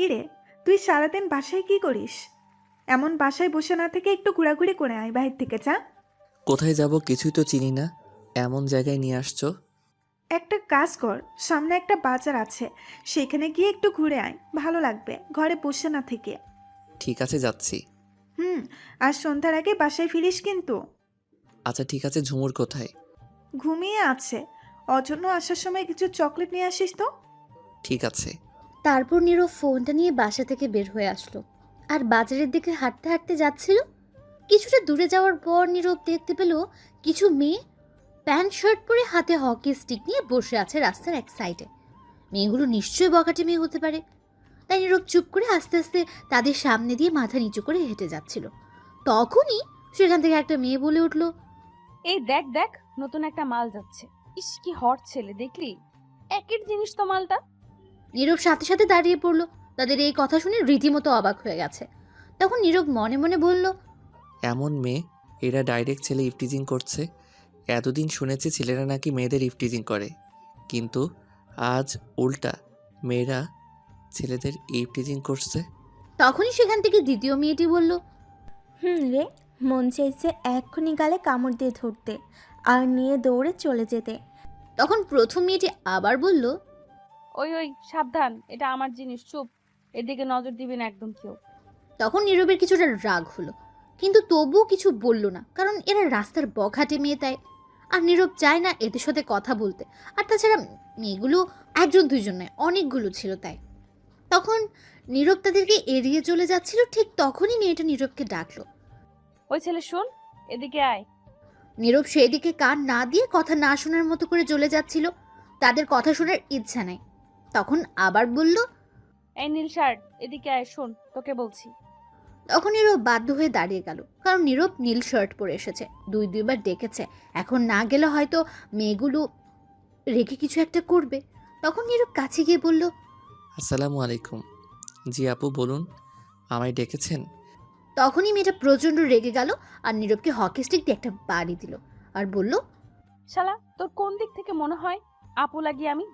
কিরে, তুই সারাদিন বাসায় কি করিস? এমন বাসায় বসে না থেকে একটু ঘোরাঘুরি করে আয় বাহির থেকে, যা। কোথায় যাব কিছুই তো চিনি না, এমন জায়গায় নিয়ে আসছো। একটা কাজ কর, সামনে একটা বাজার আছে, সেখানে গিয়ে একটু ঘুরে আয়, ভালো লাগবে ঘরে বসে না থেকে। ঠিক আছে, যাচ্ছি। হুম। আর সন্ধ্যার আগে বাসায় ফিরিস কিন্তু। আচ্ছা ঠিক আছে, ঝুমুর কোথায়? ঘুমিয়ে আছে। অজন্য আসার সময় কিছু চকলেট নিয়ে আসিস তো। ঠিক আছে। তারপর নীরব ফোনটা নিয়ে বাসা থেকে বের হয়ে আসলো আর বাজারের দিকে হাঁটতে হাঁটতে যাচ্ছিল। কিছুটা দূরে যাওয়ার পর নীরব দেখতে পেল কিছু মেয়ে প্যান্ট শার্ট পরে হাতে হকি স্টিক নিয়ে বসে আছে রাস্তার এক সাইডে। মেয়েগুলো নিশ্চয়ই বখাটে মেয়ে হতে পারে, তাই নীরব চুপ করে আস্তে আস্তে তাদের সামনে দিয়ে মাথা নিচু করে হেঁটে যাচ্ছিল। তখনই সেখান থেকে একটা মেয়ে বলে উঠল, এই দেখ দেখ, নতুন একটা মাল যাচ্ছে। ইস কি হট ছেলে, দেখলি? একের জিনিস তো মালটা। নীরব সাথে সাথে দাঁড়িয়ে পড়লো। তাদের এই কথা শুনে রীতিমতো অবাক হয়ে গেছে। তখন নীরব মনে মনে বলল, এমন মেয়ে, এরা ডাইরেক্ট ছেলে ইফটিজিং করছে। এতদিন শুনেছি ছেলেরা নাকি মেয়েদের ইফটিজিং করে, কিন্তু আজ উল্টা মেয়েরা ছেলেদের ইফটিজিং করছে। তখনই সেখান থেকে দ্বিতীয় মেয়েটি বলল, রে, মন চাইছে এক্ষুনি গালে কামড় দিয়ে ধরতে আর নিয়ে দৌড়ে চলে যেতে। তখন প্রথম মেয়েটি আবার বলল, ওই ওই সাবধান, এটা আমার জিনিস, চুপ। এদিকে নজর দিবি না একদম কেউ। তখন নীরবের কিছুটা রাগ হলো, কিন্তু তবুও কিছু বলল না, কারণ এরা রাস্তার বখাটে মেয়ে তাই। আর নীরব চায় না এদের সাথে কথা বলতে। আর তাছাড়া মেয়েগুলো একজন দুইজন নয়, অনেকগুলো ছিল তাই। তখন নীরব তাদেরকে এড়িয়ে চলে যাচ্ছিল, ঠিক তখনই মেয়েটা নীরবকে ডাকলো। ওই ছেলে শোন, এদিকে আয়। নীরব সেদিকে কান না দিয়ে কথা না শোনার মতো করে চলে যাচ্ছিল, তাদের কথা শোনার ইচ্ছা নেই। তখন আবার বলল, এই নীল শার্ট, এদিকে আয়, শোন তোকে বলছি। তখন নীরব বাধ্য হয়ে দাঁড়িয়ে গেল, কারণ নীরব নীল শার্ট পরে এসেছে, দুইবার ডেকেছে, এখন না গেলে হয়তো মেয়েগুলো রেখে কিছু একটা করবে। তখন নীরব কাছে গিয়ে বলল, আসসালামু আলাইকুম। জি আপু বলুন, আমায় ডেকেছেন? তখনই মেয়েটা প্রচন্ড রেগে গেল আর নীরবকে হকি স্টিক দিয়ে একটা বাড়ি দিল আর বলল, শালা, তোর কোন দিক থেকে মনে হয় আপু লাগি আমি?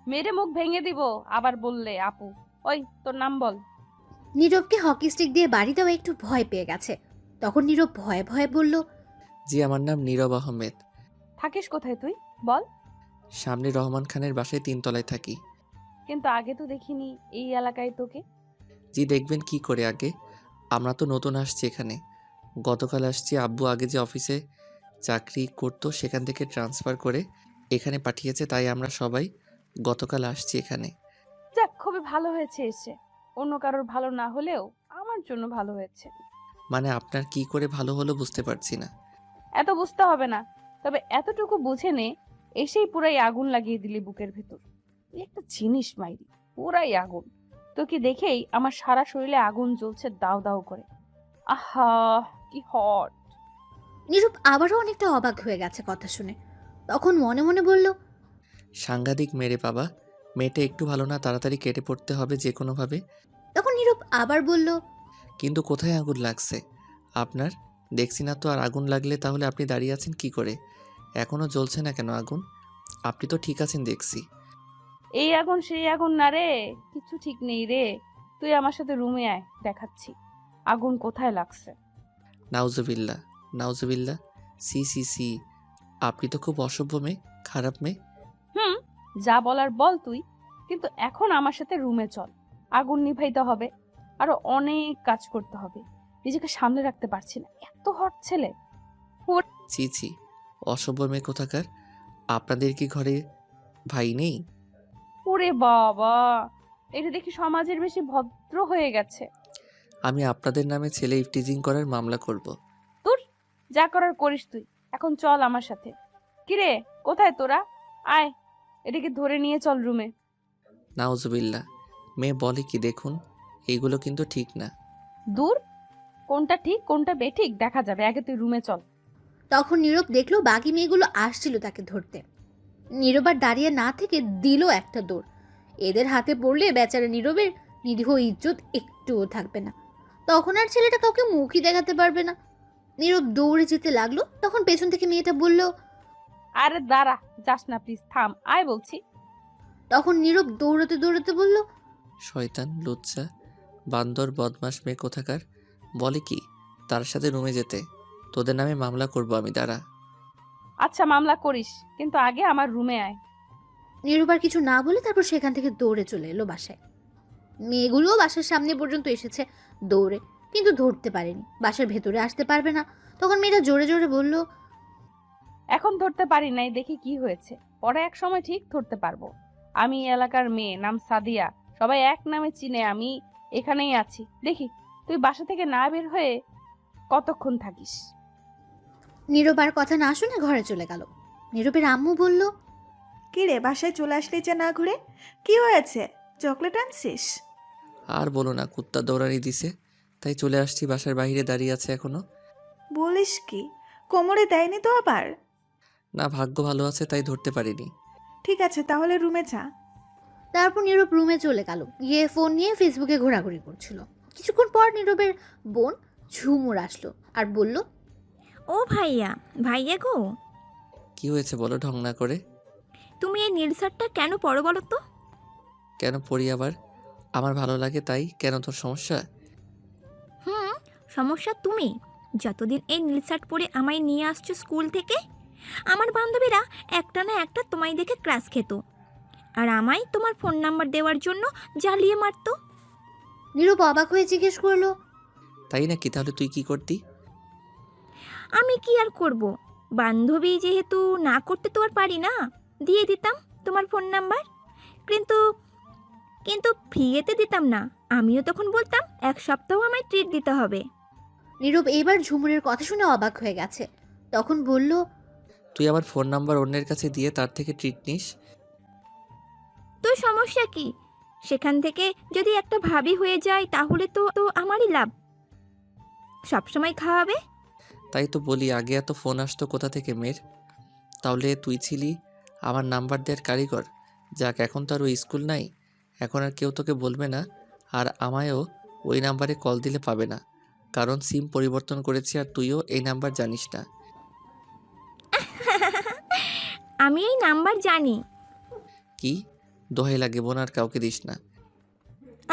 মেরে মুখ ভেঙে দিব আবার বললে আপু। ওই তোর নাম বল। নীরবকে হকি স্টিক দিয়ে বাড়ি দেওয়া একটু ভয় পেয়ে গেছে। তখন নীরব ভয়ে ভয়ে বলল, জি আমার নাম নীরব আহমেদ। থাকিস কোথায় তুই বল? সামনে রহমান খানের বাসায় 3 তলায় থাকি। কিন্তু আগে তো দেখিনি এই এলাকায় তোকে। জি দেখবেন কি করে আগে, আমরা তো নতুন আসছি এখানে। গতকাল আসছি, আব্বু আগে যে অফিসে চাকরি করতো সেখান থেকে ট্রান্সফার করে এখানে পাঠিয়েছে, তাই আমরা সবাই গতকাল আসছি এখানে। যাক, খুবই ভালো হয়েছে এসে। অন্য কারোর ভালো না হলেও আমার জন্য ভালো হয়েছে। মানে আপনার কি করে ভালো হলো বুঝতে পারছি না। এত বুঝতে হবে না, তবে এতটুকু বুঝে নে, এসেই পুরাই আগুন লাগিয়ে দিলি বুকের ভেতর। তুই একটা জিনিস মাইরি, পুরাই আগুন। তোকে দেখেই আমার সারা শরীরে আগুন জ্বলছে দাউ দাউ করে। আহা, কি হট! নীরব আবারও অনেকটা অবাক হয়ে গেছে কথা শুনে। তখন মনে মনে বলল, সাংঘাতিক মেরে বাবা, মেয়েটা একটু ভালো না, তাড়াতাড়ি কেটে পড়তে হবে যে কোনোভাবে। তখন নীরব আবার বলল, কিন্তু কোথায় আগুন লাগছে আপনার? দেখছি না তো। আর আগুন লাগলে তাহলে আপনি দাঁড়িয়ে আছেন কি করে? এখনও জ্বলছে না কেন আগুন? আপনি তো ঠিক আছেন দেখছি। এই আগুন সেই আগুন না রে, কিছু ঠিক নেই রে। তুই আমার সাথে রুমে আয়, দেখাচ্ছি আগুন কোথায় লাগছে। নাউজুবিল্লাহ, নাউজুবিল্লাহ। সি সি সি, আপনি তো খুব অসভ্য মেয়ে, খারাপ মেয়ে। যা বলার বল তুই, কিন্তু এখন আমার সাথে রুমে চল। আগুন নিভাইতে হবে, আরো অনেক কাজ করতে হবে। নিজেকে সামনে রাখতে পারছি না, এত হট ছেলে। ছি ছি, অসভ্য মেয়ে কোথাকার। আপনাদের কি ঘরে ভাই নেই? ওরে বাবা, এটা দেখি সমাজের বেশি ভদ্র হয়ে গেছে। আমি আপনাদের নামে ছেলে ইফটিজিং করার মামলা করব। তোর যা করার করিস তুই, এখন চল আমার সাথে। কিরে, কোথায় তোরা? আয়, এটাকে ধরে নিয়ে চল রুমে। নাউজুবিল্লাহ, মেয়ে বলে কি দেখুন, এইগুলো কিন্তু ঠিক না। দূর, কোনটা ঠিক কোনটা বেঠিক দেখা যাবে, আগে তুই রুমে চল। তখন নীরব দেখলো বাকি মেয়েগুলো আসছিল তাকে ধরতে। নীরব আর দাঁড়িয়ে না থেকে দিল একটা দৌড়। এদের হাতে পড়লে বেচারা নীরবের নিরীহ ইজ্জত একটুও থাকবে না। তখন আর ছেলেটা কাউকে মুখই দেখাতে পারবে না। নীরব দৌড়ে যেতে লাগলো, তখন পেছন থেকে মেয়েটা বলল, আরে দাঁড়া, যাস না প্লিজ, থাম, আয় বলছি। তখন নীরব দৌড়াতে দৌড়াতে বলল, শয়তান, লুচ্চা, বান্দর, বদমাস মেয়ে কোথাকার। বলে কি তার সাথে রুমে যেতে? তোদের নামে মামলা করব আমি, দাঁড়া। আচ্ছা মামলা করিস, কিন্তু আগে আমার রুমে আয়। নীরব আর কিছু না বলে তারপর সেখান থেকে দৌড়ে চলে এলো বাসায়। মেয়েগুলোও বাসার সামনে পর্যন্ত এসেছে দৌড়ে, কিন্তু ধরতে পারেনি। বাসার ভেতরে আসতে পারবে না। তখন মেয়েটা জোরে জোরে বলল, এখন ধরতে পারি নাই, দেখি কি হয়েছে, পরে এক সময় ঠিক ধরতে পারবো। আমি এই এলাকার মেয়ে, নাম সাদিয়া, সবাই এক নামে চিনে। আমি এখানেই আছি, দেখি তুই বাসা থেকে না বের হয়ে কতক্ষণ থাকিস। নীরব আর কথা না শুনে ঘরে চলে গেল। নীরবের আম্মু বলল, কি রে, বাসায় চলে আসলি যে না ঘুরে? কি হয়েছে? চকলেট আনছিস? আর বলো না, কুত্তা দৌড়ানি দিছে, তাই চলে আসছি। বাসার বাইরে দাঁড়িয়ে আছে এখনো। বলিস কি? কোমরে দেয়নি তো আবার? না, ভাগ্য ভালো আছে তাই ধরতে পারিনি। ঠিক আছে, তাহলে রুমে যা। তারপর নীরব রুমে চলে গেল, গিয়ে ফোন নিয়ে ফেসবুকে ঘোরাঘুরি করছিল। কিছুক্ষণ পর নীরবের বোন ঝুমুর আসলো আর বলল, ও ভাইয়া, ভাইয়া গো, কি হয়েছে বলো ঢং না করে। তুমি এই নীল শার্টটা কেন পরো বলো তো? কেন পড়ি আবার? আমার ভালো লাগে তাই। কেন, তোর সমস্যা? হুম, সমস্যা তুমি। যতদিন এই নীল শার্ট পরে আমায় নিয়ে আসছো স্কুল থেকে, আমার বান্ধবীরা একটা না একটা তোমায় দেখে ক্রাশ খেত, আর আমায় তোমার ফোন নাম্বার দেওয়ার জন্য জ্বালিয়ে মারতো। নীরব অবাক হয়ে জিজ্ঞেস করলো, তাই নাকি? তাহলে তুই কি করতি? আমি কি আর করব, বান্ধবী যেহেতু, না করতে তো আর পারি না, দিয়ে দিতাম তোমার ফোন নাম্বার। কিন্তু কিন্তু ফ্রিয়েতে দিতাম না, আমিও তখন বলতাম 1 সপ্তাহ আমায় ট্রিট দিতে হবে। নীরব এবার ঝুমুরের কথা শুনে অবাক হয়ে গেছে। তখন বলল, তুই আমার ফোন নাম্বার অন্যের কাছে দিয়ে তার থেকে ট্রিট নিস? তো সমস্যা কি? সেখান থেকে যদি একটা ভাবি হয়ে যায় তাহলে তো তো আমারই লাভ। সবসময় খাওয়াবে। তাই তো বলি, আগে এত ফোন আসতো কোথা থেকে মেয়ের? তাহলে তুই ছিলি আমার নাম্বার দেওয়ার কারিগর। যাক, এখন তো আর ওই স্কুল নাই, এখন আর কেউ তোকে বলবে না। আর আমায়ও ওই নাম্বারে কল দিলে পাবে না, কারণ সিম পরিবর্তন করেছি আর তুইও এই নাম্বার জানিস না। আমি এই নাম্বার জানি। কি? দোহাই লাগে বোন, আর কাউকে দিস না।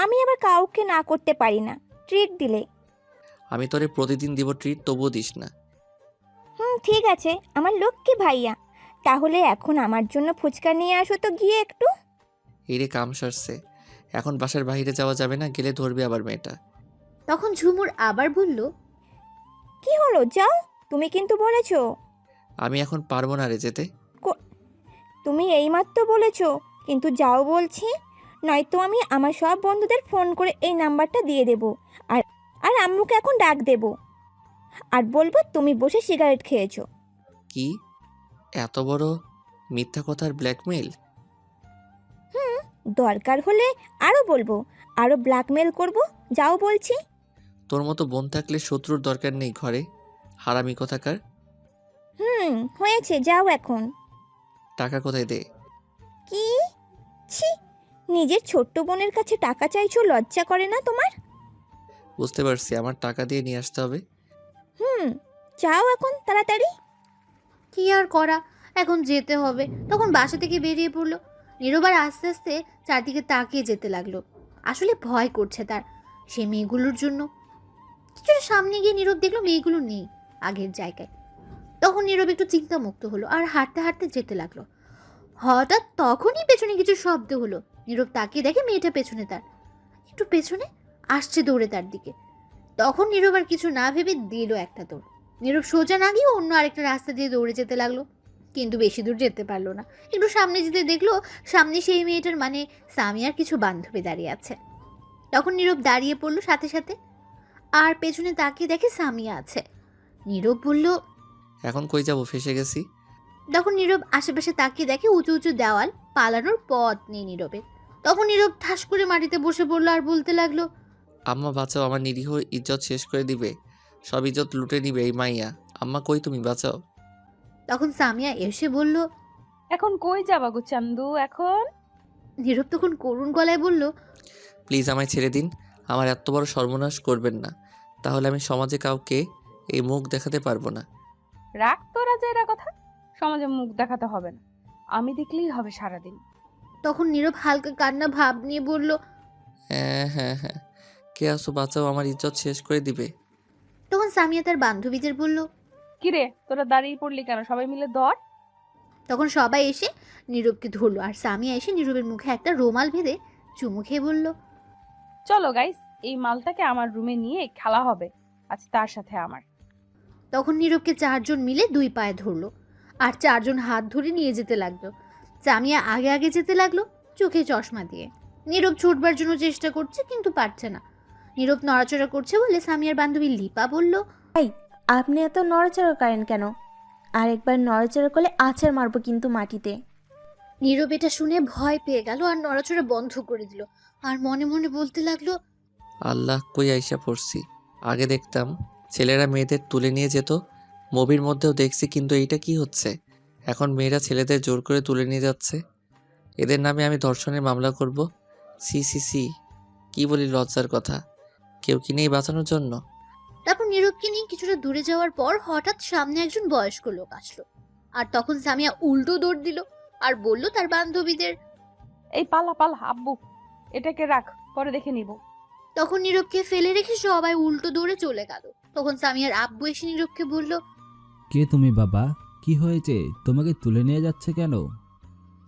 আমি আবার কাউকে না করতে পারি না ট্রিট দিলে। আমি তোরে প্রতিদিন দিব ট্রিট, তবুও দিস না। ঠিক আছে আমার লক্ষ্মী ভাইয়া, তাহলে এখন আমার জন্য ফুচকা নিয়ে আসো তো গিয়ে একটু। এই রে, কাম সারছে। এখন বাসার বাইরে যাওয়া যাবে না, গেলে ধরবে আবার মেয়েটা। তখন ঝুমুর আবার বলল, কি হলো, যাও। তুমি কিন্তু বলেছো। আমি এখন পারবো না রে যেতে। তুমি এইমাত্র বলেছো, কিন্তু যাও বলছি। নয়তো আমি আমার সব বন্ধুদের ফোন করে এই নাম্বারটা দিয়ে দেব, আর আর আম্মুকে এখন ডাক দেব, আর বলবো তুমি বসে সিগারেট খেয়েছো। কি? এত বড় মিথ্যা কথার ব্ল্যাকমেইল? দরকার হলে আরও বলবো, আরও ব্ল্যাকমেল করব। যাও বলছি। তোর মতো বোন থাকলে শত্রুর দরকার নেই ঘরে, হারামি কোথাকার। হয়েছে, যাও এখন। টাকা কোথায়? দে। কি? ছি, নিজের ছোট্ট বোনের কাছে টাকা চাইছো, লজ্জা করে না তোমার? বুঝতে পারছি, আমার টাকা দিয়ে নিয়ে আসতে হবে। যাও এখন তাড়াতাড়ি। কি আর করা, এখন যেতে হবে। তখন বাসা থেকে বেরিয়ে পড়লো। নীরব আর আস্তে আস্তে চারদিকে তাকিয়ে যেতে লাগলো। আসলে ভয় করছে তার, সে মেয়েগুলোর জন্য। কিছুটা সামনে গিয়ে নীরব দেখলো মেয়েগুলো নেই আগের জায়গায়। তখন নীরব একটু চিন্তামুক্ত হলো আর হাঁটতে হাঁটতে যেতে লাগলো। হঠাৎ তখনই পেছনে কিছু শব্দ হলো। নীরব তাকিয়ে দেখে মেয়েটা পেছনে, তার একটু পেছনে আসছে দৌড়ে তার দিকে। তখন নীরব আর কিছু না ভেবে দিল একটা দৌড়। নীরব সোজা না গিয়ে অন্য আরেকটা রাস্তা দিয়ে দৌড়ে যেতে লাগলো, কিন্তু বেশি দূর যেতে পারলো না। একটু সামনে যেতে দেখলো সামনে সেই মেয়েটার মানে সামিয়ার কিছু বান্ধবী দাঁড়িয়ে আছে। তখন নীরব দাঁড়িয়ে পড়লো সাথে সাথে, আর পেছনে তাকিয়ে দেখে সামিয়া আছে। নীরব বলল, এখন কই যাব? ফেসে গেছি। তখন নীরব আশেপাশে তাকিয়ে দেখে উঁচু উঁচু দেওয়াল, পালানোর পথ নেই নীরবের। তখন নীরব ঠাস করে মাটিতে বসে পড়লো আর বলতে লাগলো, আম্মা বাঁচাও, আমার নিরীহ ইজ্জত শেষ করে দিবে, সব ইজ্জত লুটে নিবে এই মাইয়া। আম্মা কই তুমি, বাঁচাও। তখন সামিয়া এসে বলল, এখন কই যাবা গো চান্দু এখন? নীরব তখন করুণ গলায় বলল, প্লিজ আমায় ছেড়ে দিন, আমার এত বড় সর্বনাশ করবেন না, তাহলে আমি সমাজে কাউকে এই মুখ দেখাতে পারবো না। রাগ তোরা যে এরা কথা, সমাজে মুখ দেখাতে হবে না, আমি দেখলেই হবে সারাদিন। তখন নীরব হালকা কান্না ভাব নিয়ে বলল, হ্যাঁ হ্যাঁ হ্যাঁ, কে আসো, বাঁচাও, আমার ইজ্জত শেষ করে দিবে। তখন সামিয়া তার বান্ধবীদের বলল। কিরে তোরা দাঁড়িয়ে পড়লি কেন, সবাই মিলে ধর। তখন সবাই এসে নীরবকে ধরলো, আর সামিয়া এসে নীরবের মুখে একটা রুমাল বেঁধে চুমু খেয়ে বলল। চলো গাইস, এই মালটাকে আমার রুমে নিয়ে খেলা হবে আজ তার সাথে আমার। তখন নীরবকে 4 জন মিলে 2 পায়ে ধরলো, আর 4 জন হাত ধরে নিয়ে যেতে লাগলো। সামিয়া আগে আগে যেতে লাগলো, চোখে চশমা দিয়ে। নীরব ছুটবার জন্য চেষ্টা করছে, কিন্তু পারছে না। নীরব নড়াচড়া করছে বলে সামিয়ার বান্ধবী লিপা বলল। আপনি এত নড়াচড়া করেন কেন? আর একবার নড়াচড়া করলে আছাড় মারবো কিন্তু মাটিতে। নীরব এটা শুনে ভয় পেয়ে গেল আর নড়াচড়া বন্ধ করে দিল, আর মনে মনে বলতে লাগলো। আল্লাহ, কই আইসা পড়ছি। আগে দেখতাম ছেলেরা মেয়েদের তুলে নিয়ে যেত, মুভির মধ্যেও দেখছি, কিন্তু এইটা কি হচ্ছে? এখন মেয়েরা ছেলেদের জোর করে তুলে নিয়ে যাচ্ছে। এদের নামে আমি ধর্ষণের মামলা করব। সি সি সি, কি বলি লজ্জার কথা। কেউ কি নেই বাঁচানোর জন্য? তারপর নীরবকে নিয়ে কিছুটা দূরে যাওয়ার পর হঠাৎ সামনে একজন বয়স্ক লোক আসলো, আর তখন সামিয়া উল্টো দৌড় দিল আর বলল তার বান্ধবীদের। এই পালা পালা আব্বু, এটাকে রাখ, পরে দেখে নিব। তখন নীরবকে ফেলে রেখে সবাই উল্টো দৌড়ে চলে গেল। তখন সামিয়ার আব্বু এসে নীরবকে বলল। কে তুমি বাবা? কি হয়েছে? তোমাকে তুলে নিয়ে যাচ্ছে কেন?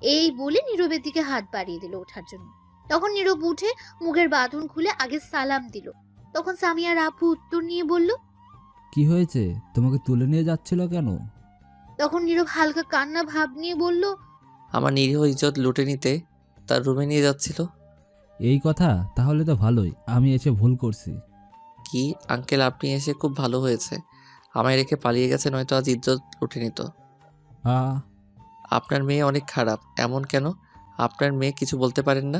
এই বলে নীরবের দিকে হাত বাড়িয়ে দিল ওঠার জন্য। তখন নীরব উঠে মুখের বাঁধন খুলে আগে সালাম দিল। তখন সামিয়ার আব্বু উত্তর নিয়ে বলল। কি হয়েছে? তোমাকে তুলে নিয়ে যাচ্ছিল কেন? তখন নীরব হালকা কান্না ভাব নিয়ে বলল। আমার নিরীহ ইজ্জত লুটে নিতে তার রুমে নিয়ে যাচ্ছিল। এই কথা? তাহলে তো ভালোই, আমি এসে ভুল করছি। কি আঙ্কেল, আপনি এসে খুব ভালো হয়েছে। আমায় রেখে পালিয়ে গেছে, নয়তো আজ ইজ্জত লুটে নিত। আ আপনার মেয়ে অনেক খারাপ। এমন কেন? আপনার মেয়ে কিছু বলতে পারেন না?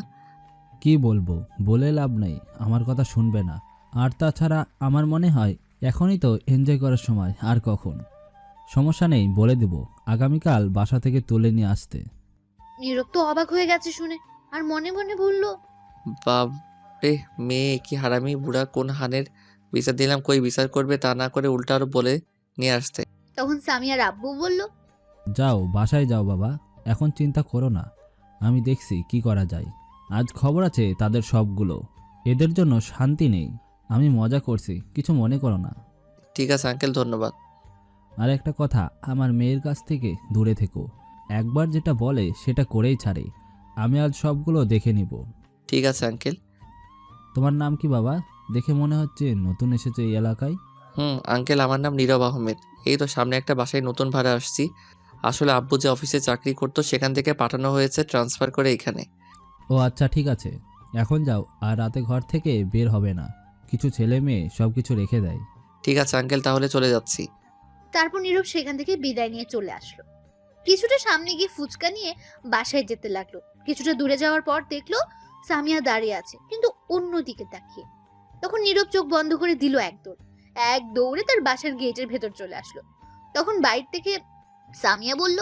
কি বলবো? বলে লাভ নেই, আমার কথা শুনবে না। আর তাছাড়া আমার মনে হয় এখনই তো এনজয় করার সময়, আর কখন? সমস্যা নেই, বলে দেব আগামীকাল বাসা থেকে তুলে নিয়ে আসতে। নীরব তো অবাক হয়ে গেছে শুনে, আর মনে মনে বলল। বাপরে, মেয়ে কি হারামি বুড়া, কোন হানের বিচার দিলাম, কই বিচার করবে, তা না করে উল্টা আরো বলে নিয়ে আসতে। তখন সামিয়ার আব্বু বলল। যাও, বাসায় যাও বাবা, এখন চিন্তা করো না, আমি দেখছি কি করা যায়। আজ খবর আছে তাদের সবগুলো। এদের জন্য শান্তি নেই। আমি মজা করছি, কিছু মনে করো না। ঠিক আছে আঙ্কেল, ধন্যবাদ। আর একটা কথা, আমার মেয়ের কাছ থেকে দূরে থেকো। একবার যেটা বলে সেটা করেই ছাড়ে। আমি আজ সবগুলো দেখে নিব। ঠিক আছে আঙ্কেল। তোমার নাম কি বাবা? দেখে মনে হচ্ছে নতুন এসেছে এই এলাকায়। আঙ্কেল, আমার নাম নীরব আহমেদ। এই তো সামনে একটা বাসায় নতুন ভাড়া আসছি। আসলে আব্বু যে অফিসে চাকরি করতো সেখান থেকে পাঠানো হয়েছে ট্রান্সফার করে এখানে। ও আচ্ছা, ঠিক আছে, এখন যাও, আর রাতে ঘর থেকে বের হবে না। কিছু ছেলে মেয়ে সব কিছু রেখে দেয়। ঠিক আছে আঙ্কেল, তাহলে চলে যাচ্ছি। তারপর নীরব সেখান থেকে বিদায় নিয়ে চলে আসলো। কিছুটা সামনে গিয়ে ফুচকা নিয়ে বাসায় যেতে লাগলো। কিছুটা দূরে যাওয়ার পর দেখলো সামিয়া দাঁড়িয়ে আছে, কিন্তু অন্য দিকে তাকিয়ে। তখন নীরব চোখ বন্ধ করে দিল এক দৌড়ে তার বাসার গেটের ভেতর চলে আসলো। তখন বাইরে থেকে সামিয়া বলল।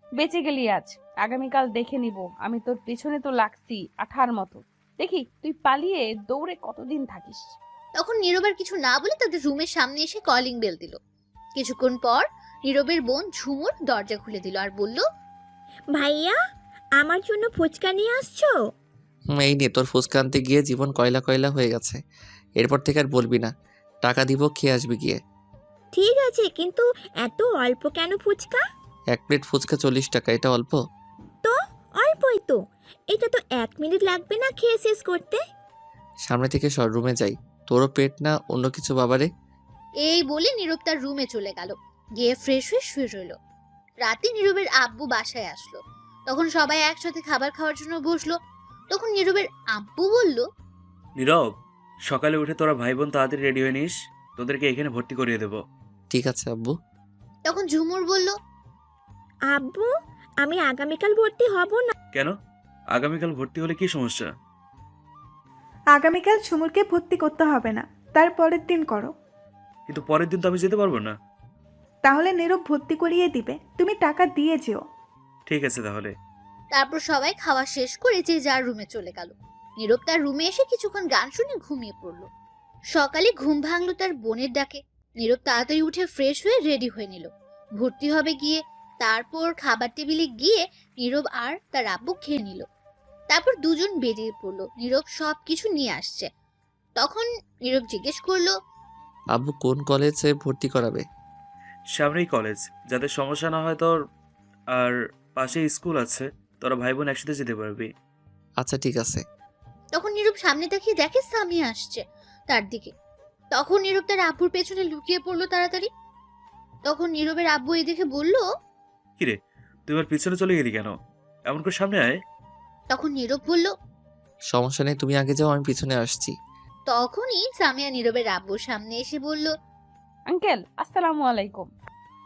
বেঁচে গেলি আজ, আগামীকাল দেখে নিব। আমি তোর পেছনে তো লাগছি আঠার মতো, দেখি তুই পালিয়ে দৌড়ে কতদিন থাকিস। তখন নীরব আর কিছু না বলে তাদের রুমের সামনে এসে কলিং বেল দিল। কিছুক্ষণ পর নীরবের বোন ঝুমুর দরজা খুলে দিল আর বলল। ভাইয়া, আমার জন্য ফুচকা নিয়ে আসছো? এই নিয়ে তোর ফুচকা আনতে গিয়ে জীবন কয়লা কয়লা হয়ে গেছে। এরপর থেকে আর বলবি না। টাকা দিব, খেয়ে আসবি গিয়ে। ঠিক আছে, কিন্তু এত অল্প কেন ফুচকা? 1 প্লেট ফুচকা 40 টাকা, এটা অল্প? তো অল্পই তো। এটা তো 1 মিনিট লাগবে না খেয়ে শেষ করতে। সামনে থেকে সর, রুমে যাই। তোরও পেট না অন্য কিছু বাবারে। এই বলে নীরব তার রুমে চলে গেল, গিয়ে ফ্রেশ হয়ে শুয়ে রইল। রাতে নীরবের আব্বু বাসায় আসলো। তখন সবাই একসাথে খাবার খাওয়ার জন্য বসলো। তখন নীরবের আব্বু বলল। নীরব, সকালে উঠে তোরা ভাই বোন তাড়াতাড়ি রেডি হয়ে নিস, তোদেরকে এখানে ভর্তি করিয়ে দেবো। ঠিক আছে আব্বু। তখন ঝুমুর বলল। আব্বু, আমি আগামীকাল ভর্তি হব না। কেন? আগামীকাল ভর্তি হলে কি সমস্যা? আগামীকাল ঝুমুরকে ভর্তি করতে হবে না, তার পরের দিন করো। কিন্তু পরের দিন তো আমি যেতে পারবো না। তাহলে নীরব ভর্তি করিয়ে দিবে, তুমি টাকা দিয়ে যেও। ঠিক আছে তাহলে। তারপর সবাই খাওয়া শেষ করে যে যার রুমে চলে গেল। নীরব তার রুমে এসে কিছুক্ষণ গান শুনে ঘুমিয়ে পড়ল। সকালে ঘুম ভাঙলো তার বোনের ডাকে। নীরব তাড়াতাড়ি উঠে ফ্রেশ হয়ে রেডি হয়ে নিল, ভর্তি হবে গিয়ে। তারপর খাবার টেবিলে গিয়ে নীরব আর তার আব্বু খেয়ে নিল। তারপর দুজন বেরিয়ে পড়লো। নীরব সব কিছু নিয়ে আসছে। তখন নীরব জিজ্ঞেস করলো, আব্বু কোন কলেজে ভর্তি করাবে? সামনেই কলেজ, যাতে সমস্যা না হয় তোর। আর পাশে স্কুল আছে, তোরা ভাই বোন একসাথে যেতে পারবি। আচ্ছা ঠিক আছে। তখন নীরব সামনে তাকিয়ে দেখে সামিয়া আসছে তার দিকে। তখন নীরব তার আব্বুর পেছনে লুকিয়ে পড়লো তাড়াতাড়ি। তখন নীরবের আব্বু এই দেখে বলল, কিরে, তুই আমার পিছনে চলে গেলি কেন? এমন করে সামনে আয়। তখন নীরব বলল, সমস্যা নেই, তুমি আগে যাও, আমি পিছনে আসছি। তখনই সামিয়া নীরবের আব্বুর সামনে এসে বলল। আঙ্কেল আসসালামু আলাইকুম।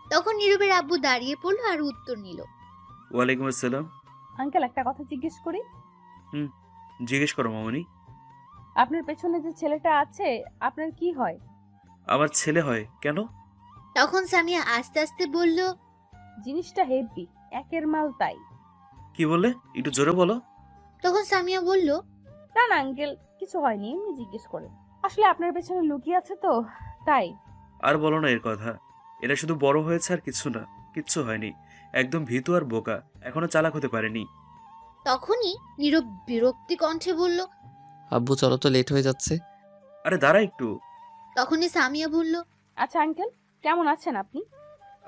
তখন নীরবের আব্বু দাঁড়িয়ে পড়লো আর উত্তর নিল। ওয়ালাইকুম আসসালাম। আঙ্কেল একটা কথা জিজ্ঞেস করি? জিজ্ঞেস করো মামনি। আপনার পেছনে যে ছেলেটা আছে আপনার কি হয়? আমার ছেলে হয় কেন? তখন সামিয়া আস্তে আস্তে বলল, জিনিসটা হেভি, একের মাল তাই। কি বললে, একটু জোরে বলো। তখন সামিয়া বলল, না না আঙ্কেল, কিছু হয়নি, এমনি জিজ্ঞেস করে। আসলে আপনার পেছনে লুকিয়ে আছে তো তাই। আর বলো না এর কথা। এরা শুধু বড় হয়েছে আর কিছু না, কিচ্ছু হয়নি। একদম ভীতু আর বোকা, এখনো চালাক হতে পারেনি। তখনই নীরব বিরক্তি কণ্ঠে বলল। আব্বু চলো তো, লেট হয়ে যাচ্ছে। আরে দাঁড়া একটু। তখনই সামিয়া বলল, আচ্ছা আঙ্কেল, কেমন আছেন আপনি?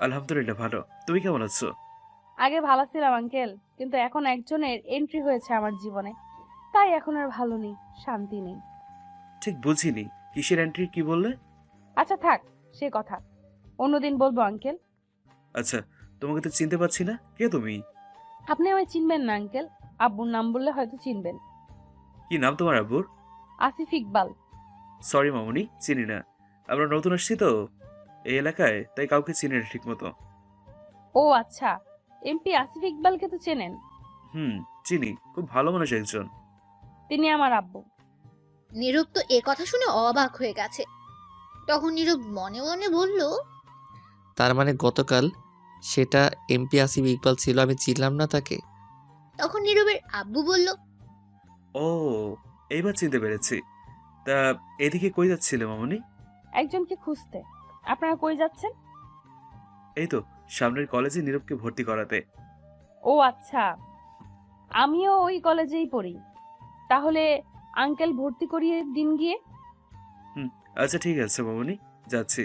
আলহামদুলিল্লাহ ভালো, তুমি কেমন আছো? আগে ভালো ছিলাম আঙ্কেল, কিন্তু এখন একজনের এন্ট্রি হয়েছে আমার জীবনে, তাই এখন আর ভালো নেই, শান্তি নেই। ঠিক বুঝিনি, কিসের এন্ট্রি, কি বললে? আচ্ছা থাক সে কথা, অন্যদিন বলবো আঙ্কেল। আচ্ছা, তোমাকে তো চিনতে পারছি না, কে তুমি? আপনি আমায় চিনবেন না আঙ্কেল, আব্বুর নাম বললে হয়তো চিনবেন। কি নাম তোমার আব্বুর? আসিফ ইকবাল। সরি মামুনি, চিনি না। আমরা নতুন আসছি তো এই এলাকায়, তাই কাউকে চিনি না ঠিক মতো। ও আচ্ছা, এমপি আসিফ ইকবালকে তো চেনেন? চিনি, খুব ভালো মানুষ একজন। তিনি আমার আব্বু। নীরব তো এ কথা শুনে অবাক হয়ে গেছে। তখন নীরব মনে মনে বলল, তার মানে গতকাল সেটা এমপি আসিফ ইকবাল ছিল, আমি চিনলাম না তাকে। তখন নীরবের আব্বু বলল, ও, এইবার চিনতে পেরেছি। তা এদিকে কই যাচ্ছিলে মামুনি? একজনকে খুঁজতে। আপনারা কই যাচ্ছেন? এই তো সামনের কলেজে নীরবকে ভর্তি করাতে। ও আচ্ছা, আমিও ওই কলেজেই পড়ি। তাহলে আঙ্কেল ভর্তি করিয়ে দিন গিয়ে। আচ্ছা ঠিক আছে মামুনি, যাচ্ছি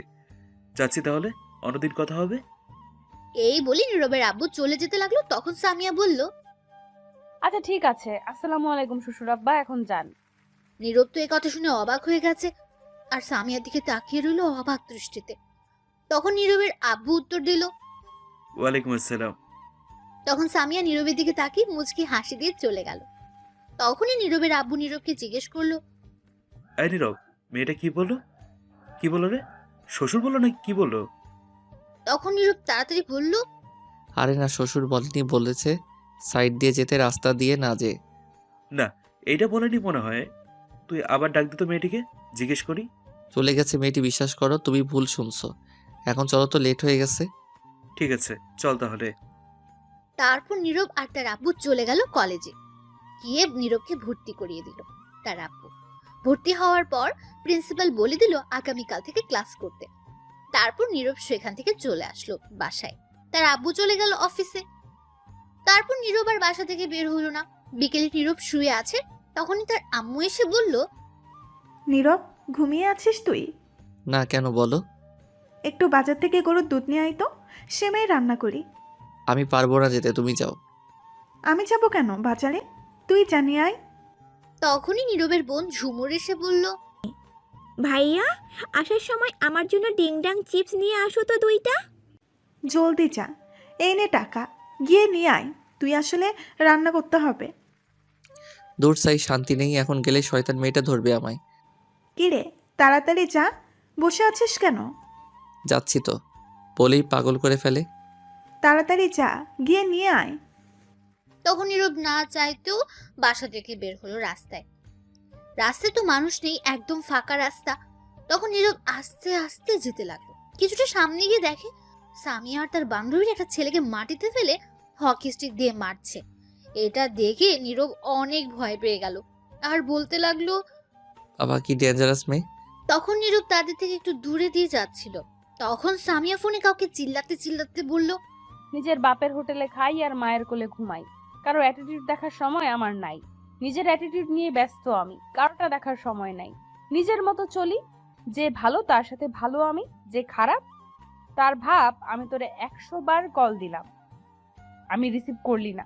যাচ্ছি তাহলে, অন্যদিন কথা হবে। এই বলে নীরবের আব্বু চলে যেতে লাগলো। তখন সামিয়া বলল, আচ্ছা ঠিক আছে, আসসালামু আলাইকুম শ্বশুর আব্বা, এখন যান। নীরব তো এ কথা শুনে অবাক হয়ে গেছে আর সামিয়ার দিকে তাকিয়ে রইল অবাক দৃষ্টিতে। তখন নীরবের আব্বু উত্তর দিল। ওয়ালাইকুম আসসালাম। তখন সামিয়া নীরবের দিকে তাকিয়ে মুচকি হাসি দিয়ে চলে গেল। তখনই নীরবের আব্বু নীরবকে জিজ্ঞেস করলো, এই নীরব, মেয়েটা কি বললো? কি বললো রে? শ্বশুর বললো নাকি কি বললো? তখন নীরব তাড়াতাড়ি বলল, আরে না, শ্বশুর বলেনি, বলেছে সাইড দিয়ে যেতে, রাস্তা দিয়ে না যে। না, এইটা বলেনি মনে হয়। তুই আবার ডাক দে তো মেয়েটিকে, জিজ্ঞেস করি। চলে গেছে মেয়েটি, বিশ্বাস করো, তুমি ভুল শুনছো। এখন চলো তো, লেট হয়ে গেছে। ঠিক আছে চল তাহলে। তারপর নীরব আর তার আব্বু চলে গেল কলেজে। গিয়ে নীরবকে ভর্তি করিয়ে দিল তার আব্বু। ভর্তি হওয়ার পর প্রিন্সিপাল বলে দিল আগামীকাল থেকে ক্লাস করতে। তারপর নীরব সেখান থেকে চলে আসলো বাসায়। তার আব্বু চলে গেল অফিসে। তারপর নীরব আর বাসা থেকে বের হলো না। বিকেলে নীরব শুয়ে আছে, তখনই তার আম্মু এসে বলল, নীরব, ঘুমিয়ে আছিস তুই? না, কেন বলো? একটু বাজার থেকে গরুর দুধ নিয়ে আয় তো, সেমাই রান্না করি। আমি পারবো না যেতে, তুমি যাও। আমি যাব কেন বাজারে? তুই জানি আয়। তখনই নীরবের বোন ঝুমুর এসে বলল, ভাইয়া, আসার সময় আমার জন্য ডিংডাং চিপস নিয়ে আসো তো 2টা। জলদি যা, এই নে টাকা, গিয়ে নিয়ে আয়। তুই আসলে রান্না করতে হবে। দূর চাই, শান্তি নেই, এখন গেলে শয়তান মেয়েটা ধরবে আমায়। কিরে, তাড়াতাড়ি যা, বসে আছিস কেন? যাচ্ছি তো, বলেই পাগল করে ফেলে। তাড়াতাড়ি যা, গিয়ে নিয়ে আয়। তখন নীরব না চাইতেও বাসা থেকে বের হলো রাস্তায়। রাস্তায় তো মানুষ নেই, একদম ফাঁকা রাস্তা। তখন নীরব আস্তে আস্তে যেতে লাগলো। কিছুটা সামনে গিয়ে দেখে সামিয়া আর তার বান্ধবীর একটা ছেলেকে মাটিতে ফেলে হকি স্টিক দিয়ে মারছে। এটা দেখে নীরব অনেক ভয় পেয়ে গেল আর বলতে লাগলো, বাবা কি ডেঞ্জারাস মেয়ে। তখন নীরব তাদের থেকে একটু দূরে দিয়ে যাচ্ছিল। তখন সামিয়া ফোনে কাউকে চিল্লাতে চিল্লাতে বলল, নিজের বাপের হোটেলে খাই আর মায়ের কোলে ঘুমাই, কারো অ্যাটিটিউড দেখার সময় আমার নাই। নিজের অ্যাটিটিউড নিয়ে ব্যস্ত আমি, কারোটা দেখার সময় নাই। নিজের মতো চলি। যে ভালো তার সাথে ভালো আমি, যে খারাপ তার ভাব। আমি তোরে 100 বার কল দিলাম, আমি রিসিভ করলি না।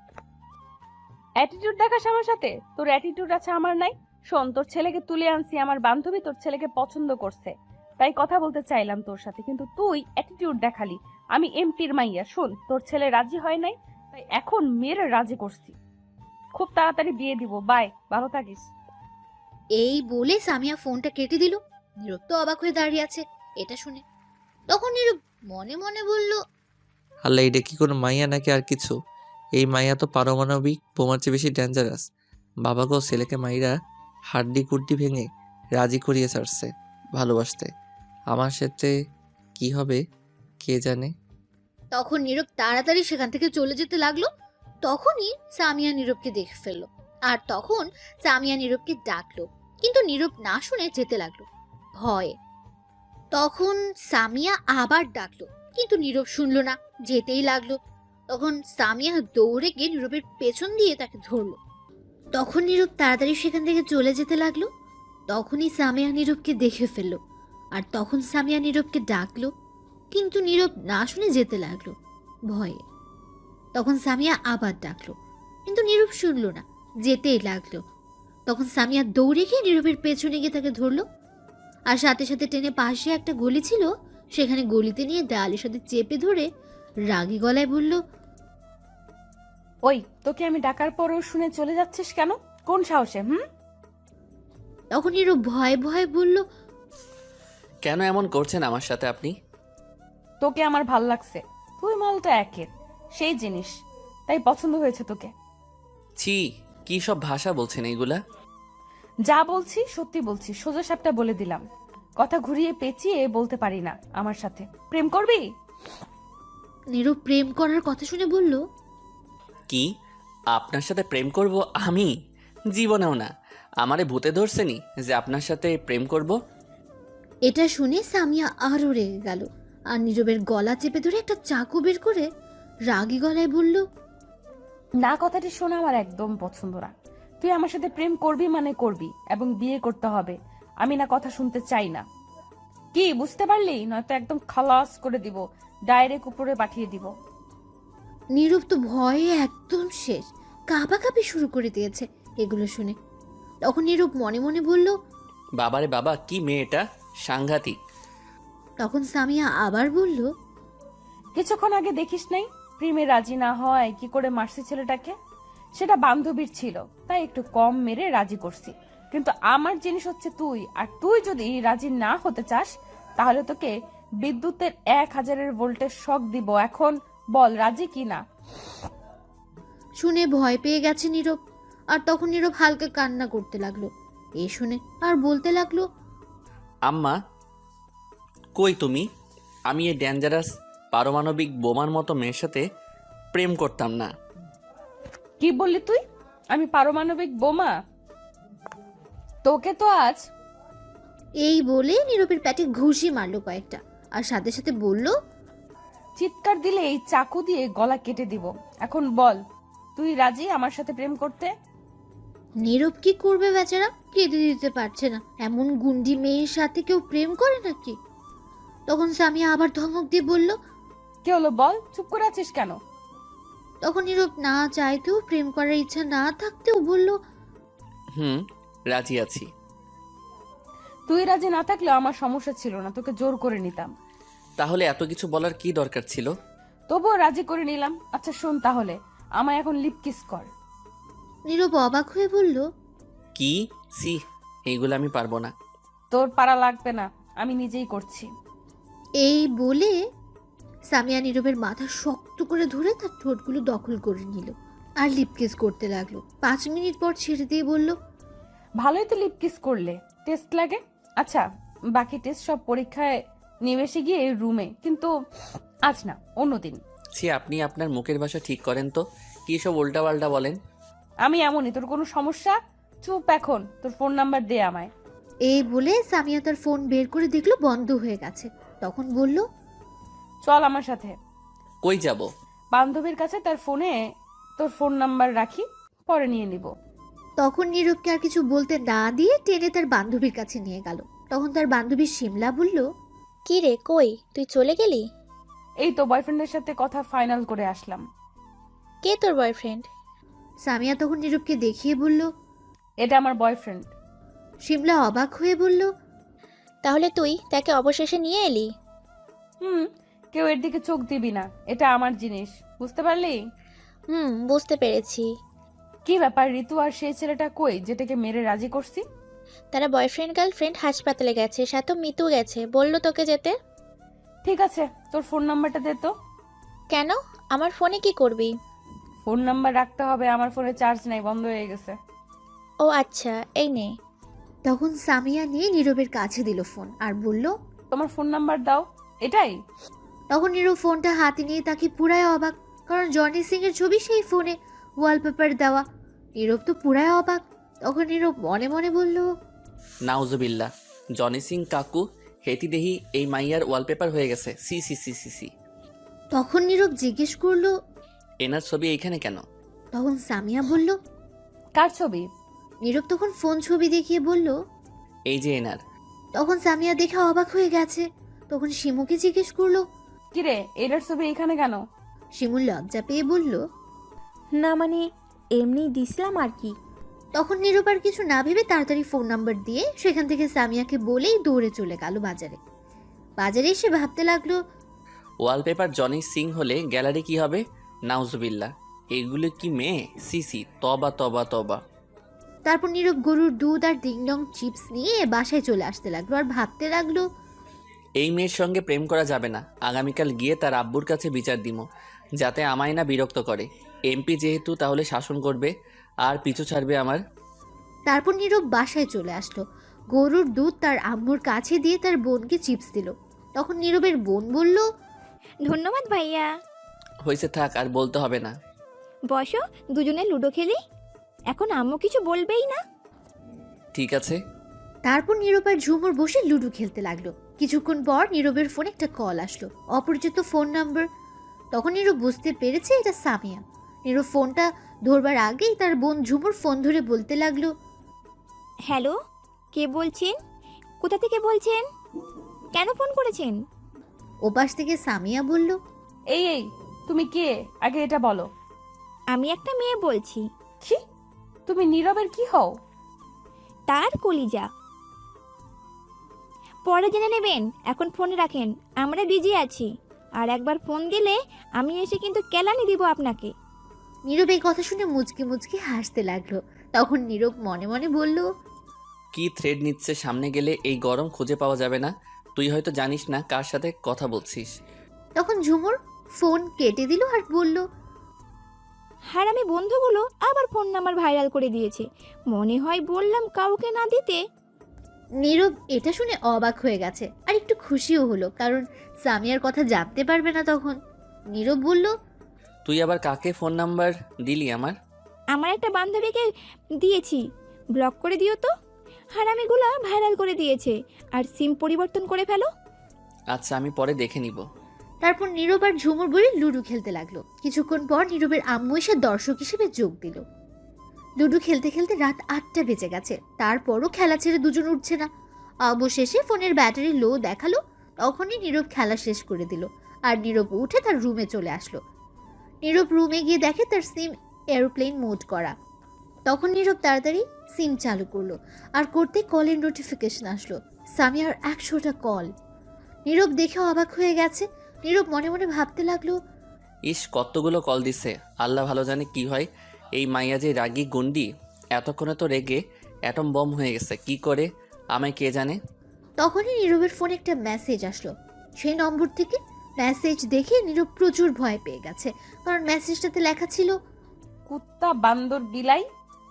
অ্যাটিটিউড দেখাস আমার সাথে? তোর অ্যাটিটিউড আছে, আমার নাই। শোন, তোর ছেলেকে তুলে আনছি, আমার বান্ধবী তোর ছেলেকে পছন্দ করছে, তাই কথা বলতে চাইলাম তোর সাথে, কিন্তু তুই অ্যাটিটিউড দেখালি। আমি এমপির মাইয়া। শোন, তোর ছেলে রাজি হয় নাই, তাই এখন মেয়ের রাজি করছি। খুব তাড়াতাড়ি বিয়ে দিব। বাই, ভালো থাকিস। এই বলে সামিয়া ফোনটা কেটে দিল। নীরব তো অবাক হয়ে দাঁড়িয়ে আছে এটা শুনে। তখন নীরব মনে মনে বলল, আল্লাহ, এটা কি কোনো মাইয়া নাকি আর কিছু? এই মাইয়া তো পারমাণবিক বোমার চেয়ে বেশি ডেঞ্জারাস। বাবাকেও ছেলেকে মাইরা হাড্ডি কুড্ডি ভেঙে রাজি করিয়ে ছাড়ছে ভালোবাসতে। আমার সাথে কি হবে কে জানে। তখন নীরব তাড়াতাড়ি সেখান থেকে চলে যেতে লাগলো। তখনই সামিয়া নীরবকে দেখে ফেললো, আর তখন সামিয়া নীরবকে ডাকলো, কিন্তু নীরব না শুনে যেতে লাগলো ভয়ে। তখন সামিয়া আবার ডাকলো, কিন্তু নীরব শুনলো না, যেতেই লাগলো। তখন সামিয়া দৌড়ে গিয়ে নীরবের পেছন দিয়ে তাকে ধরলো। তখন নীরব তাড়াতাড়ি সেখান থেকে চলে যেতে লাগলো। তখনই সামিয়া নীরবকে দেখে ফেললো, আর তখন সামিয়া নীরবকে ডাকলো, কিন্তু নীরব না শুনে যেতে লাগলো ভয়ে। তখন সামিয়া আবার ডাকলো, কিন্তু নীরব শুনলো না, যেতেই লাগলো। তখন সামিয়া দৌড়ে গিয়ে নীরবের পেছনে গিয়ে তাকে ধরলো, আর সাথে সাথে টেনে পাশে একটা গলি ছিল, সেখানে গলিতে নিয়ে দেয়ালের সাথে চেপে ধরে রাগী গলায় বলল, ওই, তোকে আমি ডাকার পরেও শুনে চলে যাচ্ছিস কেন? কোন সাহসে? তখন নীরব ভয়ে ভয়ে বলল, কেন এমন করছেন আমার সাথে আপনি? তোকে আমার ভাল লাগছে। তুই মালটা একের সেই জিনিস, তাই পছন্দ হয়েছে তোকে। ছি, কি সব ভাষা বলছেন এইগুলা? যা বলছি সত্যি বলছি, সোজা সাপটা বলে দিলাম। কথা ঘুরিয়ে পেঁচিয়ে বলতে পারি না। আমার সাথে প্রেম করবি? নীরব প্রেম করার কথা শুনে বলল, কি, আপনার সাথে প্রেম করব আমি? জীবনেও না। আমারে ভূতে ধরছেনি যে আপনার সাথে প্রেম করব? এটা শুনে সামিয়া আরো রেগে গেল, আর নীরবের গলা চেপে ধরে একটা চাকু বের করে রাগী গলায় বলল, না, কথাটি শোনা আমার একদম পছন্দ না। তুই আমার সাথে প্রেম করবি মানে করবি, এবং বিয়ে করতে হবে। আমি না কথা শুনতে চাই না। কি বুঝতে পারলি? নয়তো একদম খালাস করে দিব, ডাইরেক্ট উপরে পাঠিয়ে দিব। নীরব তো ভয়ে একদম শেষ, কাঁপাকাঁপি শুরু করে দিয়েছে এগুলো শুনে। তখন নীরব মনে মনে বলল, বাবারে বাবা, কি মেয়েটা, সাংঘাতিক। তখন সামিয়া আবার বলল, কিছুক্ষণ আগে দেখিস নাই প্রেমে রাজি না হয় কি করে মারছি ছেলেটাকে? সেটা বান্ধবীর ছিল, তাই একটু কম মেরে রাজি করছি। কিন্তু আমার জিনিস হচ্ছে তুই, আর তুই যদি রাজি না হতে চাস তাহলে তোকে বিদ্যুতের 1000 ভোল্টের শক দিব। এখন বল রাজি কি না? শুনে ভয় পেয়ে গেছে নীরব, আর তখন নীরব হালকা কান্না করতে লাগলো এ শুনে, আর বলতে লাগলো, আম্মা, কই তুমি? আমি এই ডেঞ্জারাস পারমাণবিক বোমার মতো মেয়ের সাথে প্রেম করতাম না। কি বললি তুই? আমি পারমাণবিক বোমা? তোকে তো আজ। এই বলে নীরবের পেটে ঘুষি মারলো কয়েকটা, আর সাথে সাথে বলল, চিৎকার দিলে এই চাকু দিয়ে গলা কেটে দিব। এখন বল, তুই রাজি আমার সাথে প্রেম করতে? নীরব কি করবে বেচারা, কেঁদে দিতে পারছে না। এমন গুন্ডি মেয়ের সাথে কেউ প্রেম করে নাকি? তখন সামিয়া আবার ধমক দিয়ে বলল, কি হলো বল, চুপ করে আছিস কেন? তখন নীরব না চাইতেও প্রেম করার ইচ্ছা না থাকতেও বলল, রাজি আছি। তুই রাজি না থাকলেও আমার সমস্যা ছিল না, তোকে জোর করে নিতাম। তাহলে এত কিছু বলার কি দরকার ছিল? তবুও রাজি করে নিলাম। আচ্ছা শোন তাহলে, আমায় এখন লিপ কিস কর। নীরব অবাক হয়ে বলল, কি? সি, এইগুলো আমি পারবো না। তোর পারা লাগবে না, আমি নিজেই করছি। এই বলে সামিয়া নীরবের মাথা শক্ত করে ধরে তার ঠোঁটগুলো দখল করে নিল, আর লিপ কিস করতে লাগলো। 5 মিনিট পর ছেড়ে দিয়ে বলল, ভালোই তো লিপ কিস করলে, টেস্ট লাগে। আচ্ছা, বাকি টেস্ট সব পরীক্ষায় নিবেশে গিয়ে রুমে, কিন্তু আজ না, অন্যদিন। ছি, আপনি আপনার মুখের ভাষা ঠিক করেন তো। কি সব উল্টাপাল্টা বলেন? আমি এমনই, তোর কোনো সমস্যা? চুপ এখন, তোর ফোন নাম্বার দে আমায়। এই বলে সামিয়া তার ফোন বের করে দেখলো বন্ধ হয়ে গেছে। তখন বলল, চল আমার সাথে। কই যাব? বান্ধবীর কাছে তার ফোনে তোর ফোন নাম্বার রাখি, পরে নিয়ে নিব। তখন নীরবকে আর কিছু বলতে না দিয়ে টেনে তার বান্ধবীর কাছে নিয়ে গেল। তখন তার বান্ধবী শিমলা বলল, কি রে, কই তুই চলে গেলি? এই তো বয়ফ্রেন্ডের সাথে কথা ফাইনাল করে আসলাম। কে তোর বয়ফ্রেন্ড? সামিয়া তখন নীরবকে দেখিয়ে বলল, এটা আমার বয়ফ্রেন্ড। শিমলা অবাক হয়ে বলল, তাহলে তুই তাকে অবশেষে নিয়ে এলি? কেউ এর দিকে চোখ দিবি না, এটা আমার জিনিস, বুঝতে পারলি? বুঝতে পেরেছি। কি ব্যাপার ঋতু আর সেই ছেলেটা কই যেটাকে মেরে রাজি করছি? তারা বয়ফ্রেন্ড গার্লফ্রেন্ড হাসপাতালে গেছে, সাথে মিতু গেছে, বললো তোকে যেতে। ঠিক আছে, তোর ফোন নাম্বারটা দে তো। কেন, আমার ফোনে কি করবি? ফোন নাম্বার রাখতে হবে, আমার ফোনে চার্জ নাই, বন্ধ হয়ে গেছে। ও আচ্ছা, এই নে। তখন সামিয়া নিয়ে নীরবের কাছে দিল ফোন আর বলল, তোমার ফোন নাম্বার দাও। এটাই? তখন নীরব ফোনটা হাতে নিয়ে তাকে পুরাই অবাক, কারণ জনি সিং এর ছবি সেই ফোনে ওয়ালপেপার দেওয়া। নীরব তো পুরাই অবাক। তখন নীরব মনে মনে বলল, নাউজুবিল্লাহ, জনি সিং কাকু হেতি দেহি এই মাইয়ার ওয়ালপেপার হয়ে গেছে। সি সি সি সি সি। তখন নীরব জিজ্ঞেস করলো, এনার ছবি এইখানে কেন? তখন সামিয়া বলল, কার ছবি? নীরব তখন ফোন ছবি দেখিয়ে বলল, এই যে এনার। তখন সামিয়া দেখে অবাক হয়ে গেছে। তখন শিমুকে জিজ্ঞেস করলো, কিরে এটার ছবি এখানে কেন? শিমুর লজ্জা পেয়ে বলল, না মানে এমনি দিছিলাম আর কি। তখন নীরব আর কিছু না ভেবে তাড়াতাড়ি ফোন নাম্বার দিয়ে সেখান থেকে সামিয়াকে বলেই দৌড়ে চলে গেল বাজারে। বাজারে এসে ভাবতে লাগলো, ওয়ালপেপার জনি সিং হলে গ্যালারি কি হবে? নাউজুবিল্লাহ, এগুলো কি মেয়ে? সি সি, তবা তবা তবা। তারপর নীরব গরুর দুধ আর ডিংডং চিপস নিয়ে বাসায় চলে আসতে লাগলো আর ভাবতে লাগলো, এই মেয়ের সঙ্গে প্রেম করা যাবে না। আগামীকাল গিয়ে তার আব্বুর কাছে বিচার দিব, যাতে আমায় না বিরক্ত করে। এমপি যেহেতু তাহলে শাসন করবে আর পিছু ছাড়বে আমার। তারপর নীরব বাসায় চলে আসলো। গরুর দুধ তার আম্মুর কাছে দিয়ে তার বোনকে চিপস দিল। তখন নীরবের বোন বলল, ধন্যবাদ ভাইয়া। হয়েছে, থাক, আর বলতে হবে না। বসো, দুজনে লুডো খেলি। এখন আম্মু কিছু বলবেই না। ঠিক আছে। তারপর নীরব আর ঝুমুর বসে লুডো খেলতে লাগলো। কিছুক্ষণ পর নীরবের ফোনে একটা কল আসলো, অপরিচিত ফোন নাম্বার। তখন নীরব বুঝতে পেরেছে এটা সামিয়া। নীরব ফোনটা ধরবার আগেই তার বোন ঝুমুর ফোন ধরে বলতে লাগলো, হ্যালো, কে বলছেন? কোথা থেকে বলছেন? কেন ফোন করেছেন? ওপাশ থেকে সামিয়া বলল, এই তুমি কে, আগে এটা বলো। আমি একটা মেয়ে বলছি। কি? তুমি নীরবের কি হও? তার কলিজা। পরে জেনে নেবেন, এখন ফোনে রাখেন, আমরা বিজি আছি। আর একবার ফোন দিলে আমি এসে কিন্তু কেলানি দিব আপনাকে। নীরব এই কথা শুনে মুচকি মুচকি হাসতে লাগলো। তখন নীরব মনে মনে বলল, কি থ্রেড নিচ্ছে, সামনে গেলে এই গরম খুঁজে পাওয়া যাবে না। তুই হয়তো জানিস না কার সাথে কথা বলছিস। তখন ঝুমুর ফোন কেটে দিল আর বলল, হারামি বন্ধুগুলো আবার ফোন নাম্বার ভাইরাল করে দিয়েছে। মনে হয় বললাম কাউকে না দিতে। নীরব এটা শুনে অবাক হয়ে গেছে আর একটু খুশিও হলো, কারণ সামিয়ার কথা জানতে পারবে না তখন। নীরব বলল, তুই আবার কাকে ফোন নাম্বার দিলি আমার? আমার একটা বান্ধবীকে দিয়েছি, ব্লক করে দিও তো। হারামিগুলো ভাইরাল করে দিয়েছে, আর সিম পরিবর্তন করে ফেলো। আচ্ছা, আমি পরে দেখে নিব। তারপর নীরব আর ঝুমুর বলে লুডো খেলতে লাগলো। কিছুক্ষণ পর নীরবের আম্মু এসে দর্শক হিসেবে যোগ দিল। লুডো খেলতে খেলতে রাত 8টা বেজে গেছে, তারপরও খেলা ছেড়ে দুজন উঠছে না। অবশেষে ফোনের ব্যাটারি লো দেখালো। তখনই নীরব খেলা শেষ করে দিল আর নীরব উঠে তার রুমে চলে আসলো। নীরব রুমে গিয়ে দেখে তার সিম এরোপ্লেন মোড করা। তখন নীরব তাড়াতাড়ি সিম চালু করলো আর করতে কলের নোটিফিকেশন আসলো। সামিয়ার 100টা কল। নীরব দেখে অবাক হয়ে গেছে। নীরব মনে মনে ভাবতে লাগলো, ইস, কতগুলো কল দিছে, আল্লাহ ভালো জানে কি হয়। এই মাইয়া যে রাগী গুন্ডি, এতক্ষণে তো রেগে অ্যাটম বম হয়ে গেছে। কি করে আমায় কে জানে। তখনই নীরবের ফোনে একটা মেসেজ আসলো। সেই নম্বর থেকে মেসেজ দেখে নীরব প্রচুর ভয় পেয়ে গেছে, কারণ মেসেজটাতে লেখা ছিল, কুত্তা বান্দর বিলাই,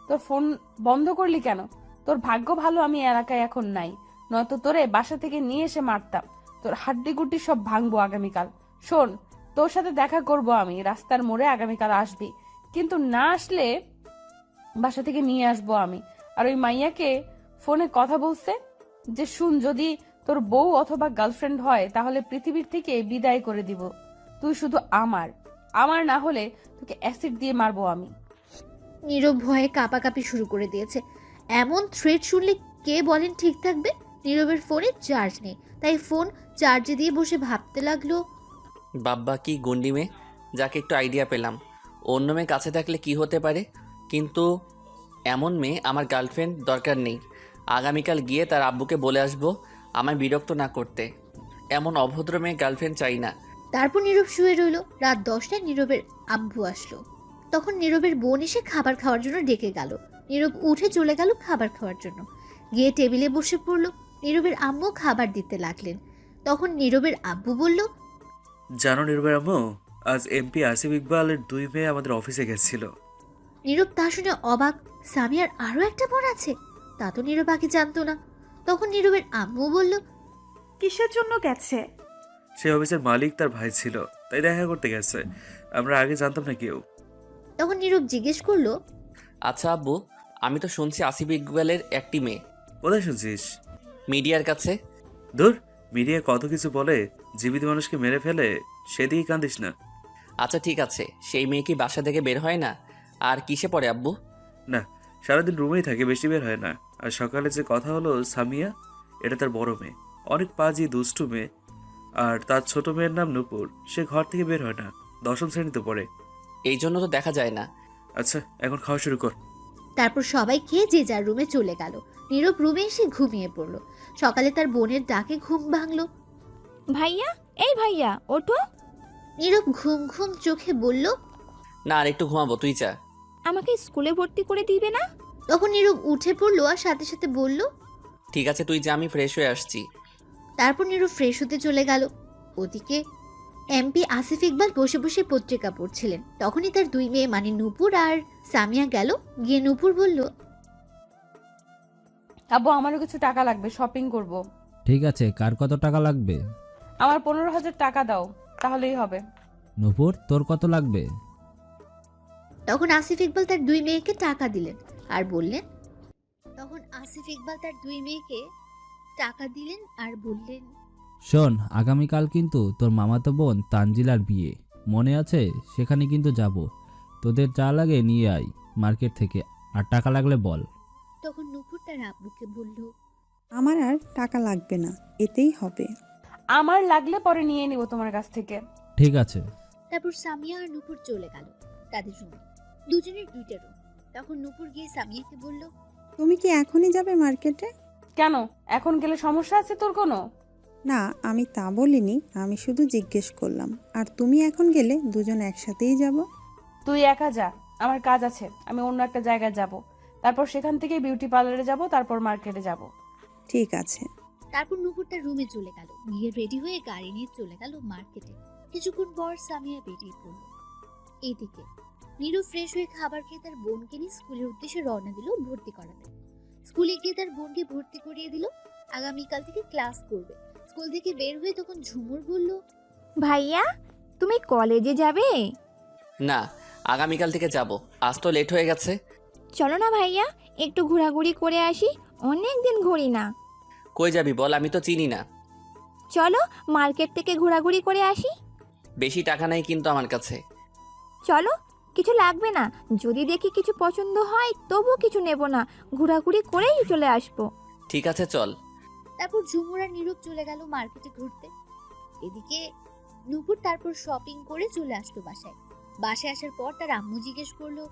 তোর ফোন বন্ধ করলি কেন? তোর ভাগ্য ভালো আমি এলাকায় এখন নাই, নয়তো তোরে বাসা থেকে নিয়ে এসে মারতাম। তোর হাড্ডি গুড্ডি সব ভাঙবো আগামীকাল। শোন, তোর সাথে দেখা করব আমি রাস্তার মোড়ে, আগামীকাল আসবি, কিন্তু না আসলে বাসা থেকে নিয়ে আসবো আমি। আর ওই মাইয়াকে ফোনে কথা বলছে যে, শুন, যদি তোর বউ অথবা গার্লফ্রেন্ড হয় তাহলে পৃথিবীর থেকে বিদায় করে দিব। তুই শুধু আমার না হলে তোকে অ্যাসিড দিয়ে মারবো আমি। নীরব ভয়ে কাঁপাকাঁপি শুরু করে দিয়েছে। এমন থ্রেট শুনলে কে বলেন ঠিক থাকবে? নীরবের ফোনে চার্জ নেই, তাই ফোন চার্জে দিয়ে বসে ভাবতে লাগলো, বাব্বা কি গন্ডি মেয়ে, যাকে একটু আইডিয়া পেলাম। অন্য মেয়ে কাছে থাকলে কি হতে পারে, কিন্তু এমন মেয়ে আমার গার্লফ্রেন্ড দরকার নেই। আগামীকাল গিয়ে তার আব্বুকে বলে আসবো আমায় বিরক্ত না করতে। এমন অভদ্র মেয়ে গার্লফ্রেন্ড চাই না। তারপর নীরব শুয়ে রইল। রাত 10টায় নীরবের আব্বু আসলো। তখন নীরবের বোন এসে খাবার খাওয়ার জন্য ডেকে গেল। নীরব উঠে চলে গেল খাবার খাওয়ার জন্য। গিয়ে টেবিলে বসে পড়ল। নীরবের আম্মু খাবার দিতে লাগলেন। তখন নীরবের আব্বু বলল, জানো নির্ভয় আম্মু, আজ এমপি আসিফ ইকবালের 2 মেয়ে আমাদের অফিসে গেছিল। নীরব তা শুনে অবাক। সামিয়ার আরও একটা বোন আছে? তা তো নীরব আগে জানতো না। তখন নীরবের আম্মু বলল, কিসের জন্য গেছে? সেই অফিসের মালিক তার ভাই ছিল, তাই দেখা করতে গেছে। আমরা আগে জানতাম না কেউ। তখন নীরব জিজ্ঞেস করলো, আচ্ছা আব্বু, আমি তো শুনছি আসিফ ইকবালের একটি মেয়ে। কোথায় শুনছিস? মিডিয়ার কাছে। দূর, মিডিয়া কত কিছু বলে, জীবিত মানুষকে মেরে ফেলে, সেদিকে কান্দিস না। আচ্ছা ঠিক আছে, সেই মেয়ে কি বাসা থেকে বের হয় না? আর কিসে পড়ে আব্বু? না, সারাদিন রুমেই থাকে, বেশি বের হয় না। আর সকালে যে কথা হলো সামিয়া, এটা তার বড় মেয়ে, অনেক পাজি দুষ্টু মেয়ে। আর তার ছোট মেয়ের নাম নূপুর, সে ঘর থেকে বের হয় না, 10ম শ্রেণীতে পড়ে। এই জন্য তো দেখা যায় না। আচ্ছা, এখন খাওয়া শুরু কর। তারপর সবাই খেয়ে যে যার রুমে চলে গেল। নীরব রুমে এসে ঘুমিয়ে পড়ল। সকালে তার বোনের ডাকে ঘুম ভাঙলো। ভাইয়া, এই ভাইয়া ওঠো। নীরব ঘুম ঘুম চোখে বলল, না আর একটু ঘুমাবো, তুই যা। আমাকে স্কুলে ভর্তি করে দিবে না? তখন নীরব উঠে পড়লো আর সাথে সাথে বলল, ঠিক আছে তুই যা, আমি ফ্রেশ হয়ে আসছি। তারপর নীরব ফ্রেশ হতে চলে গেল। ওদিকে এমপি আসিফ ইকবাল বসে বসে পত্রিকা পড়ছিলেন। তখনই তার 2 মেয়ে মানে নূপুর আর সামিয়া গেল। গিয়ে নূপুর বলল, আব্বু আমারও কিছু টাকা লাগবে, শপিং করব। ঠিক আছে, কার কত টাকা লাগবে? আমার 15,000 টাকা দাও, তাহলেই হবে। নূপুর, তোর কত লাগবে? তখন আসিফ ইকবাল তার 2 মেয়েকে টাকা দিলেন আর বললেন, শোন, আগামীকাল কিন্তু তোর মামাতো বোন তানজিলার বিয়ে, মনে আছে? সেখানে কিন্তু যাব। তোদের যা লাগে নিয়ে আয় মার্কেট থেকে, আর টাকা লাগলে বল। তখন নূপুর তার আব্বুকে বলল, আমার আর টাকা লাগবে না, এতেই হবে। আমার লাগলে পরে নিয়ে নিব তোমার কাছ থেকে। ঠিক আছে। তারপর সামিয়া আর নূপুর চলে গেল তাদের রুমে। দুজনের 2টা রুম। তখন নূপুর গিয়ে সামিয়াকে বলল, তুমি কি এখনই যাবে মার্কেটে? কেন, এখন গেলে সমস্যা আছে তোর কোনো? না, আমি তা বলিনি, আমি শুধু জিজ্ঞেস করলাম। আর তুমি এখন গেলে দুজন একসাথেই যাব? তুই একা যা, আমার কাজ আছে, আমি অন্য একটা জায়গায় যাব। তারপর সেখান থেকে বিউটি পার্লারে যাব, তারপর মার্কেটে যাব। ঠিক আছে। তারপর নূপুর তার রুমে চলে গেল। গিয়ে রেডি হয়ে গাড়ি নিয়ে চলে গেল মার্কেটে। কিছুক্ষণ পর সামিয়া বেরিয়ে পড়ল। এইদিকে নীরব ফ্রেশ হয়ে খাবার খেয়ে তার বোনকে নিয়ে স্কুলের উদ্দেশ্যে রওনা দিল ভর্তি করাতে। স্কুলে গিয়ে তার বোনকে ভর্তি করিয়ে দিল। আগামীকাল থেকে ক্লাস করবে। স্কুল থেকে বের হয়ে তখন ঝুমুর বলল, ভাইয়া, তুমি কলেজে যাবে? না, আগামীকাল থেকে যাব, আজ তো লেট হয়ে গেছে। চলো না ভাইয়া, একটু ঘোরাঘুরি করে আসি, অনেক দিন ঘুরি না। কই যাবি বল, আমি তো চিনি না। চলো মার্কেট থেকে ঘোরাঘুরি করে আসি। বেশি টাকা নাই কিন্তু আমার কাছে। চলো, কিছু লাগবে না, যদি দেখি কিছু পছন্দ হয় তবু কিছু নেব না, ঘোরাঘুরি করেই চলে আসবো। ঠিক আছে চল। তারপর ঝুমুর আর নীরব চলে গেল মার্কেটে ঘুরতে। এদিকে নূপুর তারপর শপিং করে চলে আসলো বাসায়। বাসায় আসার পর তার আম্মু জিজ্ঞেস করলো,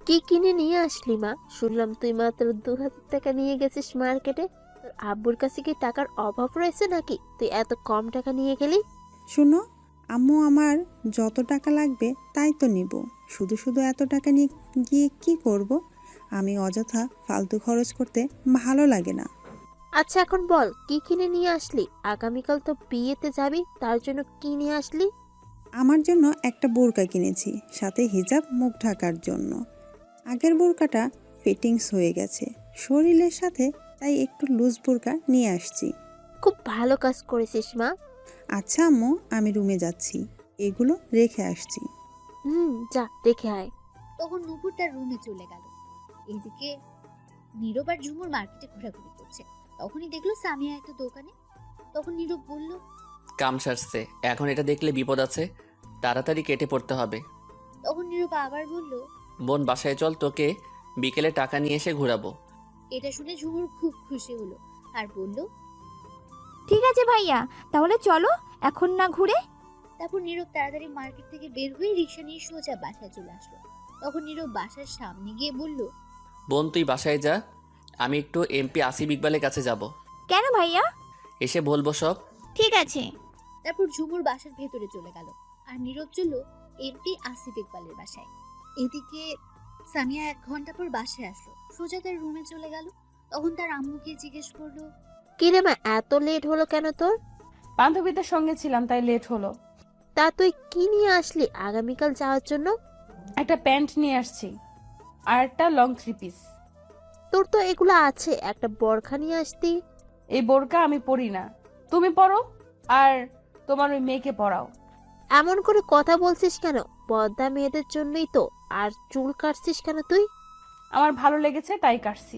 কি কিনে নিয়ে আসলি মা? শুনলাম তুই মাত্র 2,000 টাকা নিয়ে গেছিস মার্কেটে। তোর আব্বুর কাছে কি টাকার অভাব রয়েছে নাকি তুই এত কম টাকা নিয়ে গেলি? শুনো, আম্মু আমার যত টাকা লাগবে তাই তো নিব। শুধু শুধু এত টাকা নিয়ে গিয়ে কি করব? আমি অযথা ফালতু খরচ করতে ভালো লাগে না। আচ্ছা এখন বল, কি কিনে নিয়ে আসলি? আগামীকাল তো বিয়েতে যাবি, তার জন্য কি নিয়ে আসলি? আমার জন্য একটা বোরকা কিনেছি, সাথে হিজাব মুখ ঢাকার জন্য। আগের বোরকাটা ফিটিংস হয়ে গেছে শরীরের সাথে, তাই একটু লুজ বোরকা নিয়ে আসছি। খুব ভালো কাজ করেছিস মা। আচ্ছা আম্মু, আমি রুমে যাচ্ছি, এগুলো রেখে আসছি। যা রেখে আয়। তখন নূপুর তার রুমে চলে গেল। এদিকে নীরব আর ঝুমুর মার্কেটে ঘোরাঘুরি করছে। তখনই দেখলো সামিয়া একটা দোকানে। তখন নীরব বলল, কাম সারছে, এখন এটা দেখলে বিপদ আছে, তাড়াতাড়ি কেটে পড়তে হবে। তখন নীরব আবার বলল, বোন বাসায় চল, তোকে বিকেলে টাকা নিয়ে এসে ঘোরাবো। এটা শুনে ঝুমুর খুব খুশি হলো আর বলল, ঠিক আছে ভাইয়া, তাহলে চলো এখন না ঘুরে। তারপর নীরব তাড়াতাড়ি মার্কেট থেকে বের হয়ে রিক্সা নিয়ে সোজা বাসায় চলে আসলো। তখন নীরব বাসার সামনে গিয়ে বলল, বোন তুই বাসায় যা, আমি একটু এমপি আসিফ ইকবালের কাছে যাব, কেন ভাইয়া? এসে বলবো সব। ঠিক আছে। তারপর ঝুমুর বাসার ভেতরে চলে গেল আর নীরব চলল এমপি আসিফ ইকবালের বাসায়। এদিকে সামিয়া 1 ঘন্টা পর বাসায় আসলো, সোজা তার রুমে চলে গেল। তখন তার আম্মুকে জিজ্ঞেস করলো, কি রে মা, এত লেট হলো কেন তোর? বান্ধবীদের সঙ্গে ছিলাম তাই লেট হলো। তা তুই কি নিয়ে আসলি আগামীকাল যাওয়ার জন্য? একটা প্যান্ট নিয়ে আসছি আর একটা লং 3 পিস। তোর তো এগুলো আছে, একটা বরখা নিয়ে আসতি। এই বোরকা আমি পরি না, তুমি পরো আর তোমার ওই মেয়েকে পরাও। এমন করে কথা বলছিস কেন? পর্দা মেয়েদের জন্যই তো। আর চুল কাটছিস কেন তুই? আমার ভালো লেগেছে তাই কাটছি।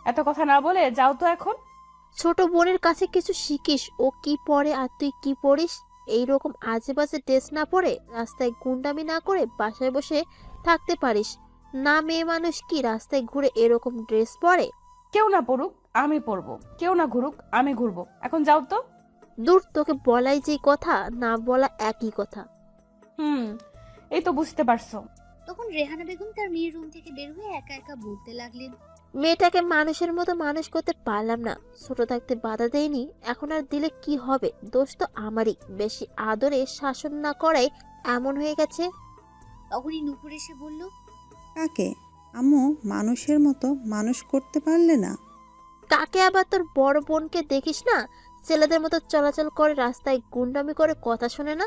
এত কথা না বলে যাও তো এখন। ছোট বোনের কাছে কিছু শিখিস, ও কি পরে আর তুই কি পরিস। এইরকম আজে বাজে ড্রেস না পরে রাস্তায় গুন্ডামি না করে বাসায় বসে থাকতে পারিস না। মেয়ে মানুষ কি রাস্তায় ঘুরে এরকম ড্রেস পরে? কেউ না পড়ুক আমি পরবো, কেউ না ঘুরুক আমি ঘুরবো। এখন যাও তো। দূর, তোকে বলাই যে কথা না বলা একই কথা। এই তো বুঝতে পারছো। তখন রেহানা বেগম তার মেয়ের রুম থেকে বের হয়ে একা একা বলতে লাগলেন, মেয়েটাকে মানুষের মতো মানুষ করতে পারলাম না। ছোট থাকতে বাধা দেয়নি, এখন আর দিলে কি হবে? দোষ তো আমারই, বেশি আদরে শাসন না করাই এমন হয়ে গেছে। তখনই নূপুর এসে বলল, কাকে? আম্মু মানুষের মতো মানুষ করতে পারলে না? কাকে? আবার তোর বড় বোনকে দেখিস না, ছেলেদের মতো চলাচল করে, রাস্তায় গুন্ডামি করে, কথা শোনে না।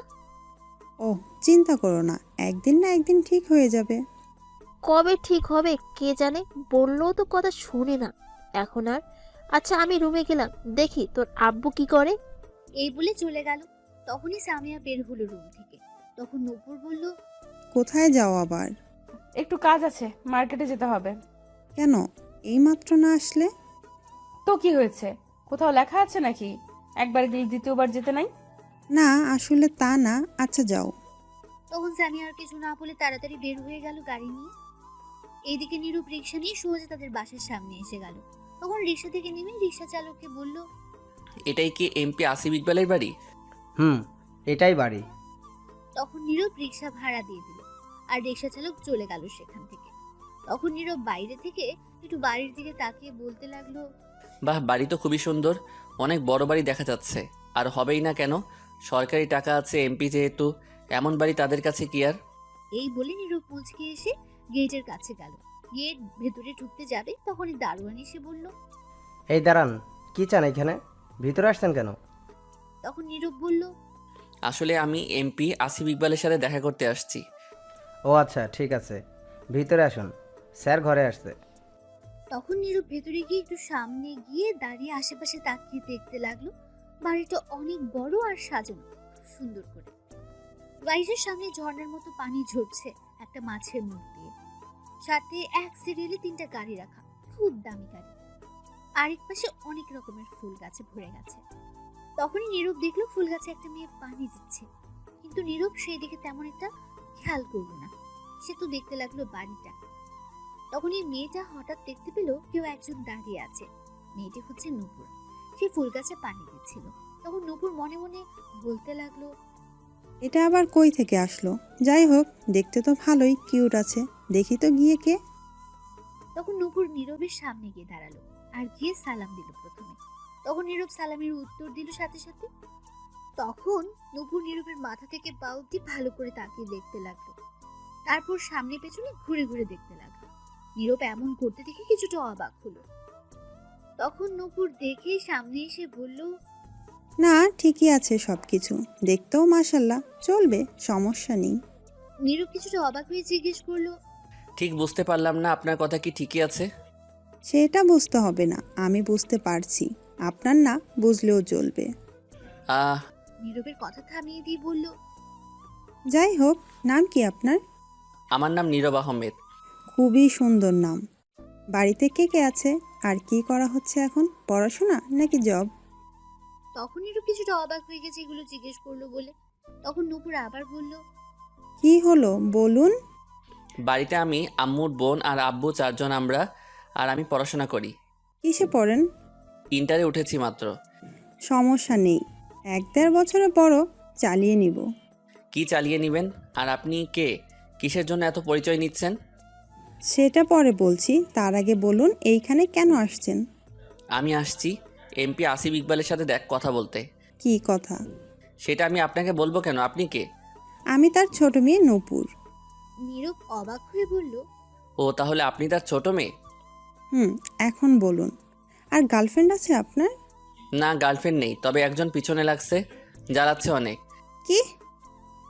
ও চিন্তা করো না, একদিন না একদিন ঠিক হয়ে যাবে। কবে ঠিক হবে কে জানে, বললেও তো কথা শুনে না এখন আর। আচ্ছা আমি রুমে গেলাম, দেখি তোর আব্বু কি করে। এই বলে চলে গেল। তখনই সামিয়া বের হলো রুম থেকে। তখন নূপুর বলল, কোথায় যাও আবার? একটু কাজ আছে, মার্কেটে যেতে হবে। কেন এইমাত্র না আসলে? তো কি হয়েছে, কোথাও লেখা আছে নাকি একবার গেলে দ্বিতীয়বার যেতে নাই? না আসলে তা না। আচ্ছা যাও। তখন সামিয়া আর কিছু না বলে তাড়াতাড়ি বের হয়ে গেল গাড়ি নিয়ে। এইদিকে নীরব রিক্সা নিয়ে সোজা তাদের বাসার সামনে এসে গেল। তখন রিক্সা থেকে নেমে রিক্সা চালককে বলল, এটাই কি এমপি আসিফ ইকবালের বাড়ি? এটাই বাড়ি। তখন নীরব রিক্সা ভাড়া দিয়ে দিল আর রিক্সা চালক চলে গেল সেখান থেকে। তখন নীরব বাইরে থেকে একটু বাড়ির দিকে তাকিয়ে বলতে লাগলো, বাহ, বাড়ি তো খুবই সুন্দর, অনেক বড় বাড়ি দেখা যাচ্ছে। আর হবেই না কেন, সরকারি টাকা আছে, এমপি যেহেতু, এমন বাড়ি তাদের কাছে কি আর। এই বলে নীরব মুচকে এসে গেটের কাছে গেল। গেট ভেতরে ঢুকতে যাবে তখনই দারোয়ান এসে বলল, এই দাঁড়ান, কি চান এখানে? ভিতরে আসছেন কেন? তখন নীরব বলল, আসলে আমি এমপি আসিফ ইকবালের সাথে দেখা করতে আসছি। ও আচ্ছা, ঠিক আছে, ভিতরে আসুন, স্যার ঘরে আসছে। তখন নীরব ভেতরে গিয়ে একটু সামনে গিয়ে দাঁড়িয়ে আশেপাশে তাকিয়ে দেখতে লাগলো। বাড়িটা অনেক বড় আর সাজানো সুন্দর করে। বাড়িটার সামনে ঝর্ণার মতো পানি ঝরছে একটা মাছের মুখ দিয়ে। সাথে এক সিরিয়ালে 3টা গাড়ি রাখা, খুব দামি গাড়ি। আরেক পাশে অনেক রকমের ফুল গাছে ভরে গেছে। তখনই নীরব দেখলো ফুল গাছে একটা মেয়ে পানি দিচ্ছে, কিন্তু নীরব সেই দিকে তেমন একটা খেয়াল করলো না। সে তো দেখতে লাগলো বাড়িটা। তখন এই মেয়েটা হঠাৎ দেখতে পেল কেউ একজন দাঁড়িয়ে আছে। মেয়েটি হচ্ছে নূপুর। সে ফুল গাছে পানি দিচ্ছিল। তখন নূপুর মনে মনে বলতে লাগলো, এটা আবার কই থেকে আসলো? যাই হোক, দেখতে তো ভালোই কিউট আছে, দেখি তো গিয়ে কে। তখন নূপুর নীরবের সামনে গিয়ে দাঁড়ালো আর গিয়ে সালাম দিল প্রথমে। তখন নীরব সালামের উত্তর দিল সাথে সাথে। তখন নূপুর নীরবের মাথা থেকে পা অবধি ভালো করে তাকিয়ে দেখতে লাগলো। তারপর সামনে পেছনে ঘুরে ঘুরে দেখতে লাগলো। নীরব এমন করতে দেখে কিছুটা অবাক হলো। তখন নূপুর দেখে সামনে এসে বলল, না ঠিকই আছে সবকিছু, দেখতেও মাশাল্লাহ, চলবে, সমস্যা নেই। নীরব কিছুটা অবাক হয়ে জিজ্ঞেস করলো, ঠিক বুঝতে পারলাম না, আপনার কথা কি ঠিকই আছে? সেটা বুঝতে হবে না, আমি বুঝতে পারছি, আপনার না বুঝলেও চলবে। নীরবের কথা থামিয়ে দিয়ে বলল, যাই হোক, নাম কি আপনার? আমার নাম নীরব আহমেদ। খুবই সুন্দর নাম। বাড়িতে কে কে আছে আর কি করা হচ্ছে এখন, পড়াশোনা নাকি জব? তখন নীরব কিছুটা অবাক হয়ে গেছে এগুলো জিজ্ঞেস করলো বলে। তখন নূপুর আবার বলল, কি হলো বলুন। বাড়িতে আমি, আম্মুর বোন আর আব্বু 4 জন আমরা, আর আমি পড়াশোনা করি। কিসে পড়েন? ইন্টারে উঠেছি মাত্র। সমস্যা নেই, 1-1.5 বছরে বড় চালিয়ে নিব। কি চালিয়ে নেবেন? আর আপনি কে? কিসের জন্য এত পরিচয় নিচ্ছেন? সেটা পরে বলছি, তার আগে বলুন এইখানে কেন আসছেন? আমি আসছি এমপি আসিফ ইকবালের সাথে কথা বলতে। কি কথা? সেটা আমি আপনাকে বলবো কেন? আপনি কে? আমি তার ছোট মেয়ে নূপুর। নীরব অবাক হয়ে বলল, ও তাহলে আপনি তার ছোট মেয়ে? এখন বলুন, আর গার্লফ্রেন্ড আছে আপনার? না, গার্লফ্রেন্ড নেই, তবে একজন পিছনে লাগছে, জ্বালাচ্ছে অনেক। কি?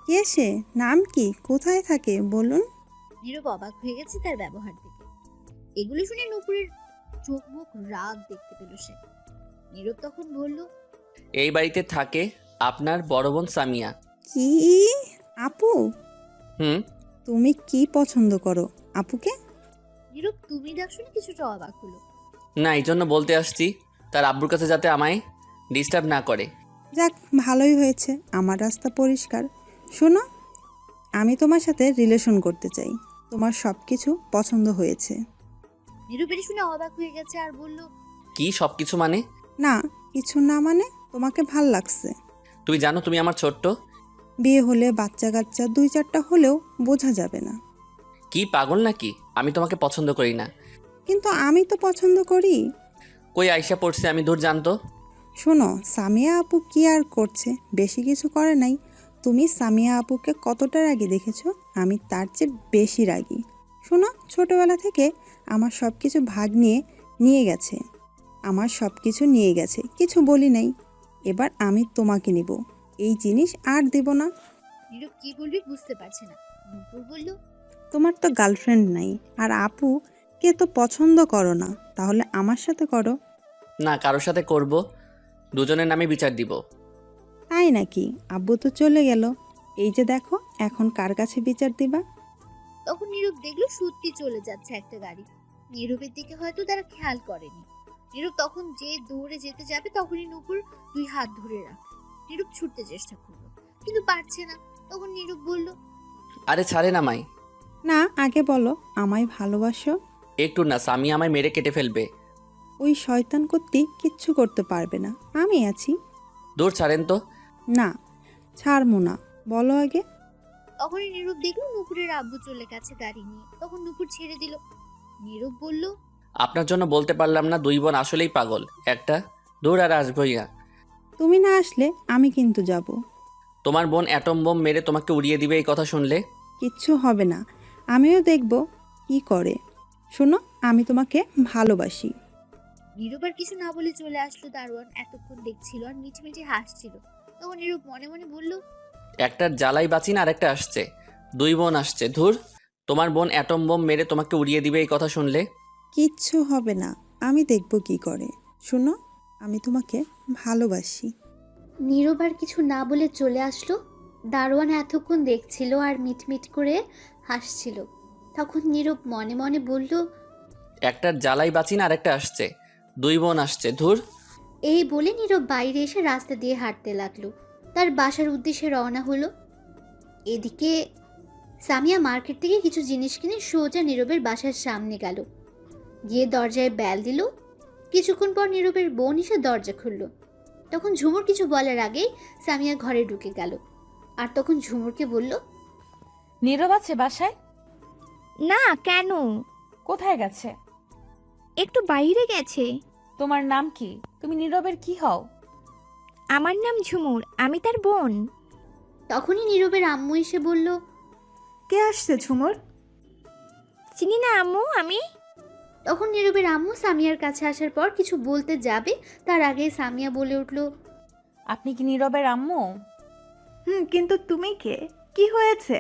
কে সে? নাম কি? কোথায় থাকে বলুন? নীরব অবাক হয়ে গেছে তার ব্যবহার দেখে। এগুলো শুনে নূপুরের চোখ মুখ রাগ দেখতে পেল সে। নীরব তখন বলল, এই বাড়িতে থাকে আপনার বড় বোন সামিয়া। কি? আপু? তুমি কি পছন্দ করো আপুকে? নীরব তুমি ডাক শুনে কিছুটা অবাক হলো। না, এই জন্য বলতে আসছি তার আব্বুর কাছে যাতে আমায় ডিস্টার্ব না করে। যাক, ভালোই হয়েছে, আমার রাস্তা পরিষ্কার। শোনো, আমি তোমার সাথে রিলেশন করতে চাই। তোমার সব কিছু পছন্দ হয়েছে। নীরব এটা শুনে অবাক হয়ে গেছে আর বলল, কি সব কিছু মানে? না, কিছু না মানে তোমাকে ভাল লাগছে। তুমি জানো তুমি আমার ছোট্ট। বিয়ে হলে বাচ্চা কাচ্চা 2-4টা হলেও বোঝা যাবে না। কি পাগল নাকি? আমি তোমাকে পছন্দ করি না। কিন্তু আমি তো পছন্দ করি। কই আয়শা পড়ছে, আমি দূর জানতো। শোনো, সামিয়া আপু কি আর করছে? বেশি কিছু করে নাই। তুমি সামিয়া আপুকে কতটা রাগী দেখেছো? আমি তার চেয়ে বেশি রাগী। শোনো, ছোটবেলা থেকে আমার সব কিছু ভাগ নিয়ে গেছে। আমার সব কিছু নিয়ে গেছে, কিছু বলি নাই। এবার আমি তোমাকে নিব, এই জিনিস আর দেব না। নীরব কি বলবি বুঝতে পারছে না। নূপুর বলল, তোমার তো গার্লফ্রেন্ড নাই, আর আপু কে তো পছন্দ করো না, তাহলে আমার সাথে করো। না, কারোর সাথে করব, দুজনের নামে বিচার দিব। তাই নাকি? আব্বু তো চলে গেল, এই যে দেখো, এখন কার কাছে বিচার দিবা? তখন নীরব দেখলো সত্যি চলে যাচ্ছে একটা গাড়ি। নীরবের দিকে হয়তো তারা খেয়াল করেনি। নীরব তখন যে দৌড়ে যেতে যাবে তখনই নূপুর 2 হাত ধরে রাখ। নীরব ছুটতে চেষ্টা করলো কিন্তু পারছে না। তখন নীরব বলল, আরে ছাড়ে না মাই। না, আগে বলো আমায় ভালোবাসো। একটু না, সামি আমায় মেরে কেটে ফেলবে। ওই শয়তান কর্তী কিচ্ছু করতে পারবে না, আমি আছি। দূর ছাড়েন তো। না, ছাড়মু না, বলো আগে। তখনই নীরব দেখলো নূপুরের আব্বু চলে গেছে গাড়ি নিয়ে। তখন নূপুর ছেড়ে দিল। নীরব বলল, আপনার জন্য বলতে পারলাম না, 2 বোন আসলেই পাগল একটা। দূর, আর আসবই না। তুমি না আসলে আমি কিন্তু যাব। তোমার বোন অ্যাটম বোম মেরে তোমাকে উড়িয়ে দিবে এই কথা শুনলে। কিচ্ছু হবে না, আমিও দেখব কি করে। শোনো, আমি তোমাকে ভালোবাসি। নীরব আর কিছু না বলে চলে আসলো দারোয়ান। এতক্ষণ দেখছিল আর মিটিমিটি হাসছিল। তখন নীরব মনে মনে বলল, একটার জ্বালাই বাঁচি না, আরেকটা আসছে। 2 বোন আসছে। ধুর, তোমার বোন অ্যাটম বোম মেরে তোমাকে উড়িয়ে দিবে এই কথা শুনলে। কিচ্ছু হবে না, আমি দেখব কি করে। শোনো, আমি তোমাকে ভালোবাসি। নীরব আর কিছু না বলে চলে আসলো। দারোয়ান এতক্ষণ দেখছিল আর মিটমিট করে হাসছিল। তখন নীরব মনে মনে বলল, একটার জ্বালাই বাঁচি না, আরেকটা আসছে। 2 বোন আসছে। ধুর। এই বলে নীরব বাইরে এসে রাস্তা দিয়ে হাঁটতে লাগলো। তার বাসার উদ্দেশ্যে রওনা হলো। এদিকে সামিয়া মার্কেট থেকে কিছু জিনিস কিনে সোজা নীরবের বাসার সামনে গেল। গিয়ে দরজায় বেল দিল। কিছুক্ষণ পর নীরবের বোন এসে দরজা খুলল। তখন ঝুমুর কিছু বলার আগেই সামিয়া ঘরে ঢুকে গেল। আর তখন ঝুমুরকে বলল, নীরব আছে বাসায়? না, কেন? কোথায় গেছে? একটু বাইরে গেছে। তোমার নাম কি? তুমি নীরবের কি হও? আমার নাম ঝুমুর, আমি তার বোন। তখনই নীরবের আম্মু এসে বলল, কে আসছে ঝুমুর? চিনি না আম্মু আমি। তখন নীরবের আম্মু সামিয়ার কাছে আসার পর কিছু বলতে যাবে তার আগেই সামিয়া বলে উঠল, আপনি কি নীরবের আম্মু? কিন্তু তুমি কে? কি হয়েছে?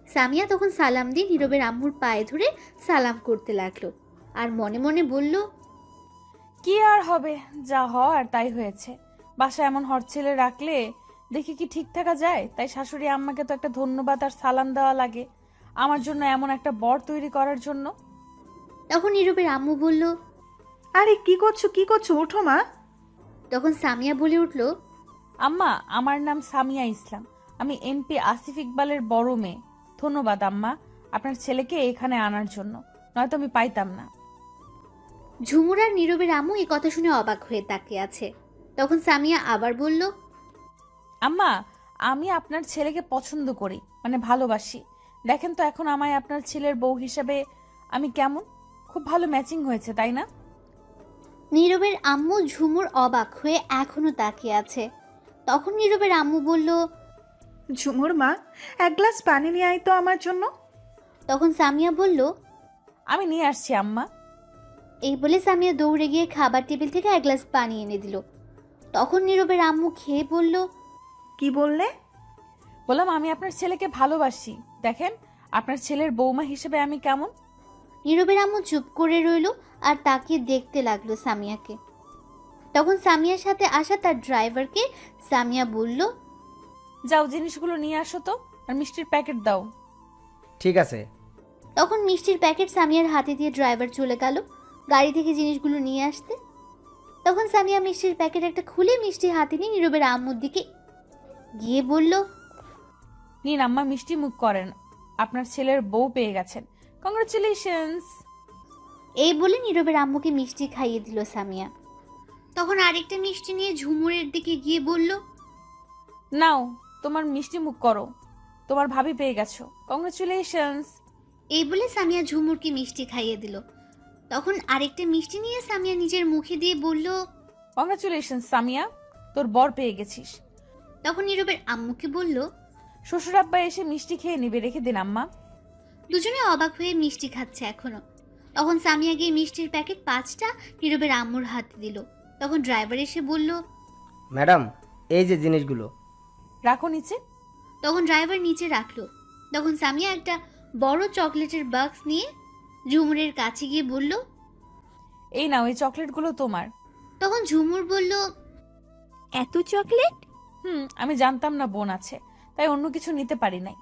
সামিয়া তখন সালাম দিয়ে নীরবের আম্মুর পায়ে ধরে সালাম করতে লাগলো আর মনে মনে বলল, কি আর হবে, যা হওয়ার তাই হয়েছে। বাসায় এমন হরছেলে রাখলে দেখি কি ঠিক থাকা যায়? তাই শাশুড়ি আম্মাকে তো একটা ধন্যবাদ আর সালাম দেওয়া লাগে আমার জন্য এমন একটা বর তৈরি করার জন্য। তখন নীরবের আম্মু বলল, আরে কি করছো, ওঠো মা। তখন সামিয়া বলে উঠল, আম্মা, আমার নাম সামিয়া ইসলাম, আমি এমপি আসিফ ইকবালের বড় মেয়ে। ধন্যবাদ আম্মা, আপনার ছেলেকে এখানে আনার জন্য, নয়তো আমি পাইতাম না। ঝুমুর আর নীরবের আম্মু এই কথা শুনে অবাক হয়ে তাকিয়ে আছে। তখন সামিয়া আবার বলল, আম্মা, আমি আপনার ছেলেকে পছন্দ করি, মানে ভালোবাসি। দেখেন তো এখন আমায় আপনার ছেলের বউ হিসেবে আমি কেমন? খুব ভালো ম্যাচিং হয়েছে, তাই না? নীরবের আম্মু ঝুমুর অবাক হয়ে এখনো তাকিয়ে আছে। তখন নীরবের আম্মু বলল, ঝুমুর মা, এক গ্লাস পানি নিয়ে আয় তো আমার জন্য। তখন সামিয়া বলল, আমি নিয়ে আসছি আম্মা। এই বলে সামিয়া দৌড়ে গিয়ে খাবার টেবিল থেকে এক গ্লাস পানি এনে দিল। তখন নীরবের আম্মু খেয়ে বলল, কি বললে? বললাম আমি আপনার ছেলেকে ভালোবাসি, দেখেন আপনার ছেলের বৌমা হিসেবে আমি কেমন। নীরবের আম্মু চুপ করে রইল আর তাকিয়ে দেখতে লাগলো সামিয়াকে। তখন সামিয়ার সাথে আসা তার ড্রাইভারকে সামিয়া বলল, যাও জিনিসগুলো নিয়ে আসো তো, আর মিষ্টির প্যাকেট দাও। ঠিক আছে। তখন মিষ্টির প্যাকেট সামিয়ার হাতে দিয়ে ড্রাইভার চলে গেল গাড়ি থেকে জিনিসগুলো নিয়ে আসতে। তখন সামিয়া মিষ্টির প্যাকেট একটা খুলে মিষ্টি হাতে নিয়ে নীরবের আম্মুর দিকে গিয়ে বলল, নিন আম্মা, মিষ্টি মুখ করেন, আপনার ছেলের বউ পেয়ে গেছেন, কংগ্রাচুলেশনস। এই বলে নীরবের আম্মুকে মিষ্টি খাইয়ে দিল সামিয়া। তখন আরেকটা মিষ্টি নিয়ে ঝুমুরের দিকে গিয়ে বলল, নাও তোমার মিষ্টি মুখ করো, তোমার ভাবি পেয়ে গেছো, কংগ্রাচুলেশনস। এই বলে সামিয়া ঝুমুরকে মিষ্টি খাইয়ে দিল। তখন আরেকটা মিষ্টি নিয়ে সামিয়া নিজের মুখে দিয়ে বলল, কংগ্রাচুলেশনস সামিয়া, তোর বর পেয়ে গেছিস। তখন নীরবের আম্মুকে বলল, শ্বশুর আব্বা এসে মিষ্টি খেয়ে নিবে, রেখে দিন আম্মা। দুজনে অবাক হয়ে মিষ্টি খাচ্ছে এখনো। তখন সামিয়া গিয়ে মিষ্টির প্যাকেট 5টা নীরবের আম্মুর হাতে দিল। তখন ড্রাইভার এসে বলল, ম্যাডাম, এই যে জিনিসগুলো রাখো নিচে। তখন ড্রাইভার নিচে রাখলো। তখন সামিয়া একটা বড় চকলেটের বাক্স নিয়ে ঝুমুরের কাছে গিয়ে বলল, এই নাও, এই চকলেটগুলো তোমার। তখন ঝুমুর বলল, এত চকলেট? আমি জানতাম না বোন আছে, তাই অন্য কিছু নিতে পারি নাই।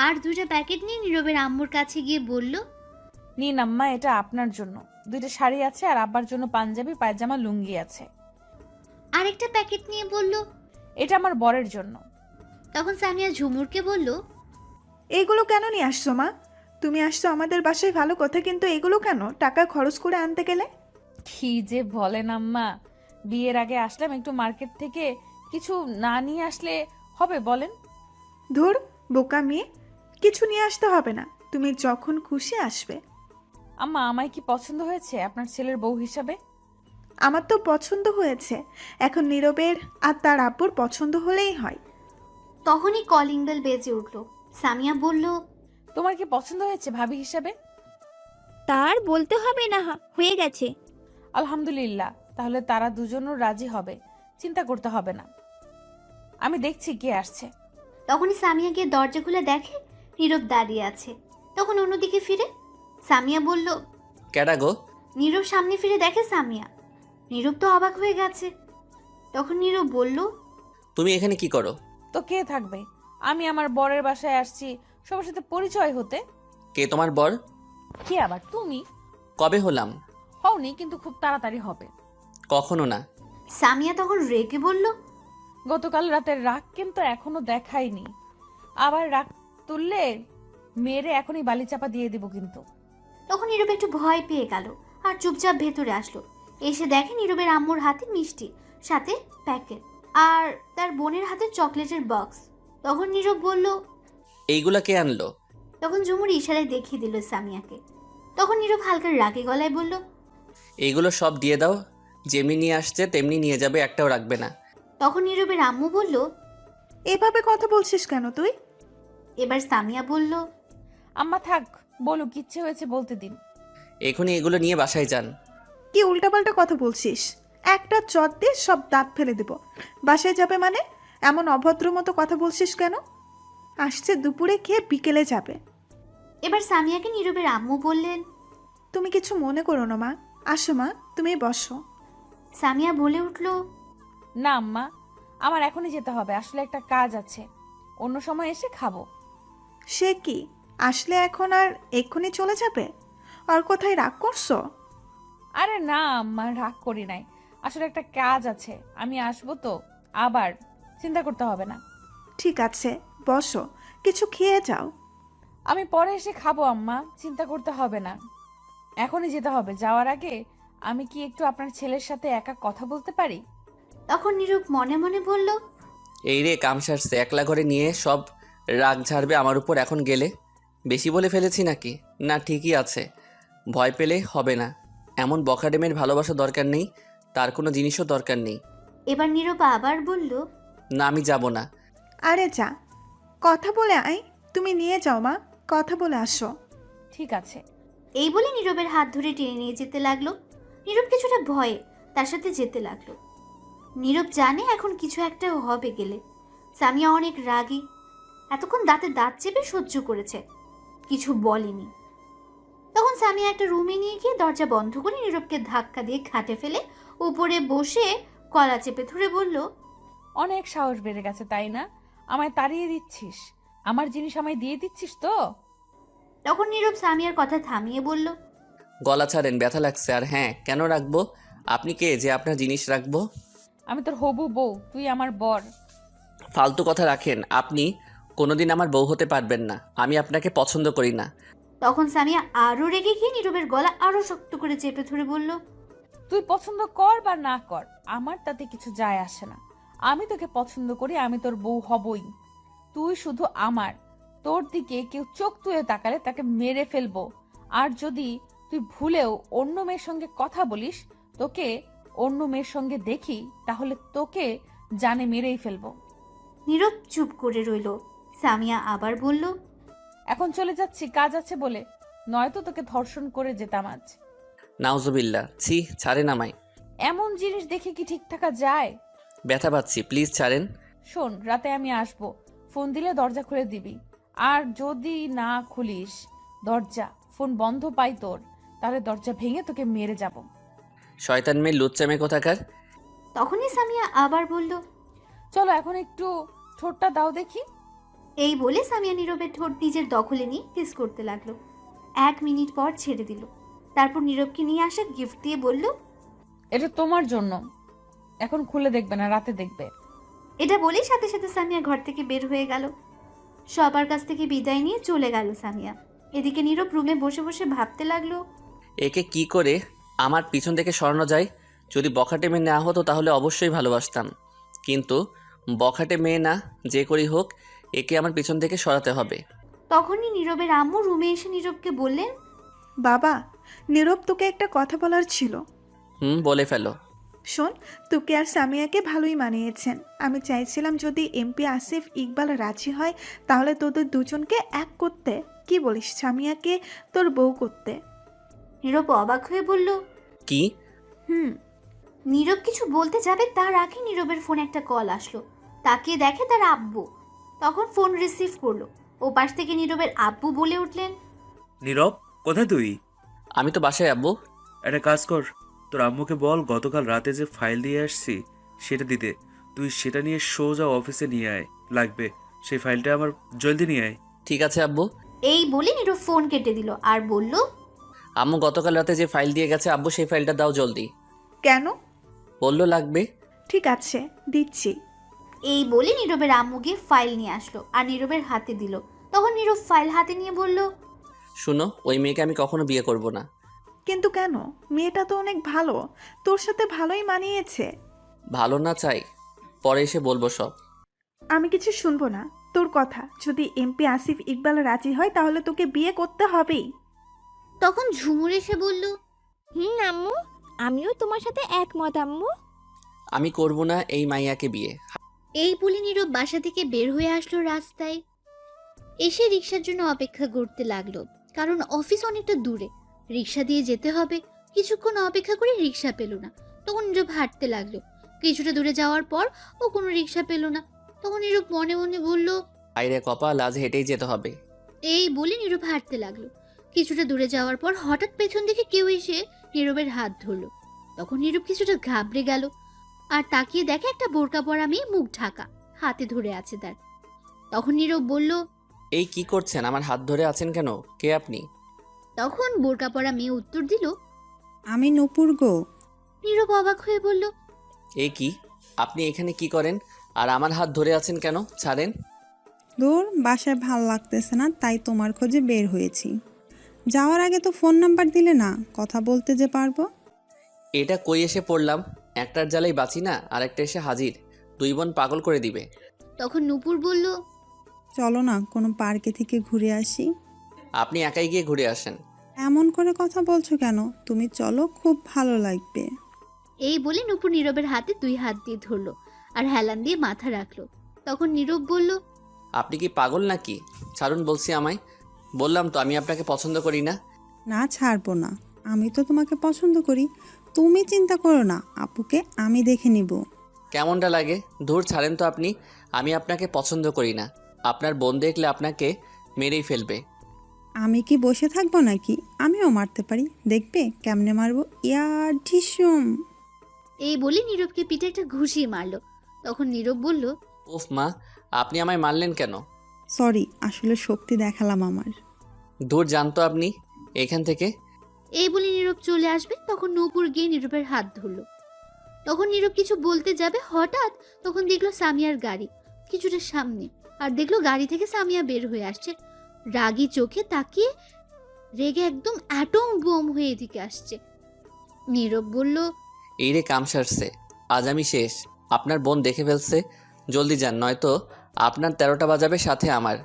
আর 2টা প্যাকেট নিয়ে নীরবের আম্মুর কাছে গিয়ে বলল, নিন আম্মা, এটা আপনার জন্য। 2টা শাড়ি আছে, আর আব্বার জন্য পাঞ্জাবি, পায়জামা, লুঙ্গি আছে। আরেকটা প্যাকেট নিয়ে বলল, এটা আমার বরের জন্য। তখন সামিয়া ঝুমুরকে বলল, এগুলো কেন নিয়ে আসছো মা? তুমি আসছো আমাদের বাসায় ভালো কথা, কিন্তু এগুলো কেন টাকা খরচ করে আনতে গেলে? কি যে বলেন আম্মা, বিয়ের আগে আসলাম, একটু মার্কেট থেকে কিছু না নিয়ে আসলে হবে বলেন? ধুর বোকা মেয়ে, কিছু নিয়ে আসতে হবে না, তুমি যখন খুশি আসবে। আম্মা, আমায় কি পছন্দ হয়েছে আপনার ছেলের বউ হিসাবে? আমার তো পছন্দ হয়েছে, এখন নীরবের আর তার আব্বুর পছন্দ হলেই হয়। তখনই কলিং বেল বেজে উঠল। সামিয়া বলল, তোমার কি পছন্দ হয়েছে ভাবি হিসাবে? তার বলতে হবে না, হয়ে গেছে। আলহামদুলিল্লাহ, তাহলে তারা দুজনও রাজি হবে, চিন্তা করতে হবে না। আমি দেখছি কে আসছে। তখনই সামিয়া গিয়ে দরজা খুলে দেখে নীরব দাঁড়িয়ে আছে। তখন অন্যদিকে ফিরে সামিয়া বলল, কেডা গো? নীরব সামনে ফিরে দেখে সামিয়া। নীরব তো অবাক হয়ে গেছে। তখন নীরব বলল, তুমি এখানে কি করো? তো কে থাকবে? আমি আমার বরের বাসায় আসছি সবার সাথে পরিচয় হতে। কে তোমার বর? কি আবার তুমি? কবে হলাম? হওনি, কিন্তু খুব তাড়াতাড়ি হবে। কখনো না। সামিয়া তখন রেগে বলল, গতকাল রাতের রাগ কিন্তু এখনো দেখাইনি, আবার রাগ তুললে মেরে এখনই বালি চাপা দিয়ে দিব কিন্তু। তখন নীরব একটু ভয় পেয়ে গেল আর চুপচাপ ভেতরে আসলো। এসে দেখে নীরবের আম্মুর হাতে মিষ্টি, সাথে প্যাকেট, আর তার বোনের হাতে চকলেটের বক্স। তখন নীরব বলল, এইগুলা কে আনলো? তখন ঝুমুর ইশারায় দেখিয়ে দিল সামিয়াকে। তখন নীরব হালকা রাগে গলায় বলল, এইগুলো সব দিয়ে দাও, যেমনি নিয়ে আসছে তেমনি নিয়ে যাবে, একটাও রাখবে না। তখন নীরবের আম্মু বলল, এভাবে কথা বলছিস কেন তুই? এবার সামিয়া বলল, আম্মা থাক, বলুক, ইচ্ছে হয়েছে বলতে দিন। এখনই এগুলো নিয়ে বাসায় যান। কি উল্টাপাল্টা কথা বলছিস? একটা চট দিয়ে সব দাঁত ফেলে দেব। বাসায় যাবে মানে? এমন অভদ্র মতো কথা বলছিস কেন? আসছে দুপুরে খেয়ে বিকেলে যাবে। এবার সামিয়াকে নীরবের আম্মু বললেন, তুমি কিছু মনে করো না মা, আসো মা, তুমি বসো। সামিয়া বলে উঠল, না আম্মা, আমার এখনই যেতে হবে, আসলে একটা কাজ আছে, অন্য সময় এসে খাবো। সে কি, আসলে এখন আর এক্ষুনি চলে যাবে? আর কোথায় রাগ করছো? আরে না আম্মা, রাগ করি নাই, আসলে একটা কাজ আছে, আমি আসবো তো, আবার চিন্তা করতে হবে না। ঠিক আছে, বসো, কিছু খেয়ে যাও। আমি পরে এসে খাবো আম্মা, চিন্তা করতে হবে না। এখনই যেতে হবে। যাওয়ার আগে আমি কি একটু আপনার ছেলের সাথে একা কথা বলতে পারি? তখন নীরব মনে মনে বলল, এই রে কাম সারছে, একলা ঘরে নিয়ে সব রাগ ঝাড়বে আমার উপর এখন গেলে। বেশি বলে ফেলেছি নাকি? না ঠিকই আছে, ভয় পেলে হবে না। এমন বখাডেমের ভালোবাসা দরকার নেই, তার কোনো জিনিসও দরকার নেই। এবার নীরব আবার বলল, না আমি যাব না। আরে যা, কথা বলে আয়। তুমি নিয়ে যাও মা, কথা বলে আসো। ঠিক আছে। এই বলে নীরবের হাত ধরে টেনে নিয়ে যেতে লাগলো। নীরব কিছুটা ভয়ে তার সাথে যেতে লাগলো। নীরব জানে এখন কিছু একটা হবে গেলে। সামিয়া অনেক রাগী, এতক্ষণ দাঁতে দাঁত চেপে সহ্য করেছে, কিছু বলেনি। তখন সামিয়া একটা রুমে নিয়ে গিয়ে দরজা বন্ধ করে নীরবকে ধাক্কা দিয়ে খাটে ফেলে উপরে বসে কলা চেপে ধরে বলল, অনেক সাহস বেড়ে গেছে তাই না? আমায় তাড়িয়ে দিচ্ছিস? আমার জিনিস আমায় দিয়ে দিচ্ছিস তো? তখন নীরব সামিয়ার কথা থামিয়ে বলল, গলা ছাড়েন, ব্যথা লাগছে। আর হ্যাঁ, কেন রাখবো? আপনি কে যে আপনার জিনিস রাখবো? আমি তোর হবু বউ, তুই আমার বর। ফালতু কথা রাখেন। আপনি কোনোদিন আমার বউ হতে পারবেন না, আমি আপনাকে পছন্দ করি না। তখন সামিয়া আরো রেগে গিয়ে নীরবের গলা আরো শক্ত করে চেপে ধরে বলল, তুই পছন্দ কর বা না কর, আমার তাতে কিছু যায় আসে না। আমি তোকে পছন্দ করি, আমি তোর বউ হবই। তুই শুধু আমার। তোর দিকে কেউ চোখ তুলে তাকালে তাকে মেরে ফেলবো। আর যদি তুই ভুলেও অন্য মেয়ের সঙ্গে কথা বলিস, তোকে অন্য মেয়ের সঙ্গে দেখি, তাহলে তোকে জানে মেরেই ফেলবো। নীরব চুপ করে রইল। সামিয়া আবার বলল, এখন চলে যাচ্ছি, কাজ আছে বলে, নয়তো তোকে ধর্ষণ করে যেতাম আজ। নাউজুবিল্লাহ, ছি, ছাড়েন আমায়। এমন জিনিস দেখে কি ঠিক থাকা যায়? ব্যথা পাচ্ছি, প্লিজ ছাড়েন। শোন, রাতে আমি আসবো, ফোন দিলে দরজা খুলে দিবি। আর যদি না খুলিস দরজা, ফোন বন্ধ পাই তোর, তাহলে দরজা ভেঙে তোকে মেরে যাব। শয়তান মেয়ে, লুচ্চা মেয়ে কোথাকার। তখনই সামিয়া আবার বলল, চলো এখন একটু ঠোঁটটা দাও দেখি। এই বলে সামিয়া নীরবের ঠোঁট নিজের দখলে নিয়ে কিস করতে লাগলো। 1 মিনিট পর ছেড়ে দিল। তারপর নীরবকে নিয়ে আসা গিফট দিয়ে বলল, এটা তোমার জন্য, এখন খুলে দেখবে না, রাতে দেখবে। এটা বলেই সাথে সাথে সামিয়া ঘর থেকে বের হয়ে গেল। সবার কাছ থেকে বিদায় নিয়ে চলে গেল সামিয়া। এদিকে নীরব রুমে বসে বসে ভাবতে লাগলো, একে কি করে আমার পিছন থেকে সরানো যায়। যদি বখাটে মেয়ে না হতো তাহলে অবশ্যই ভালোবাসতাম, কিন্তু বখাটে মেয়ে না, যে করি হোক একে আমার পিছন থেকে সরাতে হবে। তখনই নীরবের আম্মু রুমে এসে নীরবকে বললেন, বাবা, নীরব তোকে একটা কথা বলার ছিল। বলে ফেলো। শোন, তোকে আর সামিয়াকে ভালোই মানিয়েছেন। আমি চাইছিলাম যদি এমপি আসিফ ইকবাল রাজি হয় তাহলে তোদের দুজনকে এক করতে। কি বলিস সামিয়াকে তোর বউ করতে? নীরব অবাক হয়ে বলল, কি? নীরব কিছু বলতে যাবে তার আগে নীরবের ফোনে একটা কল আসলো। তাকিয়ে দেখে তার আব্বু। তখন ফোন রিসিভ করলো। ও পাশ থেকে নীরবের আব্বু বলে উঠলেন, নীরব, কোথায় তুই? আমি তো বাসায় আব্বু। একটা কাজ কর, তোর আম্মুকে বল গতকাল রাতে যে ফাইল দিয়ে আসছি সেটা দিতে। তুই সেটা নিয়ে সোজা অফিসে নিয়ে আয়, লাগবে সেই ফাইলটা আমার, জলদি নিয়ে আয়। ঠিক আছে আব্বু। এই বলে নীরব ফোন কেটে দিল আর বলল, আম্মু গতকাল রাতে যে ফাইল দিয়ে গেছে, আব্বু সেই ফাইলটা দাও জলদি। কেন? বললো লাগবে। ঠিক আছে, দিচ্ছি। এই বলে নীরবের আম্মু গিয়ে ফাইল নিয়ে আসলো আর নীরবের হাতে দিল। তখন নীরব ফাইল হাতে নিয়ে বলল, শুনো, ওই মেয়েকে আমি কখনো বিয়ে করব না। কিন্তু কেন? মেয়েটা তো অনেক ভালো, তোর সাথে ভালোই মানিয়েছে। ভালো না চাই, পরে এসে বলবো সব। আমি কিছু শুনবো না তোর কথা। যদি এমপি আসিফ ইকবাল রাজি হয় তাহলে তোকে বিয়ে করতে হবেই। তখন ঝুমুর এসে বলল, আম্মু, আমিও তোমার সাথে একমত আম্মু। আমি করব না এই মাইয়াকে বিয়ে। এই বলে নীরব বাসা থেকে বের হয়ে আসলো রাস্তায়। এসে রিক্সার জন্য অপেক্ষা করতে লাগলো, কারণ অফিস অনেকটা দূরে, রিক্সা দিয়ে যেতে হবে। কিছুক্ষণ অপেক্ষা করে রিক্সা পেল না। তখন নীরব হাঁটতে লাগলো। কিছুটা দূরে যাওয়ার পর ও কোনো রিক্সা পেল না। তখন নীরব মনে মনে বলল, আইরে কপাল, আজ হেঁটেই যেতে হবে। এই বলে নীরব হাঁটতে লাগলো। কিছুটা দূরে যাওয়ার পর হঠাৎ পেছন থেকে কেউ এসে নীরবের হাত ধরলো। তখন নীরব কিছুটা ঘাবড়ে গেল আর তাকিয়ে দেখে একটা বোরকা পরা মেয়ে মুখ ঢাকা হাতে ধরে আছে তার। তখন নীরব বলল, এই কি করছেন? আমার হাত ধরে আছেন কেন? কে আপনি? তখন বোরকা পরা মেয়ে উত্তর দিল, আমি নূপুর গো। নীরব অবাক হয়ে বলল, এই কি, আপনি এখানে কি করেন আর আমার হাত ধরে আছেন কেন? ছাড়েন। দূর, বাসায় ভাল লাগতেছে না, তাই তোমার খোঁজে বের হয়েছি। যাওয়ার আগে তো ফোন নাম্বার দিলে না, কথা বলতে যে পারবো। এটা কই এসে পড়লাম, একটার জ্বালাই বাঁচি না, আর একটা এসে হাজির, দুই বোন পাগল করে দিবে। তখন নূপুর বলল, চলো না কোনো পার্কে থেকে ঘুরে আসি। আপনি একাই গিয়ে ঘুরে আসেন। এমন করে কথা বলছো কেন? তুমি চলো, খুব ভালো লাগবে। এই বলে নূপুর নীরবের হাতে 2 হাত দিয়ে ধরলো আর হেলান দিয়ে মাথা রাখলো। তখন নীরব বলল, আপনি কি পাগল নাকি? ছাড়ুন বলছি আমায়। বললাম তো আমি আপনাকে পছন্দ করি না। না, ছাড়বো না। আমি তো তোমাকে পছন্দ করি। তুমি চিন্তা করো না, আপুকে আমি দেখে নিব। কেমনটা লাগে? দূর ছাড়েন তো আপনি। আমি আপনাকে পছন্দ করি না। আপনার বোন দেখলে আপনাকে মেরেই ফেলবে। আমি কি বসে থাকবো নাকি? আমিও মারতে পারি, দেখবে কেমনে মারবো। ইয়ার ঢিসুম। এই বলে নীরবকে পিঠে একটা ঘুষি মারলো। তখন নীরব বলল, উফ মা, আপনি আমায় মারলেন কেন? সরি, আসলে শক্তি দেখালাম আমার। দূর জানতো আপনি এখান থেকে। এই বলে নীরব চলে আসবে, তখন নূপুর গিয়ে নীরবের হাত ধরলো। তখন নীরব কিছু বলতে যাবে, হঠাৎ তখন দেখলো সামিয়ার গাড়ি কিছুটা সামনে, আর দেখলো গাড়ি থেকে সামিয়া বের হয়ে আসছে। রাগী চোখে তাকিয়ে রেগে একদম অ্যাটম বোম হয়ে এদিকে আসছে। নীরব বলল, এই রে কাম সারছে, আজ আমি শেষ। আপনার বোন দেখে ফেলছে, জলদি যান, নয়তো আপনার 13টা বাজাবে, সাথে আমার।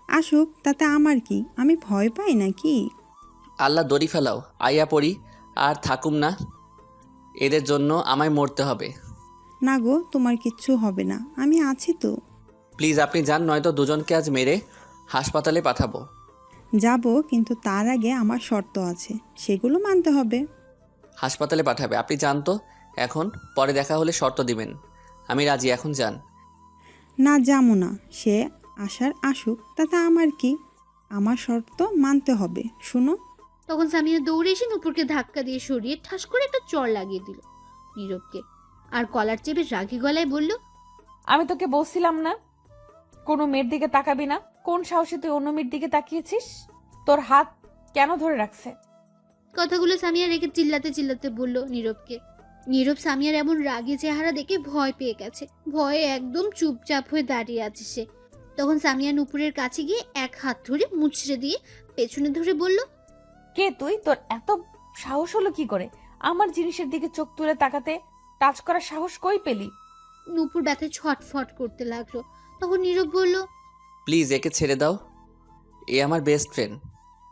আসুক, তাতে আমার কি? আমি ভয় পাই নাকি? আল্লাহ দড়ি ফেলাও, আইয়া পড়ি আর থাকুম না। এদের জন্য আমায় মরতে হবে। না গো, তোমার কিচ্ছু হবে না, আমি আছি তো। প্লিজ আপনি যান, নয়তো দুজনকে আজ মেরে হাসপাতালে পাঠাবো। যাব, কিন্তু তার আগে আমার শর্ত আছে, সেগুলো মানতে হবে। হাসপাতালে পাঠাবে? আপনি যান তো এখন, পরে দেখা হলে শর্ত দিবেন। আমি রাজি, এখন যান। না, যাবো না। সে আসার আসুক, তাতে আমার কি? আমার শর্ত মানতে হবে, শুনো। তখন সামিয়া দৌড়ে এসে নূপুরকে ধাক্কা দিয়ে সরিয়ে ঠাস করে একটা চড় লাগিয়ে দিল নীরবকে, আর কলার চেপে রাগী গলায় বলল, আমি তোকে বলছিলাম না কোনো মেয়ের দিকে তাকাবি না? কোন সাহসে তুই অন্য মেয়ের দিকে তাকিয়েছিস? তোর হাত কেন ধরে রাখছে? কথাগুলো সামিয়া রেগে চিল্লাতে চিল্লাতে বলল নীরবকে। নীরব সামিয়ার এমন রাগী চেহারা দেখে ভয় পেয়ে গেছে, ভয়ে একদম চুপচাপ হয়ে দাঁড়িয়ে আছে সে। তখন সামিয়া নূপুরের কাছে গিয়ে এক হাত ধরে মুচড়ে দিয়ে পেছনে ধরে বলল, কে তুই? তোর এত সাহস হলো কি করে আমার জিনিসের দিকে চোখ তুলে তাকাতে? টাচ করার সাহস কই পেলি? নূপুর ব্যথায় ছটফট করতে লাগলো। তখন নীরব বলল, প্লিজ একে ছেড়ে দাও, এ আমার বেস্ট ফ্রেন্ড।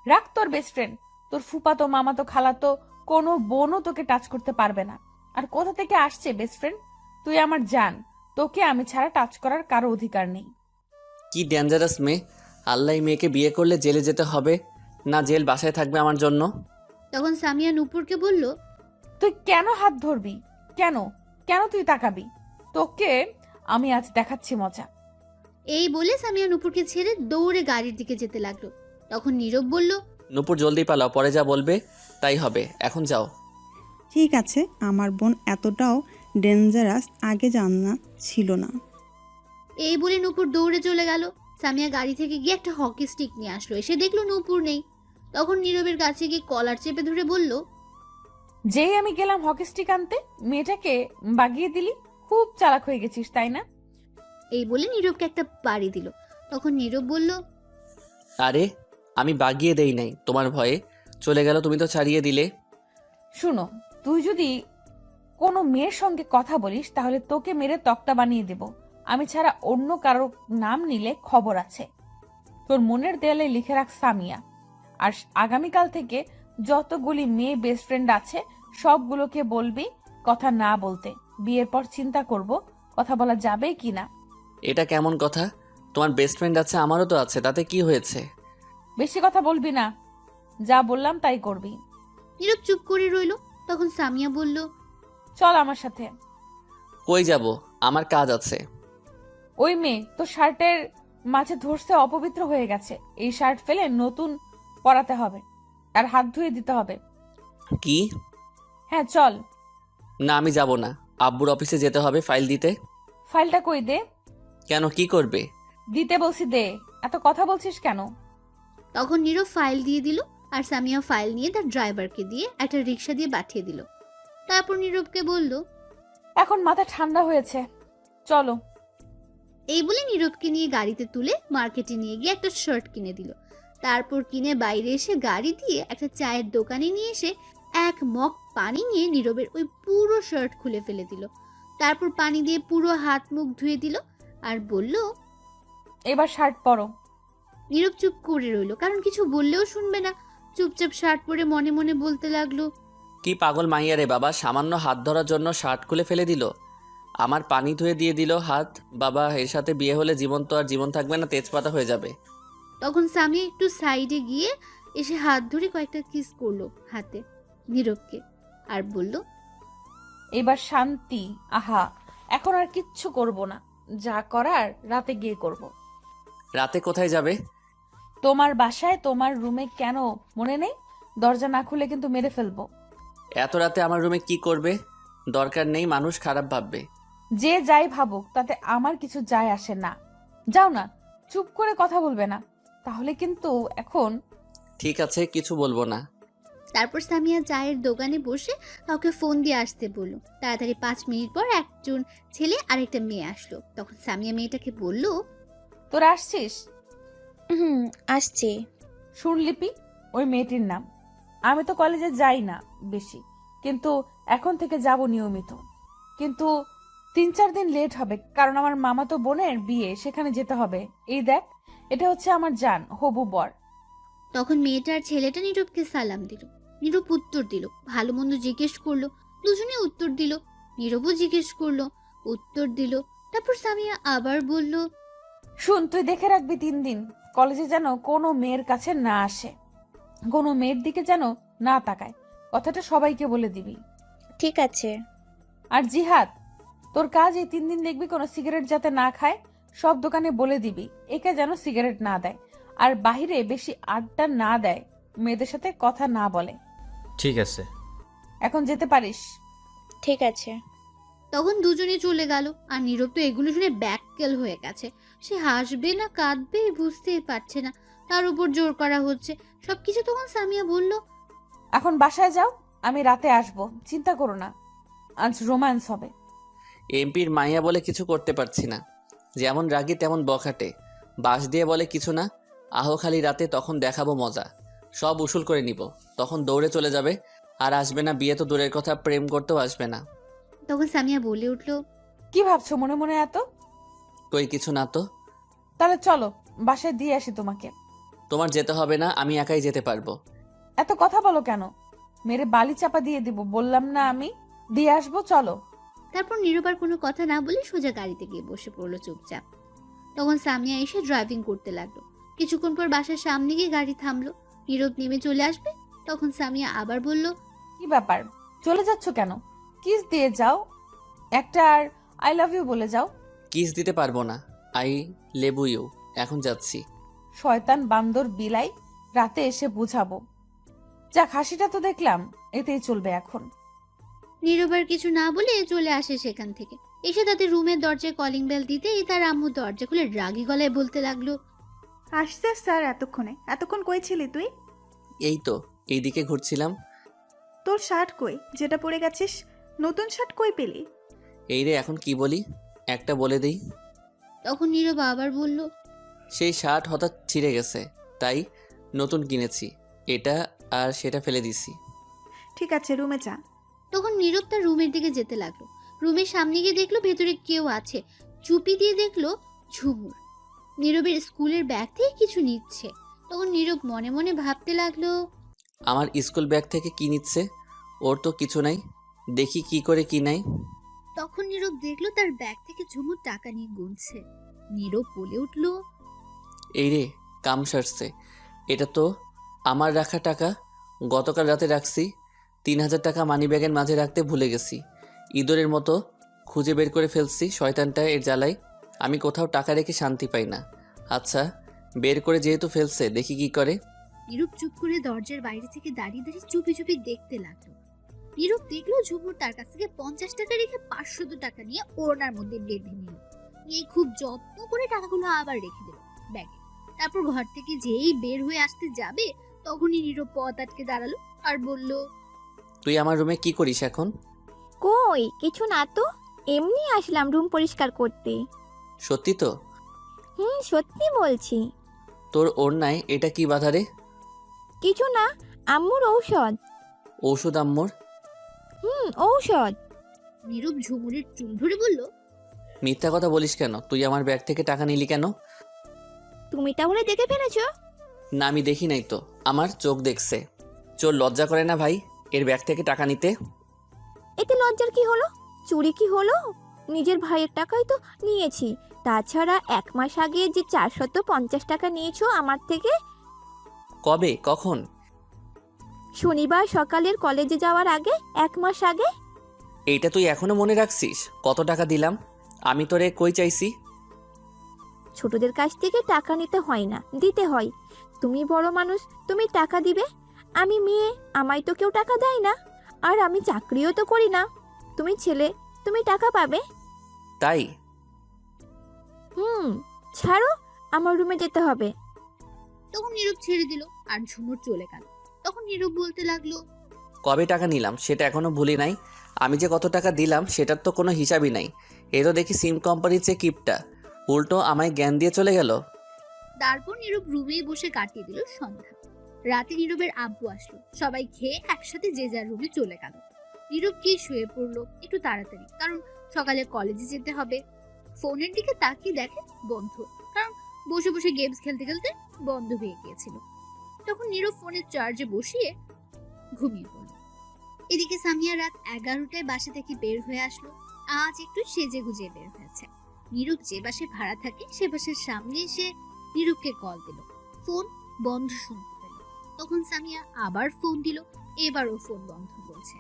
রাখ তোর বেস্ট ফ্রেন্ড। তোর ফুপাতো মামাতো খালাতো কোনো বোনও তোকে টাচ করতে পারবে না। আর কোথা থেকে আসছে বেস্ট ফ্রেন্ড? তুই আমার জান, তোকে আমি ছাড়া টাচ করার কারো অধিকার নেই। কি ডেঞ্জারাস মেয়ে! আল্লাহ, এই মেয়েকে বিয়ে করলে জেলে যেতে হবে না, জেল বাসায় থাকবে আমার জন্য। তখন সামিয়া নূপুরকে বলল, তুই কেন হাত ধরবি? কেন কেন তুই তাকাবি? তোকে আমি আজ দেখাচ্ছি মজা। এই বলে সামিয়া নূপুরকে ছেড়ে দৌড়ে গাড়ির দিকে যেতে লাগলো। তখন নীরব বলল, নূপুর জলদি পালাও, পরে যা বলবে তাই হবে, এখন যাও। ঠিক আছে, আমার বোন এতটাও ডেঞ্জারাস আগে জানা ছিল না। এই বলে নূপুর দৌড়ে চলে গেল। সামিয়া গাড়ি থেকে গিয়ে একটা হকি স্টিক নিয়ে আসলো, এসে দেখলো নূপুর নেই। তখন নীরবের কাছে গিয়ে কলার চেপে ধরে বলল, যেই আমি গেলাম হকি স্টিক আনতে, মেয়েটাকে বাগিয়ে দিলি। খুব চালাক হয়ে গেছিস, তাই না? এই বলে নীরবকে একটা বাড়ি দিল। তখন নীরব বলল, আরে আমি বাগিয়ে দেই নাই, তোমার ভয়ে চলে গেল, তুমি তো ছাড়িয়ে দিলে। শুনো, তুই যদি কোনো মেয়ের সঙ্গে কথা বলিস তাহলে তোকে মেরে তক্তা বানিয়ে দেব। আমি ছাড়া অন্য কারো নাম নিলে খবর আছে। তোর মনের দেয়ালে লিখে রাখ সামিয়া। আর আগামীকাল থেকে যতগুলি মেয়ে বেস্ট ফ্রেন্ড আছে সবগুলোকে বলবি কথা না বলতে। বিয়ের পর চিন্তা করব কথা বলা যাবে কি না। এটা কেমন কথা? তোমার বেস্ট ফ্রেন্ড আছে, আমারও তো আছে, তাতে কি হয়েছে? বেশি কথা বলবি না, যা বললাম তাই করবি। নীরব চুপ করে রইল। তখন সামিয়া বলল, চল আমার সাথে। কই যাব? আমার কাজ আছে। ওই মেয়ে তো শার্টের মাঝে ধরছে, অপবিত্র হয়ে গেছে। এই শার্ট ফেলে নতুন পরাতে হবে আর হাত ধুয়ে দিতে হবে। কি? হ্যাঁ চল। না, আমি যাব না। আব্বুর অফিসে যেতে হবে ফাইল দিতে। ফাইলটা কই দে। কেন, কি করবে? দিতে বলছি দে, এত কথা বলছিস কেন? তখন নীরব ফাইল দিয়ে দিল, আর সামিয়া ফাইল নিয়ে তার ড্রাইভারকে দিয়ে একটা রিক্সা দিয়ে পাঠিয়ে দিল। তারপর নীরবকে বলল, এখন মাথা ঠান্ডা হয়েছে, চলো। এই বলে নীরবকে নিয়ে গাড়িতে তুলে মার্কেটে নিয়ে গিয়ে একটা শার্ট কিনে দিল। তারপর কিনে বাইরে এসে গাড়ি দিয়ে একটা চায়ের দোকানে নিয়ে এসে এক মগ পানি নিয়ে নীরবের ওই পুরো শার্ট খুলে ফেলে দিল। তারপর পানি দিয়ে পুরো হাত মুখ ধুয়ে দিল আর বলল, এবার শার্ট পরো। নীরব চুপ করে রইল, কারণ কিছু বললেও শুনবে না। চুপচাপ শার্ট পরে মনে মনে বলতে লাগলো, কি পাগল মাইয়া রে বাবা, সামান্য হাত ধরার জন্য শার্ট খুলে ফেলে দিল। আমার পানি ধুয়ে দিয়ে দিল হাত। বাবা, এর সাথে বিয়ে হলে জীবন তো আর জীবন থাকবে না, তেজপাতা হয়ে যাবে। তখন সামিয়া একটু সাইডে গিয়ে এসে হাত ধরে কয়েকটা কিস করলো হাতে নীরবকে আর বলল, এবার শান্তি। আহা, এখন আর কিচ্ছু করব না, যা করার রাতে গিয়ে করব। রাতে কোথায় যাবে? তোমার বাসায়, তোমার রুমে। কেন মনে নেই? দরজা না খুলে কিন্তু মেরে ফেলবো। এত রাতে আমার রুমে কি করবে? দরকার নেই, মানুষ খারাপ ভাববে। যে যাই ভাবুক তাতে আমার কিছু যায় আসে না। যাও না, চুপ করে কথা বলবে না, তাহলে কিন্তু এখন। ঠিক আছে, কিছু বলবো না। তারপর সামিয়া চায়ের দোকানে বসে কাউকে ফোন দিয়ে আসতে বলল। তাড়াতাড়ি 5 মিনিট পর একজন ছেলে আর একটা মেয়ে আসলো। তখন সামিয়া মেয়েটাকে বলল, তোরা আসছিস? আসছি। শুন লিপি, ওই মেয়েটির নাম। আমি তো কলেজে যাই না বেশি, কিন্তু এখন থেকে যাব নিয়মিত। কিন্তু 3-4 দিন লেট হবে, কারণ আমার মামাতো বোনের বিয়ে, সেখানে যেতে হবে। এই দেখ, এটা হচ্ছে আমার জান হবু বর। তখন মেয়েটা আর ছেলেটা নীরবকে সালাম দিল। নীরব উত্তর দিল, ভালো মন্দ জিজ্ঞেস করলো, দুজনে উত্তর দিল। নীরবও জিজ্ঞেস করলো, উত্তর দিল। তারপর সামিয়া আবার বলল, শুন, তুই দেখে রাখবি 3 দিন কলেজে যেন কোনো মেয়ের কাছে না আসে, কোনো মেয়ের দিকে যেন না তাকায়। কথাটা সবাইকে বলে দিবি। ঠিক আছে। আর জিহাদ, তোর কাজ এই 3 দিন দেখবি কোনো সিগারেট যাতে না খায়। সব দোকানে বলে দিবি একে যেন সিগারেট না দেয়, আর বাহিরে বেশি আড্ডা না দেয়, মেয়েদের সাথে কথা না বলে। ঠিক আছে। এখন যেতে পারিস। ঠিক আছে। তখন দুজনে চলে গেল। আর নীরব তো এগুলো শুনে ব্যাককেল হয়ে গেছে। সে হাসবে না কাঁদবে বুঝতেই পারছে না, তার উপর জোর করা হচ্ছে সবকিছু। তখন সামিয়া বলল, এখন বাসায় যাও, আমি রাতে আসবো, চিন্তা করো না, আজ রোম্যান্স হবে। এমপির মাইয়া বলে কিছু করতে পারছি না, যেমন রাগী তেমন বখাটে, বাস দিয়ে বলে কিছু না। আহো খালি রাতে, তখন দেখাবো মজা, সব উসুল করে নিব। তখন দৌড়ে চলে যাবে, আর আসবে না। বিয়ে তো দূরের কথা, প্রেম করতেও আসবে না। তখন সামিয়া বলে উঠল, কি ভাবছো মনে মনে এত? কই কিছু না তো। তাহলে চলো বাসায় দিয়ে আসি তোমাকে। তোমার যেতে হবে না, আমি একাই যেতে পারবো। এত কথা বলো কেন? মেরে বালি চাপা দিয়ে দিব, বললাম না আমি দিয়ে আসবো, চলো। তারপর নীরব আর কোনো কথা না বলে সোজা গাড়িতে গিয়ে বসে পড়লো চুপচাপ। তখন সামিয়া এসে ড্রাইভিং করতে লাগলো। কিছুক্ষণ পর বাসার সামনে গিয়ে গাড়ি থামলো। নীরব নেমে চলে আসবে। তখন সামিয়া আবার বলল, কি ব্যাপার, চলে যাচ্ছ কেন? কিস দিয়ে যাও একটা, আর আই লাভ ইউ বলে যাও। কিস দিতে পারবো না, আই লেবু ইউ। এখন যাচ্ছি। শয়তান বান্দর বিলাই, রাতে এসে বুঝাবো। যাক, হাসিটা তো দেখলাম, এতেই চলবে এখন। নীরব আর কিছু না বলে চলে আসে সেখান থেকে। এসে তাদের রুমের দরজায় কলিং বেল দিতেই তার আম্মু দরজা খুলে রাগী গলায় বলতে লাগলো, আসছে স্যার এতক্ষণে। এতক্ষণ কই ছিলি তুই? এই তো এইদিকে ঘুরছিলাম। তোর শার্ট কই, যেটা পরে গেছিস? নতুন শার্ট কই পেলি? এই রে, এখন কি বলি একটা বলে দিই। তখন নীরব আবার বলল, সেই শার্ট হঠাৎ ছিঁড়ে গেছে, তাই নতুন কিনেছি। এটা আর সেটা ফেলে দিছি। ঠিক আছে, রুমে যা। তখন নীরব তার রুমের দিকে যেতে লাগলো। রুমের সামনে গিয়ে দেখলো ভেতরে কেউ আছে। চুপি দিয়ে দেখলো ঝুমুর নীরবের স্কুলের ব্যাগ থেকে কিছু নিচ্ছে। তখন নীরব মনে মনে ভাবতে লাগলো, আমার স্কুল ব্যাগ থেকে কি নিচ্ছে? ওর তো কিছু নাই, দেখি কি করে কি নাই। তখন নীরব দেখলো তার ব্যাগ থেকে ঝুমুর টাকা নিয়ে গুনছে। নীরব বলে উঠলো, এই রে, কাম সারছে। এটা তো আমার রাখা টাকা, গতকাল রাতে রাখছি। 3000 টাকা মানি ব্যাগের মাঝে রাখতে ভুলে গেছি। ইঁদুরের মতো খুঁজে বের করে ফেলছি। শয়তানটা এর জ্বালায় আমি কোথাও টাকা রেখে শান্তি পাই না। আচ্ছা, বের করে যেহেতু ফেলছে, দেখি কি করে। নীরব চুপ করে দরজার বাইরে থেকে দাঁড়িয়ে দাঁড়িয়ে চুপি চুপি দেখতে লাগলো। নীরব দেখলো ঝুমুর তার কাছ থেকে 50 টাকা রেখে 500 টাকা নিয়ে ওড়নার মধ্যে বেঁধে নিল। নিয়ে খুব যত্ন করে টাকাগুলো আবার রেখে দিল ব্যাগে। তারপর ঘর থেকে যেই বের হয়ে আসতে যাবে, তখনই নীরব পথ আটকে দাঁড়ালো আর বলল, তুই আমার রুমে কি করিস এখন? কই কিছু না তো, এমনি আসলাম রুম পরিষ্কার করতে। সত্যি তো? সত্যি বলছি। তোর ওড়নায় এটা কি বাঁধা রে? কিছু না, আম্মুর ঔষধ। ঔষধ আম্মুর? ঔষধ। নীরব ঝুমুরের চুল ধরে বলল, মিথ্যা কথা বলিস কেন? তুই আমার ব্যাগ থেকে টাকা নিলি কেন? তুমি তাহলে দেখে ফেলেছো? না, আমি দেখি নাই তো, আমার চোখ দেখছে। চোর লজ্জা করে না ভাই এর ব্যাগ থেকে টাকা নিতে? এতে লজ্জার কি হলো? চুরি কি হলো? নিজের ভাইয়ের টাকাই তো নিয়েছি। তাছাড়া 1 মাস আগে যে 450 টাকা নিয়েছো আমার থেকে, কবে, কখন? শনিবার সকালের কলেজে যাওয়ার আগে, 1 মাস আগে। এইটা তুই এখনো মনে রাখছিস? কত টাকা দিলাম আমি তোরে? কই চাইছি? ছোটদের কাছ থেকে টাকা নিতে হয় না, দিতে হয়। তুমি বড় মানুষ, তুমি টাকা দিবে। আমি মেয়ে, আমায় তো কেউ টাকা দেয় না। আর আমি চাকরিও তো করি না। তুমি ছেলে, তুমি টাকা পাবে। তাই? ছাড়ো, আমার রুমে যেতে হবে। তখন নীরব ছেড়ে দিল আর ঝুমুর চলে গেল। তখন নীরব বলতে লাগলো, কবে টাকা নিলাম সেটা এখনো ভুলি নাই। আমি যে কত টাকা দিলাম সেটার তো কোনো হিসাবই নাই। এ তো দেখি সিম কোম্পানির চেয়ে কিপটা, উল্টো আমায় জ্ঞান দিয়ে চলে গেল। তারপর নীরব রুমেই বসে কাটিয়ে দিল সন্ধ্যা। রাতে নীরবের আব্বু আসলো, সবাই খেয়ে একসাথে যে যার রুমে চলে গেল। নীরব গিয়ে শুয়ে পড়লো একটু তাড়াতাড়ি, কারণ সকালে কলেজে যেতে হবে। ফোনের দিকে তাকিয়ে দেখে বন্ধ, কারণ বসে বসে গেমস খেলতে খেলতে বন্ধ হয়ে গিয়েছিল। তখন নীরব ফোনের চার্জে বসিয়ে ঘুমিয়ে পড়ল। এদিকে সামিয়া রাত 11টায় বাসা থেকে বের হয়ে আসলো। আজ একটু সেজে গুজে বের হয়েছে। নীরব যে বাসে ভাড়া থাকে সে বাসের সামনে এসে নীরবকে কল দিল। ফোন বন্ধ শুনতে পেল। তখন সামিয়া আবার ফোন দিল, এবারও ফোন বন্ধ বলছে।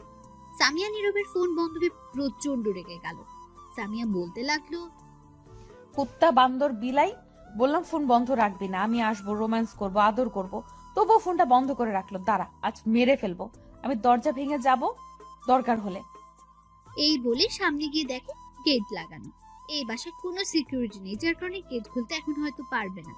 সামিয়া নীরবের ফোন বন্ধ পেয়ে প্রচন্ড রেগে গেল। সামিয়া বলতে লাগলো, কুত্তা বান্দর বিলাই, বললাম ফোন বন্ধ রাখবি না, আমি আসবো, রোম্যান্স করব, আদর করব, তবুও ফোনটা বন্ধ করে রাখলো। দাঁড়া, আজ মেরে ফেলবো, আমি দরজা ভেঙে যাব দরকার হলে। এই বলে সামনে গিয়ে দেখে গেট লাগানো। এই বাসায় কোনো সিকিউরিটি নেই, যার কারণে গেট খুলতে এখন হয়তো পারবে না।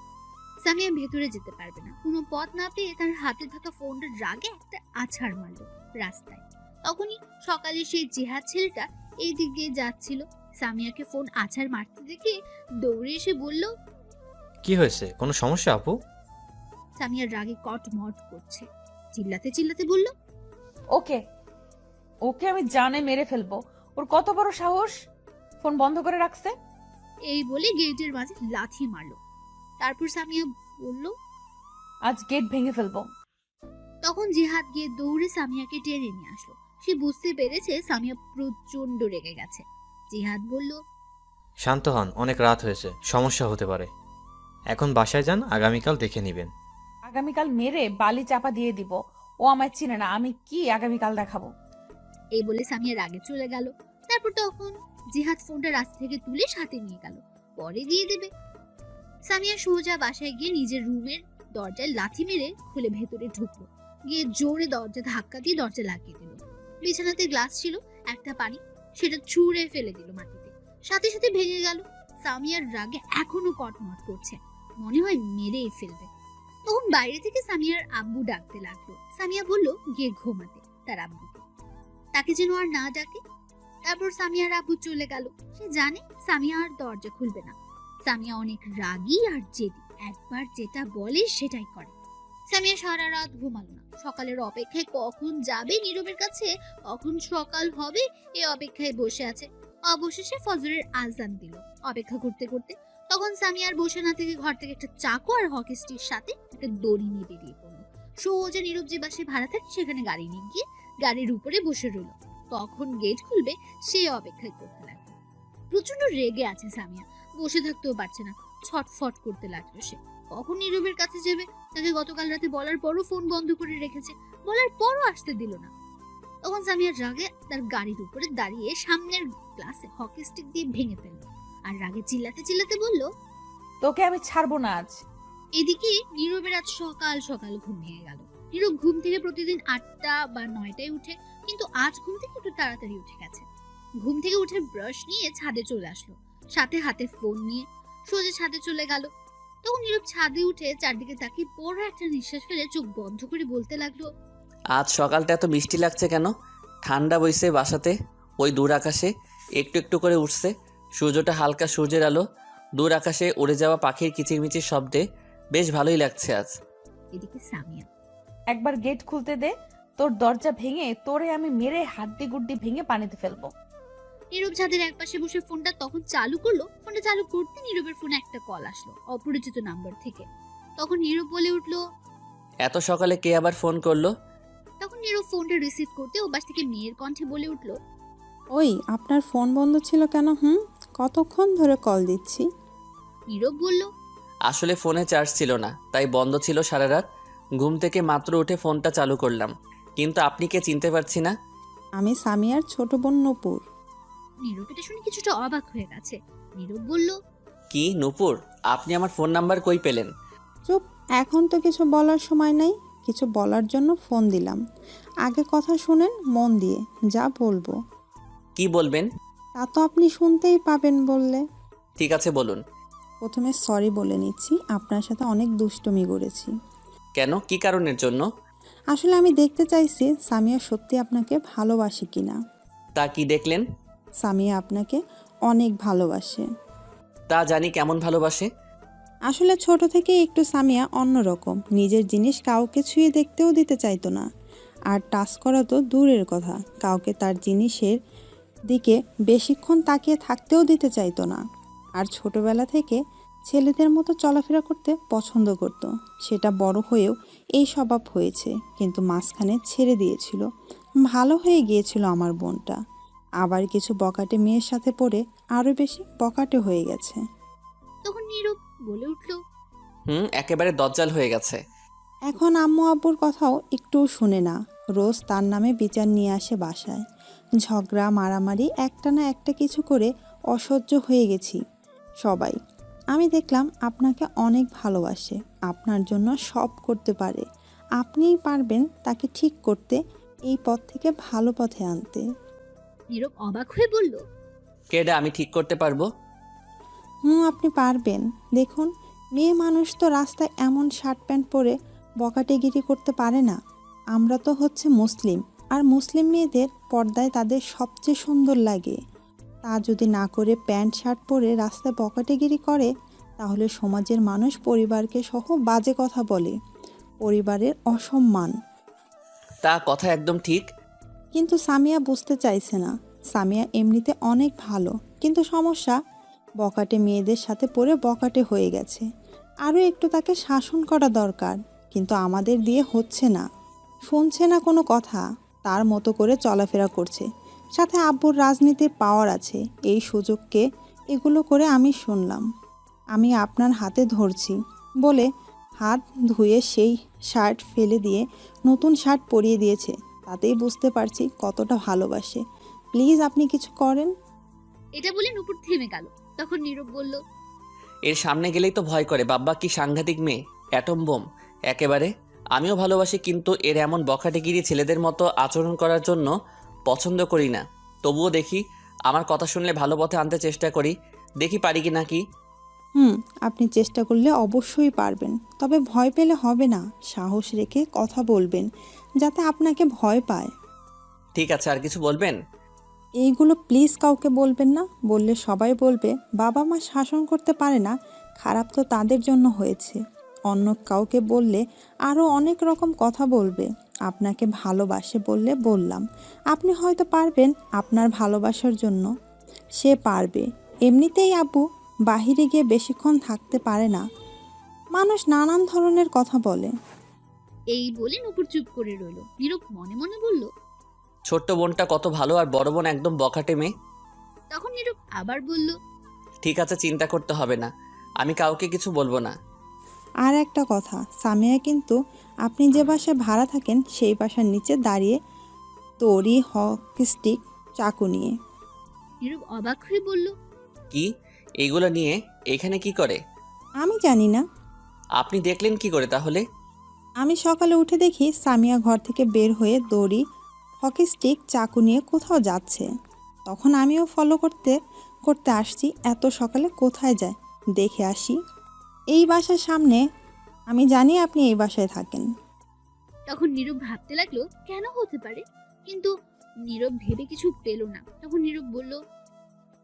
সামিয়া ভেতরে যেতে পারবে না। কোনো পথ না পেয়ে তার হাতে থাকা ফোনটা রাগে একটা আছাড় মারলো রাস্তায়। তখনই সকালে সেই জিহাদ ছেলেটা এই দিক দিয়ে যাচ্ছিল। সামিয়াকে ফোন আছাড় মারতে দেখে দৌড়ে এসে বলল, কি হয়েছে, কোনো সমস্যা আপু? সামিয়ার রাগে কটমট করছে, চিল্লাতে চিল্লাতে বলল, ওকে ওকে আমি জানে মেরে ফেলবো। ওর কত বড় সাহস, ফোন বন্ধ করে রাখছে। এই বলে গেটের মাঝে লাথি মারলো। তারপর সামিয়া বলল, আজ গেট ভেঙে ফেলবো। তখন জিহাদ গিয়ে দৌড়ে সামিয়াকে টেনে নিয়ে আসলো। সে বুঝতে পেরেছে সামিয়া প্রচন্ড রেগে গেছে। জিহাদ বলল, শান্ত হন, অনেক রাত হয়েছে, সমস্যা হতে পারে। এখন বাসায় যান, আগামীকাল দেখে নেবেন। আগামীকাল মেরে বালি চাপা দিয়ে দিব। ও আমায় চিনে না, আমি কি আগামীকাল দেখাবো। এই বলে সামিয়া রাগে চলে গেল। তারপর তখন জিহাদ ফোনটা রাস্তা থেকে তুলে সাথে নিয়ে গেল, পরে দিয়ে দেবে। সামিয়া সোজা বাসায় গিয়ে নিজের রুমের দরজায় লাথি মেরে খুলে ভেতরে ঢুকলো। গিয়ে জোরে দরজা ধাক্কা দিয়ে দরজা লাগিয়ে দিল। বিছানাতে গ্লাস ছিল, একটা পানি, সেটা ছুঁড়ে ফেলে দিল মাটিতে, সাথে সাথে ভেঙে গেল। সামিয়ার রাগে এখনো কটমট করছে, মনে হয় মেরেই ফেলবে। তখন বাইরে থেকে সামিয়ার আব্বু ডাকতে লাগলো। সামিয়া বলল গিয়ে ঘুমাতে তার আব্বুকে, তাকে যেন আর না ডাকে। তারপর সামিয়ার আব্বু চলে গেল। সে জানে সামিয়া আর দরজা খুলবে না। সামিয়া অনেক রাগী আর জেদি, একবার যেটা বলে সেটাই করে। সামিয়া সারা রাত ঘুমালো না। সকালের অপেক্ষায় কখন যাবে নীরবের কাছে, কখন সকাল হবে এই অপেক্ষায় বসে আছে। অবশেষে ফজরের আজান দিল। অপেক্ষা করতে করতে তখন সামিয়া আর বসে না থেকে ঘর থেকে একটা চাকু আর হকি স্টিক সাথে একটা দড়ি নিয়ে বেরিয়ে পড়লো। সোজা নীরব যে বাসে ভাড়া থাকে সেখানে গাড়ি নিয়ে গিয়ে গাড়ির উপরে বসে রইল। কখন গেট খুলবে সে অপেক্ষায় করতে লাগলো। প্রচন্ড রেগে আছে সামিয়া, বসে থাকতেও পারছে না, ছটফট করতে লাগলো সে। কখন নীরবের কাছে যাবে, তাকে গতকাল রাতে বলার পরও ফোন বন্ধ করে রেখেছে, বলার পরও আসতে দিল না। তখন সামিয়ার রাগে তার গাড়ির উপরে দাঁড়িয়ে সামনের গ্লাসে হকি স্টিক দিয়ে ভেঙে ফেললো আর রাগে চিল্লাতে চিল্লাতে বলল, তোকে আমি ছাড়বো না আজ। এদিকে নীরবের আজ সকাল সকাল ঘুম ভেঙে গেল। নীরব ঘুম থেকে প্রতিদিন 8টা বা 9টায় উঠে, কিন্তু আজ ঘুম থেকে একটু তাড়াতাড়ি উঠে গেছে। ঘুম থেকে উঠে ব্রাশ নিয়ে ছাদে চলে আসলো, সাথে হাতে ফোন নিয়ে সোজা ছাদে চলে গেল। তখন নীরব ছাদে উঠে চারদিকে তাকিয়ে বড় একটা নিঃশ্বাস ফেলে চোখ বন্ধ করে বলতে লাগলো, আজ সকালটা এত মিষ্টি লাগছে কেন? ঠান্ডা বইছে বাসাতে, ওই দূর আকাশে একটু একটু করে উঠছে সূর্যটা, হালকা সূর্যের আলো, দূর আকাশে উড়ে যাওয়া পাখির কিচিরমিচির শব্দে বেশ ভালোই লাগছে আজ। এদিকে সামিয়া, একবার গেট খুলতে দে, তোর দরজা ভেঙে তোরে আমি মেরে হাড্ডি গুড্ডি ভেঙে পানিতে ফেলবো। নীরব ছাদের একপাশে বসে ফোনটা তখন চালু করলো। ফোনটা চালু করতে নীরবের ফোনে একটা কল আসলো অপরিচিত নাম্বার থেকে। তখন নীরব বলে উঠলো, এত সকালে কে আবার ফোন করলো? তখন নীরব ফোনটা রিসিভ করতে ওপাশ থেকে মেয়ের কণ্ঠে বলে উঠলো, ওই আপনার ফোন বন্ধ ছিল কেন? কতক্ষণ ধরে কল দিচ্ছি। নীরব বলল, আসলে ফোনে চার্জ ছিল না, তাই বন্ধ ছিল সারা রাত। ঘুম থেকে মাত্র উঠে ফোনটা চালু করলাম, কিন্তু আপনি কে চিনতে পারছি না। আমি সামিয়ার ছোট বোন নূপুর। নীরব এটা শুনে কিছুটা অবাক হয়ে গেছে। নীরব বলল, কি নূপুর, আপনি আমার ফোন নাম্বার কই পেলেন? চুপ, এখন তো কিছু বলার সময় নাই। কিছু বলার জন্য ফোন দিলাম। আগে কথা শুনেন মন দিয়ে, যা বলবো। কি বলবেন? তা তো আপনি শুনতেই পাবেন বললে। ঠিক আছে বলুন। প্রথমে সরি বলে নিচ্ছি, আপনার সাথে অনেক দুষ্টুমি করেছি। কেন, কি কারণের জন্য? আসলে আমি দেখতে চাইছি সামিয়া সত্যি আপনাকে ভালোবাসে কিনা। তা কি দেখলেন? সামিয়া আপনাকে অনেক ভালোবাসে। তা জানি, কেমন ভালোবাসে? আসলে ছোট থেকে একটু সামিয়া অন্যরকম। নিজের জিনিস কাউকে ছুঁয়ে দেখতেও দিতে চাইতো না, আর টাচ করা তো দূরের কথা, কাউকে তার জিনিসের দিকে বেশিক্ষণ তাকিয়ে থাকতেও দিতে চাইতো না। আর ছোটবেলা থেকে ছেলেদের মতো চলাফেরা করতে পছন্দ করত। সেটা বড় হয়েও এই স্বভাব হয়েছে, কিন্তু মাঝখানে ছেড়ে দিয়েছিল। ভালো হয়ে গিয়েছিল আমার বোনটা, আবার কিছু বকাটে মেয়ের সাথে পড়ে আরও বেশি বকাটে হয়ে গেছে। তখন নীরব বলে উঠলো, একেবারে দজ্জাল হয়ে গেছে। এখন আম্মু আব্বুর কথাও একটুও শুনে না। রোজ তার নামে বিচার নিয়ে আসে বাসায়। ঝগড়া মারামারি একটা না একটা কিছু করে অসহ্য হয়ে গেছি সবাই। আমি দেখলাম আপনাকে অনেক ভালোবাসে, আপনার জন্য সব করতে পারে। আপনিই পারবেন তাকে ঠিক করতে, এই পথ থেকে ভালো পথে আনতে। নীরব অবাক হয়ে বলল, কেডা আমি ঠিক করতে পারবো? আপনি পারবেন। দেখুন, মেয়ে মানুষ তো রাস্তায় এমন শার্ট প্যান্ট পরে বকাটেগিরি করতে পারে না। আমরা তো হচ্ছে মুসলিম, আর মুসলিম মেয়েদের পর্দায় তাদের সবচেয়ে সুন্দর লাগে। তা যদি না করে প্যান্ট শার্ট পরে রাস্তায় বকাটেগিরি করে, তাহলে সমাজের মানুষ পরিবারকে সহ বাজে কথা বলে, পরিবারের অসম্মান। তা কথা একদম ঠিক। কিন্তু সামিয়া বুঝতে চাইছে না। সামিয়া এমনিতে অনেক ভালো, কিন্তু সমস্যা বকাটে মেয়েদের সাথে পড়ে বকাটে হয়ে গেছে। আরও একটু তাকে শাসন করা দরকার, কিন্তু আমাদের দিয়ে হচ্ছে না। শুনছে না কোনো কথা, তার মতো করে চলাফেরা করছে। সাথে আব্বুর রাজনীতির পাওয়ার আছে, এই সুযোগকে এগুলো করে আমি শুনলাম। আমি আপনার হাতে ধরছি বলে হাত ধুয়ে সেই শার্ট ফেলে দিয়ে নতুন শার্ট পরিয়ে দিয়েছে। তাতেই বুঝতে পারছি কতটা ভালোবাসে। প্লিজ আপনি কিছু করেন। এটা বলে নূপুর থেমে গেল। তখন নীরব বলল, এর সামনে গেলেই তো ভয় করে। বাব্বা কি সাংঘাতিক মেয়ে, অ্যাটম বোম একেবারে। আমিও ভালোবাসি, কিন্তু এর এমন বখাটেগিরি ছেলেদের মতো আচরণ করার জন্য পছন্দ করি না। তবুও দেখি, আমার কথা শুনলে ভালো পথে আনতে চেষ্টা করি, দেখি পারি কি নাকি। আপনি চেষ্টা করলে অবশ্যই পারবেন, তবে ভয় পেলে হবে না। সাহস রেখে কথা বলবেন, যাতে আপনাকে ভয় পায়। ঠিক আছে, আর কিছু বলবেন? এইগুলো প্লিজ কাউকে বলবেন না। বললে সবাই বলবে বাবা মা শাসন করতে পারে না, খারাপ তো তাদের জন্য হয়েছে। অন্য কাউকে বললে আরও অনেক রকম কথা বলবে। আপনাকে ভালোবাসে বললে বললাম, আপনি হয়তো পারবেন আপনার ভালোবাসার জন্য। সে পারবে। এমনিতেই আব্বু বাহিরে গিয়ে বেশিক্ষণ থাকতে পারে না, মানুষ নানান ধরনের কথা বলে। এই বলে নূপুর চুপ করে রইল। নীরব মনে মনে বলল, ছোট্ট বোনটা কত ভালো, আর বড় বোন একদম বখাটে মেয়ে। তখন নীরব আবার বলল, ঠিক আছে, চিন্তা করতে হবে না, আমি কাউকে কিছু বলবো না। আর একটা কথা, সামিয়া কিন্তু আপনি যে বাসায় ভাড়া থাকেন সেই বাসার নিচে দাঁড়িয়ে তরি হকি স্টিক চাকু নিয়ে। নীরব অবাক হয়ে বলল, কি? এইগুলো নিয়ে এখানে কি করে? আমি জানি না। আপনি দেখলেন কি করে তাহলে? আমি সকালে উঠে দেখি সামিয়া ঘর থেকে বের হয়ে দড়ি হকি স্টিক চাকু নিয়ে কোথাও যাচ্ছে। তখন আমিও ফলো করতে করতে আসছি। এত সকালে কোথায় যায় দেখে আসি। এই বাসার সামনে। আমি জানি আপনি এই বাসায় থাকেন। তখন নীরব ভাবতে লাগলো কেন হতে পারে, কিন্তু নীরব ভেবে কিছু পেল না। তখন নীরব বলল,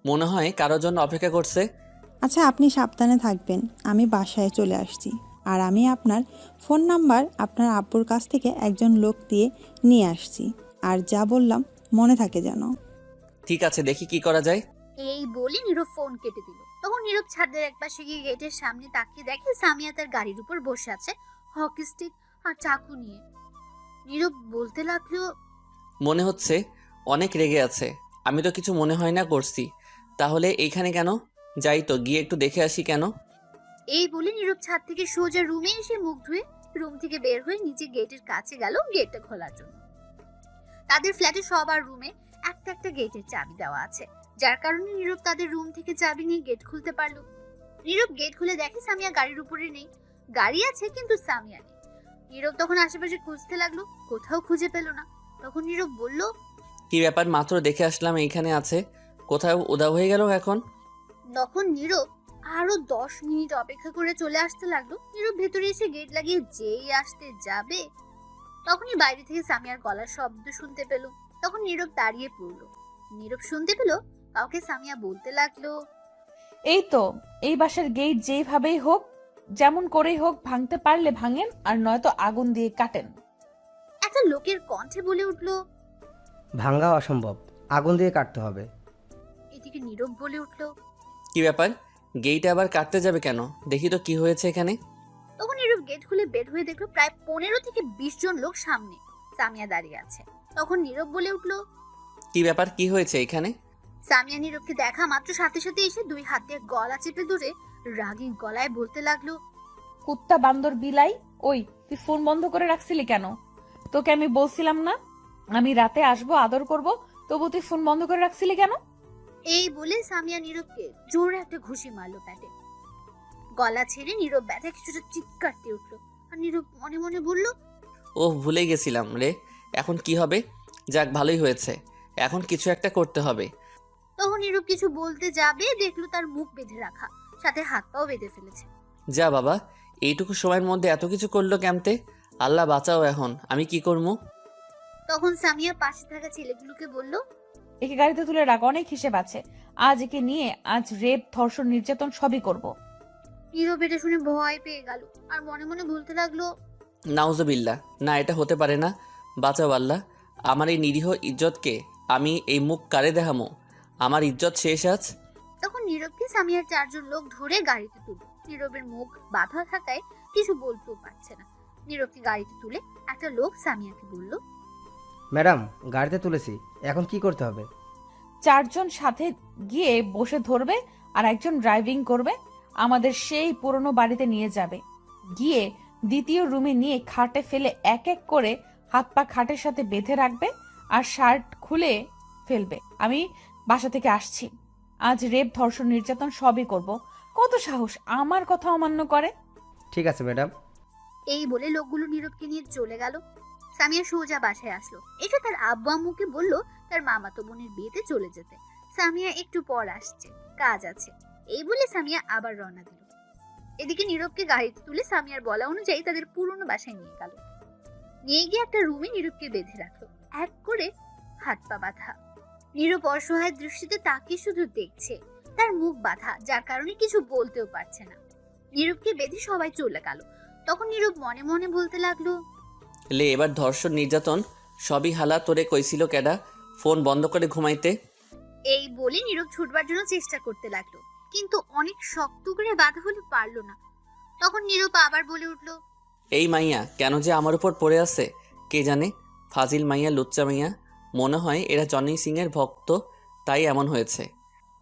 মনে হয় কারোর জন্য অপেক্ষা করছে। আচ্ছা, আপনি সাবধানে থাকবেন। আমি বাসায় চলে আসছি। আর আমি আপনার ফোন নাম্বার আপনার আব্বুর কাছ থেকে একজন লোক দিয়ে নিয়ে আসছি। আর যা বললাম মনে থাকে যেন। ঠিক আছে, দেখি কি করা যায়। এই বলে নীরব ফোন কেটে দিল। তখন নীরব ছাদের একপাশে গিয়ে গেটের সামনে তাকিয়ে দেখে সামিয়া তার গাড়ির উপর বসে আছে, হকি স্টিক আর চাকু নিয়ে। নীরব বলতে লাগলো, মনে হচ্ছে অনেক রেগে আছে। আমি তো কিছু মনে হয় না করছি। তাহলে এইখানে কেন? যাই তো, গিয়ে একটু দেখে আসি কেন। এই বলে নীরব ছাদ থেকে সোজা রুমে এসে মুখ ধুয়ে রুম থেকে বের হয়ে নিচে গেটের কাছে গেল গেটটা খোলার জন্য। তাদের ফ্ল্যাটে সবার রুমে একটা একটা গেটের চাবি দেওয়া আছে, যার কারণে নীরব তাদের রুম থেকে চাবি নিয়ে গেট খুলতে পারলো। নীরব গেট খুলে দেখে সামিয়া গাড়ির উপরে নেই। গাড়ি আছে কিন্তু সামিয়া নেই। নীরব তখন আশেপাশে খুঁজতে লাগলো, কোথাও খুঁজে পেল না। তখন নীরব বলল, কি ব্যাপার, মাত্র দেখে আসলাম এইখানে আছে, কোথাও উধাও হয়ে গেল এখন। তখন নীরব আরো 10 মিনিট অপেক্ষা করে চলে আসতে লাগলো। নীরব ভেতরে এসে গেট লাগিয়ে যেই আসতে যাবে তখনই বাইরে থেকে সামিয়ার গলার শব্দ শুনতে পেল। তখন নীরব দাঁড়িয়ে পড়লো। নীরব শুনতে পেল কাউকে সামিয়া বলতে লাগলো, এই তো, এই বাসার গেট যেইভাবেই হোক, যেমন করেই হোক ভাঙতে পারলে ভাঙেন, আর নয়তো আগুন দিয়ে কাটেন। একটা লোকের কণ্ঠে বলে উঠলো, ভাঙ্গা অসম্ভব, আগুন দিয়ে কাটতে হবে। এদিকে নীরব বলে উঠলো, কি ব্যাপার, গেইটে আবার কাটতে যাবে কেন? দেখি তো কি হয়েছে এখানে। তখন নীরব গেট খুলে বের হয়ে দেখলো প্রায় 15 থেকে 20 জন লোক সামনে সামিয়া দাঁড়িয়ে আছে। তখন নীরব বলে উঠলো, কি ব্যাপার, কি হয়েছে এখানে? সামিয়া নীরবকে দেখা মাত্র সাথে সাথে এসে 2 হাত দিয়ে গলা চেপে ধরে রাগী গলায় বলতে লাগলো, কুত্তা বান্দর বিলাই, ওই তুই ফোন বন্ধ করে রাখছিলি কেন? তোকে আমি বলছিলাম না আমি রাতে আসবো, আদর করব, তবু তুই ফোন বন্ধ করে রাখছিলি কেন? এই বলে সামিয়া নীরবকে জোরে একটা ঘুষি মারলো প্যাটে। গলা ছেড়ে নীরব ব্যথা কিছুটা চিৎকার দিয়ে উঠলো। আর নীরব মনে মনে বলল, ওহ, ভুলে গেছিলাম রে। এখন কি হবে? যাক, ভালোই হয়েছে, এখন কিছু একটা করতে হবে। তখন নীরব কিছু বলতে যাবে দেখলো তার মুখ বেঁধে রাখা, সাথে হাত পাও বেঁধে ফেলেছে। যা বাবা, এইটুকু সময়ের মধ্যে এত কিছু করলো কেমতে? আল্লাহ বাঁচাও, এখন আমি কি করবো? তখন সামিয়া পাশে থাকা ছেলেগুলোকে বলল, একে গাড়িতে তুলে রাখ, অনেক হিসেব আছে। আজ একে নিয়ে আজ রেপ, ধর্ষণ, নির্যাতন সবই করব। নীরব এটা শুনে ভয় পেয়ে গেল আর মনে মনে বলতে লাগলো, নাউজুবিল্লাহ, না এটা হতে পারে না। বাঁচাও আল্লাহ, আমার এই নিরীহ ইজ্জতকে আমি এই মুখ কারে দেখামো? আমার ইজ্জত শেষ আজ। তখন নীরবকে সামিয়ার 4 জন লোক ধরে গাড়িতে তুলল। নীরবের মুখ বাঁধা থাকায় কিছু বলতেও পারছে না। নীরবকে গাড়িতে তুলে একটা লোক সামিয়াকে বলল, ম্যাডাম, গাড়িতে তুলেছি, এখন কি করতে হবে? 4 জন সাথে গিয়ে বসে ধরবে আর একজন ড্রাইভিং করবে, আমাদের সেই পুরনো বাড়িতে নিয়ে যাবে। গিয়ে দ্বিতীয় রুমে নিয়ে খাটে ফেলে এক এক করে হাত পা খাটের সাথে বেঁধে রাখবে আর শার্ট খুলে ফেলবে। আমি বাসা থেকে আসছি, আজ রেপ, ধর্ষণ, নির্যাতন সবই করব। কত সাহস আমার কথা অমান্য করে! ঠিক আছে ম্যাডাম। এই বলে লোকগুলো নীরবকে নিয়ে চলে গেল। সামিয়া সোজা বাসায় আসলো। এসে তার আব্বু আম্মুকে বলল তার মামাতো বোনের বিয়েতে চলে যেতে। সামিয়া একটু পর আসছে, কাজ আছে। এই বলে সামিয়া আবার রওনা দিল। এদিকে নীরবকে গাড়িতে তুলে সামিয়ার বলা অনুযায়ী তাদের পুরনো বাসায় নিয়ে গেল। নিয়ে গিয়ে একটা রুমে নীরবকে বেঁধে রাখলো, এক করে হাত পা বাঁধা। নীরব অসহায় দৃষ্টিতে তাকে শুধু দেখছে, তার মুখ বাঁধা, যার কারণে কিছু বলতেও পারছে না। নীরবকে বেঁধে সবাই চলে গেল। তখন নীরব মনে মনে বলতে লাগলো, লে, এবার ধর্ষণ, নির্যাতন সবই হালা। তোরে কইছিল কেডা ফোন বন্ধ করে ঘুমাইতে? এই বলে নীরব ছুটবার জন্য চেষ্টা করতে লাগলো, কিন্তু অনেক শক্ত করে বাধা হলে পারলো না। তখন নীরব আবার বলে উঠলো, এই মাইয়া কেন যে আমার উপর পড়ে আছে কে জানে। ফাজিল মাইয়া, লুচ্চা মাইয়া, মনে হয় এরা জনি সিং এর ভক্ত, তাই এমন হয়েছে।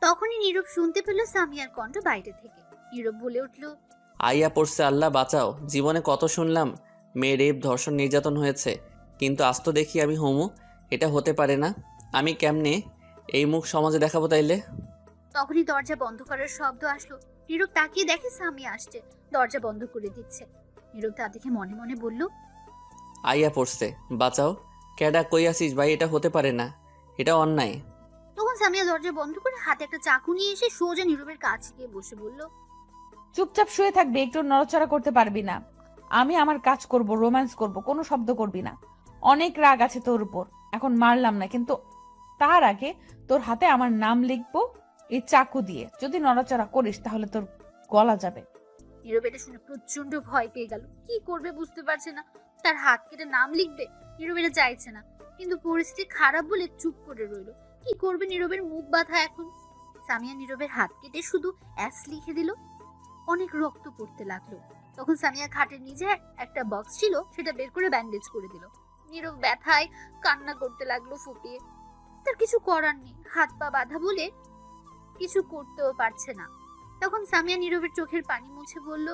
তখনই নীরব শুনতে পেল সামিয়ার কণ্ঠ বাইরে থেকে। নীরব বলে উঠলো, আইয়া পড়ছে, আল্লাহ বাঁচাও। জীবনে কত শুনলাম মেয়ে রেপ, ধর্ষণ, নির্যাতন হয়েছে, কিন্তু আজ তো দেখি আমি হোমো। এটা হতে পারে না। আমি কেমনে এই মুখ সমাজে দেখাবো তাইলে? তখনই দরজা বন্ধ করার শব্দ আসলো। নীরব তাকিয়ে দেখে সামিয়া আসছে, দরজা বন্ধ করে দিচ্ছে। নীরব তা দেখে মনে মনে বলল, আইয়া পড়ছে, বাঁচাও। কেডা, কই আসিস ভাই? এটা হতে পারে না, এটা অন্যায়। তখন সামিয়া দরজা বন্ধ করে হাতে একটা চাকু নিয়ে এসে সোজা নীরবের কাছে গিয়ে বসে বলল, চুপচাপ শুয়ে থাকবে, একটু নড়াচড়া করতে পারবি না। আমি আমার কাজ করব, রোম্যান্স করব, কোনো শব্দ করবি না। অনেক রাগ আছে তোর উপর, এখন মারলাম না, কিন্তু তার আগে তোর হাতে আমার নাম লিখবো, এই চাকু দিয়ে। যদি নড়াচড়া করিস তাহলে তোর গলা যাবে। নীরব এটা শুনে প্রচন্ড ভয় পেয়ে গেল। কি করবে বুঝতে পারছে না। তার হাত কেটে নাম লিখবে, নীরব এটা চাইছে না, কিন্তু পরিস্থিতি খারাপ বলে চুপ করে রইল। কি করবে, নীরবের মুখ বাঁধা এখন। সামিয়া নীরবের হাত কেটে শুধু অ্যাস লিখে দিল। অনেক রক্ত পড়তে লাগলো। তখন সামিয়া খাটের নিচে একটা বক্স ছিল, সেটা বের করে ব্যান্ডেজ করে দিল। নীরব ব্যথায় কান্না করতে লাগলো ফুপিয়ে। তার কিছু করার নেই, হাত পা বাঁধা বলে কিছু করতেও পারছে না। তখন সামিয়া নীরবের চোখের পানি মুছে বলল,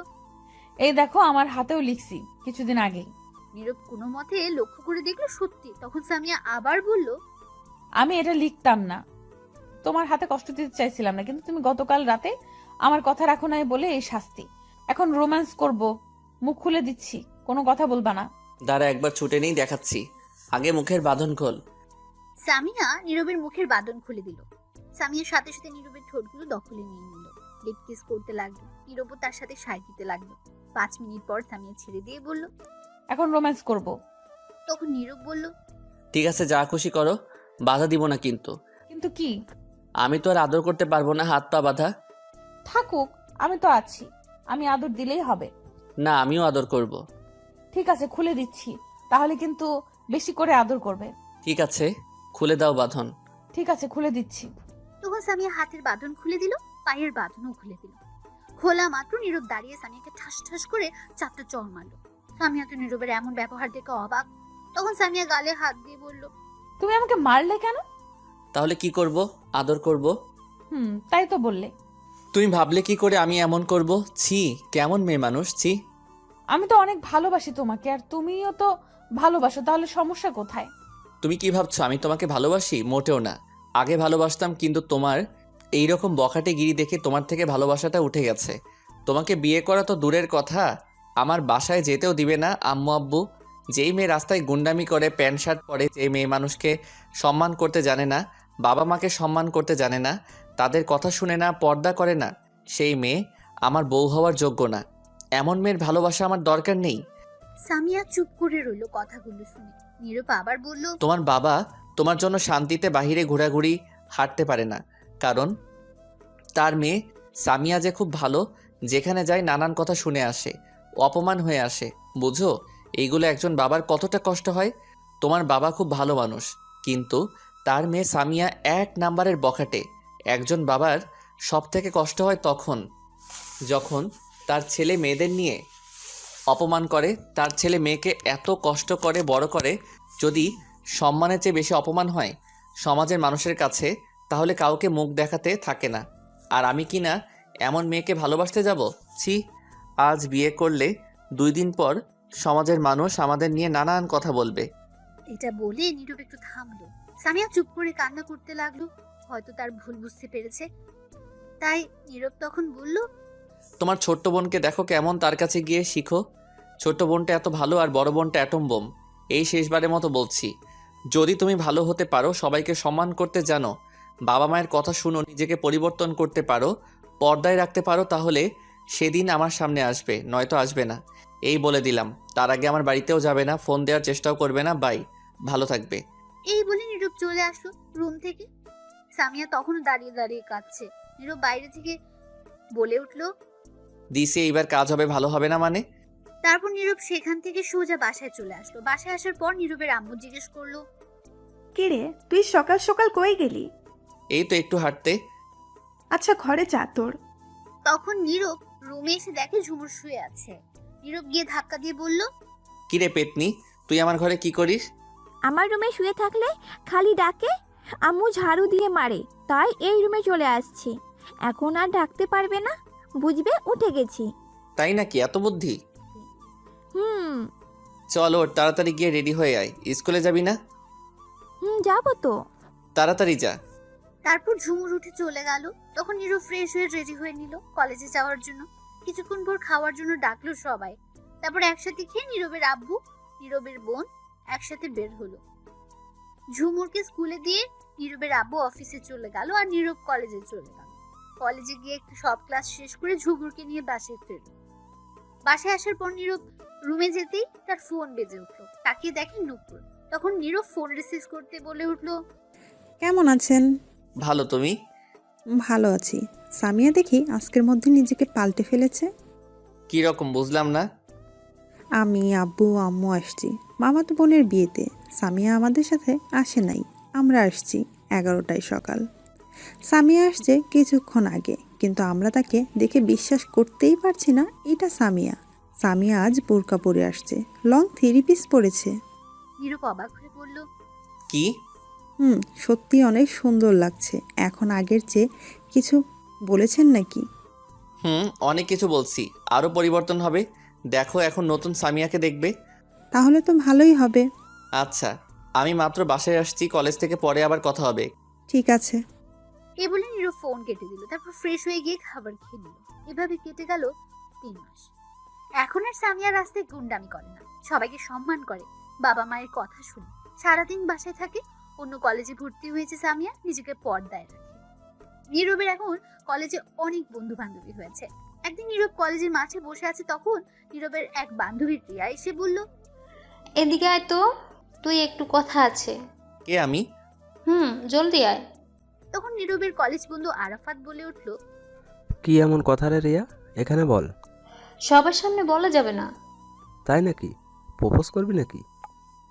এই দেখো আমার হাতেও লিখছি কিছুদিন আগেই। নীরব কোনো মতে লক্ষ্য করে দেখলো সত্যি। তখন সামিয়া আবার বলল, আমি এটা লিখতাম না, তোমার হাতে কষ্ট দিতে চাইছিলাম না, কিন্তু তুমি গতকাল রাতে আমার কথা রাখো নাই বলে এই শাস্তি। এখন রোম্যান্স করব, মুখ খুলে দিচ্ছি, কোনো কথা বলবা না। দাঁড়া একবার ছুটে নেই, দেখাচ্ছি। আগে মুখের বাঁধন খোল। সামিয়া নীরবের মুখের বাঁধন খুলে দিল। সামিয়ার সাথে সাথে নীরবের ঠোঁটগুলো দখলে নিয়ে নিল। লিপ কিস করতে লাগলো। নীরবও তার সাথে সায় দিতে লাগলো। 5 মিনিট পর সামিয়া ছেড়ে দিয়ে বলল, এখন রোম্যান্স করব। তখন নীরব বলল, ঠিক আছে, যা খুশি করো, বাধা দিব না কিন্তু। কিন্তু কি? আমি তো আর আদর করতে পারবো না, হাত পা বাঁধা। থাকুক, আমি তো আছি, আমি আদর দিলেই হবে। না, আমিও আদর করব। ঠিক আছে, খুলে দিচ্ছি, তাহলে কিন্তু বেশি করে আদর করবে। ঠিক আছে, খুলে দাও বাঁধন। ঠিক আছে, খুলে দিচ্ছি। তখন সামিয়া হাতের বাঁধন খুলে দিল, পায়ের বাঁধনও খুলে দিল। খোলা মাত্র নীরব দাঁড়িয়ে সামিয়াকে ঠাস ঠাস করে 4টা চড় মারল। সামিয়া তো নীরবের এমন ব্যবহার দেখে অবাক। তখন সামিয়া গালে হাত দিয়ে বলল, তুমি আমাকে মারলে কেন? তাহলে কি করব? আদর করব। তাই তো বললে। তুমি ভাবলে কি করে আমি এমন করব? ছি, কেমন মেয়ে মানুষ, ছি। আমি তো অনেক ভালোবাসি তোমাকে, আর তুমিও তো ভালোবাসো, তাহলে সমস্যা কোথায়? তুমি কি ভাবছো আমি তোমাকে ভালোবাসি? মোটেও না। আগে ভালোবাসতাম, কিন্তু তোমার এইরকম বখাটে গিরি দেখে তোমার থেকে ভালোবাসাটা উঠে গেছে। তোমাকে বিয়ে করা তো দূরের কথা, আমার বাসায় যেতেও দিবে না আম্মু আব্বু। যেই মেয়ে রাস্তায় গুন্ডামি করে, প্যান্ট শার্ট পরে, যেই মেয়ে মানুষকে সম্মান করতে জানে না, বাবা মাকে সম্মান করতে জানে না, তাদের কথা শুনে না, পর্দা করে না, সেই মেয়ে আমার বউ হওয়ার যোগ্য না। এমন মেয়ের ভালোবাসা আমার দরকার নেই। সামিয়া চুপ করে রইল কথাগুলো শুনে। নীরব আবার বলল, তোমার বাবা তোমার জন্য শান্তিতে বাহিরে ঘোরাঘুরি হাঁটতে পারে না, কারণ তার মেয়ে সামিয়া যে খুব ভালো, যেখানে যায় নানান কথা শুনে আসে, অপমান হয়ে আসে। বুঝো এইগুলো একজন বাবার কতটা কষ্ট হয়? তোমার বাবা খুব ভালো মানুষ, কিন্তু তার মেয়ে সামিয়া 1 নাম্বারের বখাটে। একজন বাবার সব থেকে কষ্ট হয় তখন, যখন তার ছেলে মেয়েদের নিয়ে অপমান করে, তার ছেলে মেয়েকে এত কষ্ট করে বড় করে। যদি সম্মানের চেয়ে বেশি অপমান হয় সমাজের মানুষের কাছে, তাহলে কাউকে মুখ দেখাতে থাকে না। আর আমি কি না এমন মেয়েকে ভালোবাসতে যাব? ছি, আজ বিয়ে করলে 2 দিন পর সমাজের মানুষ আমাদের নিয়ে নানান কথা বলবে। এটা বলে নীরব একটু থামলো। সামিয়া চুপ করে কান্না করতে লাগলো। হয়তো তার ভুল বুঝতে পেরেছে, তাই নীরব তখন বলল, তোমার ছোট্ট বোনকে দেখো কেমন, তার কাছে গিয়ে শিখো। ছোট্ট বোনটা এত ভালো আর বড় বোনটা অ্যাটম বোম। এই শেষবারের মতো বলছি, যদি তুমি ভালো হতে পারো, সবাইকে সম্মান করতে জানো, বাবা মায়ের কথা শুনো, নিজেকে পরিবর্তন করতে পারো, পর্দায় রাখতে পারো, তাহলে সেদিন আমার সামনে আসবে, নয়তো আসবে না। এই বলে দিলাম। তার আগে আমার বাড়িতেও যাবে না, ফোন দেওয়ার চেষ্টাও করবে না। বাই, ভালো থাকবে। এই বলে নীরব চলে আসলো রুম থেকে। সামিয়া তখনও দাঁড়িয়ে দাঁড়িয়ে কাঁদছে। নীরব বাইরে থেকে বলে উঠল, দিছে এইবার কাজ হবে, ভালো হবে না মানে? তারপর নীরব সেখান থেকে সোজা বাসায় চলে আসলো। বাসায় আসার পর নীরবের আম্মু জিজ্ঞেস করলো, কিরে তুই সকাল সকাল কই গেলি? এই তো একটু হাঁটতে। আচ্ছা ঘরে যা তোর। তখন নীরব রুমে এসে দেখে ঝুমুর শুয়ে আছে। নীরব গিয়ে ধাক্কা দিয়ে বলল, কিরে পেতনি, তুই আমার ঘরে কি করিস? আমার রুমে শুয়ে থাকলে খালি ডাকে, আম্মু ঝাড়ু দিয়ে মারে, তাই এই রুমে চলে আসছি। এখন আর ডাকতে পারবে না, বুঝবে উঠে গেছি। তাই নাকি? এত বুদ্ধি? চল ওর তাড়াতাড়ি গিয়ে রেডি হয়ে আয়, স্কুলে যাবি না? যাবো তো। তাড়াতাড়ি যা। তারপর ঝুমুর উঠে চলে গেল। তখন নীরব ফ্রেশ হয়ে রেডি হয়ে নিল কলেজে যাওয়ার জন্য। কিছুক্ষণ পর খাওয়ার জন্য ডাকলো সবাই। তারপর একসাথে খেয়ে নীরবের আব্বু, নীরবের বোন একসাথে বের হলো। ঝুমুরকে স্কুলে দিয়ে নীরবের আব্বু অফিসে চলে গেল, আর নীরব কলেজে চলে গেল। কলেজে গিয়ে একটু সব ক্লাস শেষ করে ঝুমুরকে নিয়ে বাসায় ফিরল। বাসায় আসার পর নীরব রুমে যেতেই তার ফোন বেজে উঠলো। তাকিয়ে দেখে নূপুর। তখন নীরব ফোন রিসিভ করতে বলে উঠলো, কেমন আছেন? ভালো, তুমি? ভালো আছি। সামিয়া দেখি আজকের মধ্যে নিজেকে পাল্টে ফেলেছে। কী রকম বুঝলাম না। আমি, আব্বু, আম্মু আসছি মামাতো বোনের বিয়েতে। সামিয়া আমাদের সাথে আসে নাই, আমরা আসছি 11টায় সকাল। সামিয়া আসছে কিছুক্ষণ আগে, কিন্তু আমরা তাকে দেখে বিশ্বাস করতেই পারছি না এটা সামিয়া। সামিয়া আজ বোরকা পরে আসছে, লং 3 পিস পরেছে। নীরব অবাক হয়ে বলল, কি? সত্যি অনেক সুন্দর লাগছে। এখন আগের চেয়ে কিছু বলেছেন নাকি? অনেক কিছু বলছি, আরও পরিবর্তন হবে। দেখো এখন নতুন সামিয়াকে দেখবে। তাহলে তো ভালোই হবে। আচ্ছা, আমি মাত্র বাসায় আসছি, কলেজ থেকে পরে আবার কথা হবে। ঠিক আছে। এ বলে নীরব ফোন কেটে দিল। তারপর ফ্রেশ হয়ে গিয়ে খাবার খেয়ে নিল। এভাবে কেটে গেল 3 মাস। এখন আর সামিয়া রাস্তায় গুন্ডামি করে না, সবাইকে সম্মান করে, বাবা মায়ের কথা শুনে সারাদিন বাসায় থাকে। অন্য কলেজে ভর্তি হয়েছে সামিয়া, নিজেকে পর্দায় রাখে। নীরবের এখন কলেজে অনেক বন্ধু বান্ধবী হয়েছে। একদিন নীরব কলেজের মাঠে বসে আছে, তখন নীরবের এক বান্ধবী প্রিয়া এসে বলল, এদিকে আয় তো, তুই একটু কথা আছে। কে আমি? জলদি আয়। তখন নীরবের কলেজ বন্ধু আরাফাত বলে উঠল, কি এমন কথা রে রিয়া, এখানে বল। সবার সামনে বলা যাবে না। তাই নাকি? প্রপোজ করবি নাকি?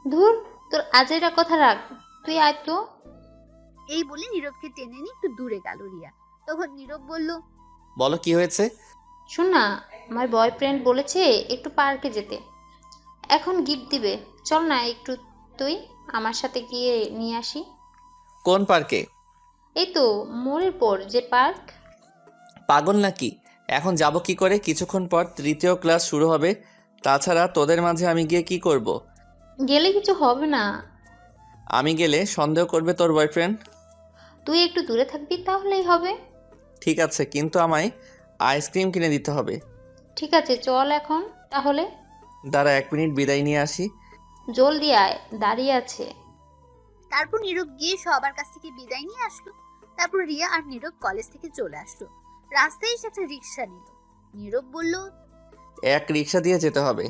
ধুর, তোর আজেরা কথা রাখ, তুই আয় তো। এই বলে নীরবকে টেনে নিয়ে একটু দূরে গেল রিয়া। তখন নীরব বলল, বলো কি হয়েছে? শোন না, আমার বয়ফ্রেন্ড বলেছে একটু পার্কে যেতে, এখন গিফট দিবে। চল না একটু তুই আমার সাথে গিয়ে নিয়ে আসি। কোন পার্কে? এই তো মোড়ের পর যে পার্ক। পাগল নাকি? এখন যাব কি করে? কিছুক্ষণ পর 3য় ক্লাস শুরু হবে। তাছাড়া তোদের মাঝে আমি গিয়ে কি করব? গেলে কিছু হবে না। আমি গেলে সন্দেহ করবে তোর বয়ফ্রেন্ড। তুই একটু দূরে থাকবি, তাহলেই হবে। ঠিক আছে, কিন্তু আমায় আইসক্রিম কিনে দিতে হবে। ঠিক আছে, চল এখন তাহলে। দাঁড়া 1 মিনিট, বিদায় নিয়ে আসি। জলদি আয়, দাঁড়িয়ে আছে। তারপর নীরব গিয়ে সবার কাছ থেকে বিদায় নিয়ে আসলো। তারপর রিয়া আর নীরব কলেজ থেকে চলে আসলো। রাস্তায় এসে একটা রিক্সা নিল। নীরব বলল, এক রিক্সা দিয়ে যেতে হবে।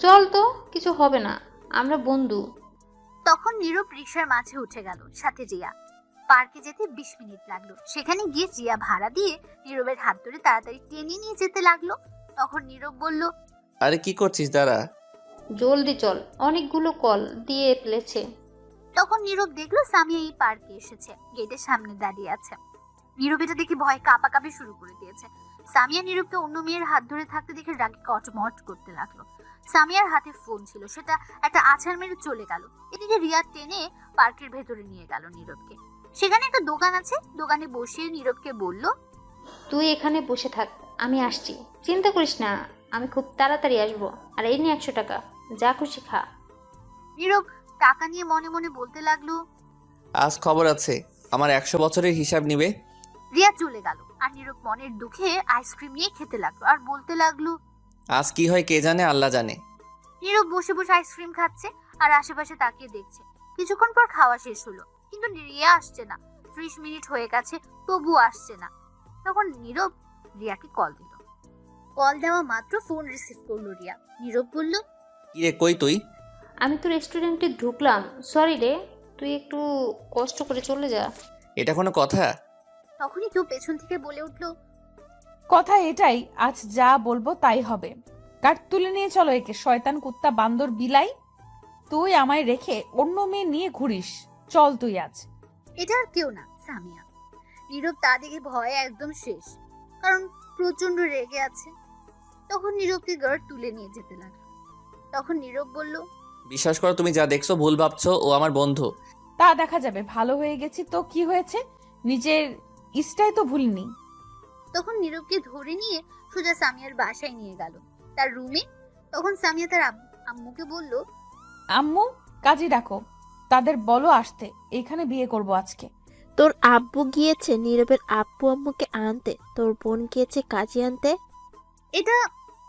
চল তো, কিছু হবে না, আমরা বন্ধু। তখন নীরব রিক্সার মাঝে উঠে গেল, সাথে রিয়া। পার্কে যেতে 20 মিনিট লাগলো। সেখানে গিয়ে রিয়া ভাড়া দিয়ে নীরবের হাত ধরে তাড়াতাড়ি টেনে নিয়ে যেতে লাগলো। তখন নীরব বলল, আরে কি করছিস? দাঁড়া। জলদি চল, অনেকগুলো কল দিয়ে ফেলেছে। তখন নীরব দেখলো সামিয়া এই পার্কে এসেছে, গেটের সামনে দাঁড়িয়ে আছে। নীরব এটা দেখে ভয় কাঁপাকাঁপি শুরু করে দিয়েছে। সামিয়া নীরবকে অন্য মেয়ের হাত ধরে থাকতে দেখে রাগে কটমট করতে লাগলো। সামিয়ার হাতে ফোন ছিল, সেটা একটা আছাড় মেরে চলে গেল। এদিকে রিয়া টেনে পার্কের ভেতরে নিয়ে গেল নীরবকে। সেখানে একটা দোকান আছে, দোকানে বসিয়ে নীরবকে বলল, তুই এখানে বসে থাক, আমি আসছি, চিন্তা করিস না, আমি খুব তাড়াতাড়ি আসবো। আর এই নিয়ে 100 টাকা, যা খুশি খা। নীরব টাকা নিয়ে মনে মনে বলতে লাগলো, আজ খবর আছে, আমার 100 বছরের হিসাব নিবে। রিয়া চলে গেল। আর নীরব মনের দুঃখে আইসক্রিম নিয়ে খেতে লাগলো আর বলতে লাগলো, আজ কি হয় কে জানে, আল্লাহ জানে। নীরব বসে বসে আইসক্রিম খাচ্ছে আর আশেপাশে তাকিয়ে দেখছে। কিছুক্ষণ পর খাওয়া শেষ হলো, কিন্তু রিয়া আসছে না। 30 মিনিট হয়ে গেছে, তবুও আসছে না। তখন নীরব রিয়াকে কল দিল। কল দেওয়া মাত্র ফোন রিসিভ করলো রিয়া। নীরব বলল, কি রে, কই তুই? আমি তো রেস্টুরেন্টে ঢুকলাম, সরি রে, তুই একটু কষ্ট করে চলে যা। এটা কোনো কথা? তখনই কেউ পেছন থেকে বলে উঠলো, কথা এটাই, আজ যা বলবো তাই হবে। কাঠ তুলে নিয়ে চলো একে, শয়তান কুত্তা বান্দর বিলাই। তুই আমায় রেখে অন্য মেয়ে নিয়ে ঘুরিস, চল তুই আজ। এটা আর কেউ না, সামিয়া। নীরব তা দেখে ভয়ে একদম শেষ, কারণ প্রচন্ড রেগে আছে। তখন নীরবকে গার্ড তুলে নিয়ে যেতে লাগলো। তখন নীরব বলল, বিশ্বাস করো, তুমি যা দেখছো ভুল ভাবছো, ও আমার বন্ধু। তা দেখা যাবে, ভালো হয়ে গেছি তো কি হয়েছে, নিজের ইস্টাই তো ভুলিনি। তখন নীরবকে ধরে নিয়ে সোজা সামিয়ার বাসায় নিয়ে গেল, তার রুমে। তখন সামিয়া তার আম্মুকে বলল, আম্মু কাজী ডাকো, তাদের বলো আসতে, এখানে বিয়ে করব আজকে। তোর আব্বু গিয়েছে নীরবের আব্বু আম্মুকে আনতে, তোর বোন গিয়েছে কাজী আনতে। এটা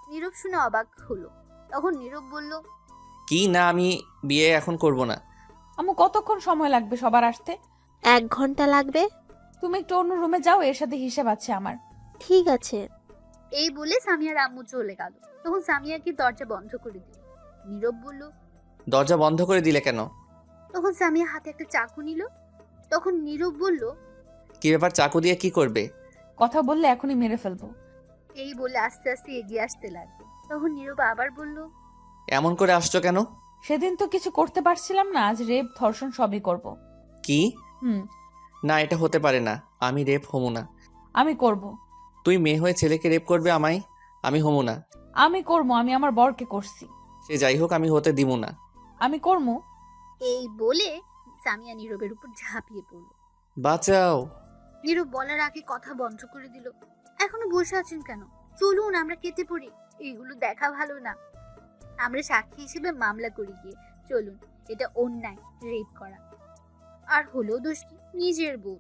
নীরব শুনে অবাক হলো। তখন নীরব বলল, কি না, আমি বিয়ে এখন করব না। আম্মু কতক্ষণ সময় লাগবে সবার আসতে? 1 ঘন্টা লাগবে। তুমি একটু অন্য রুমে যাও, এর সাথে হিসেব আছে আমার। ঠিক আছে। এই বলে সামিয়ার আম্মু চলে গেল। তখন সামিয়াকে দরজা বন্ধ করে দিল। নীরব বলল, দরজা বন্ধ করে দিলে কেন? তখন সামিয়া হাতে একটা চাকু নিল। তখন নীরব বলল, কি ব্যাপার, চাকু দিয়ে কি করবে? কথা বললে এখনই মেরে ফেলবো। এই বলে আস্তে আস্তে এগিয়ে আসতে লাগলো। তখন নীরব আবার বলল, এমন করে আসছো কেন? সেদিন তো কিছু করতে পারছিলাম না, আজ রেপ ধর্ষণ সবই করব। কি? হুম। না, এটা হতে পারে না। আমি রেপ হমু না। আমি করব। তুই মেয়ে হয়ে ছেলেকে রেপ করবে আমায়? আমি হমু না। আমি করব, আমি আমার বরকে করছি। সে যাই হোক, আমি হতে দিব না। আমি করবো। এই বলে সামিয়া নীরবের উপর ঝাঁপিয়ে পড়ল। বাঁচাও। নীরব বলার আগে কথা বন্ধ করে দিল। এখনো বসে আছেন কেন? চলুন আমরা কেটে পড়ি, এইগুলো দেখা ভালো না। আমরা সাক্ষী হিসেবে মামলা করি গিয়ে। চলুন, এটা অন্যায়, রেপ করা। আর হলো দোষ কি? নিজের বউ।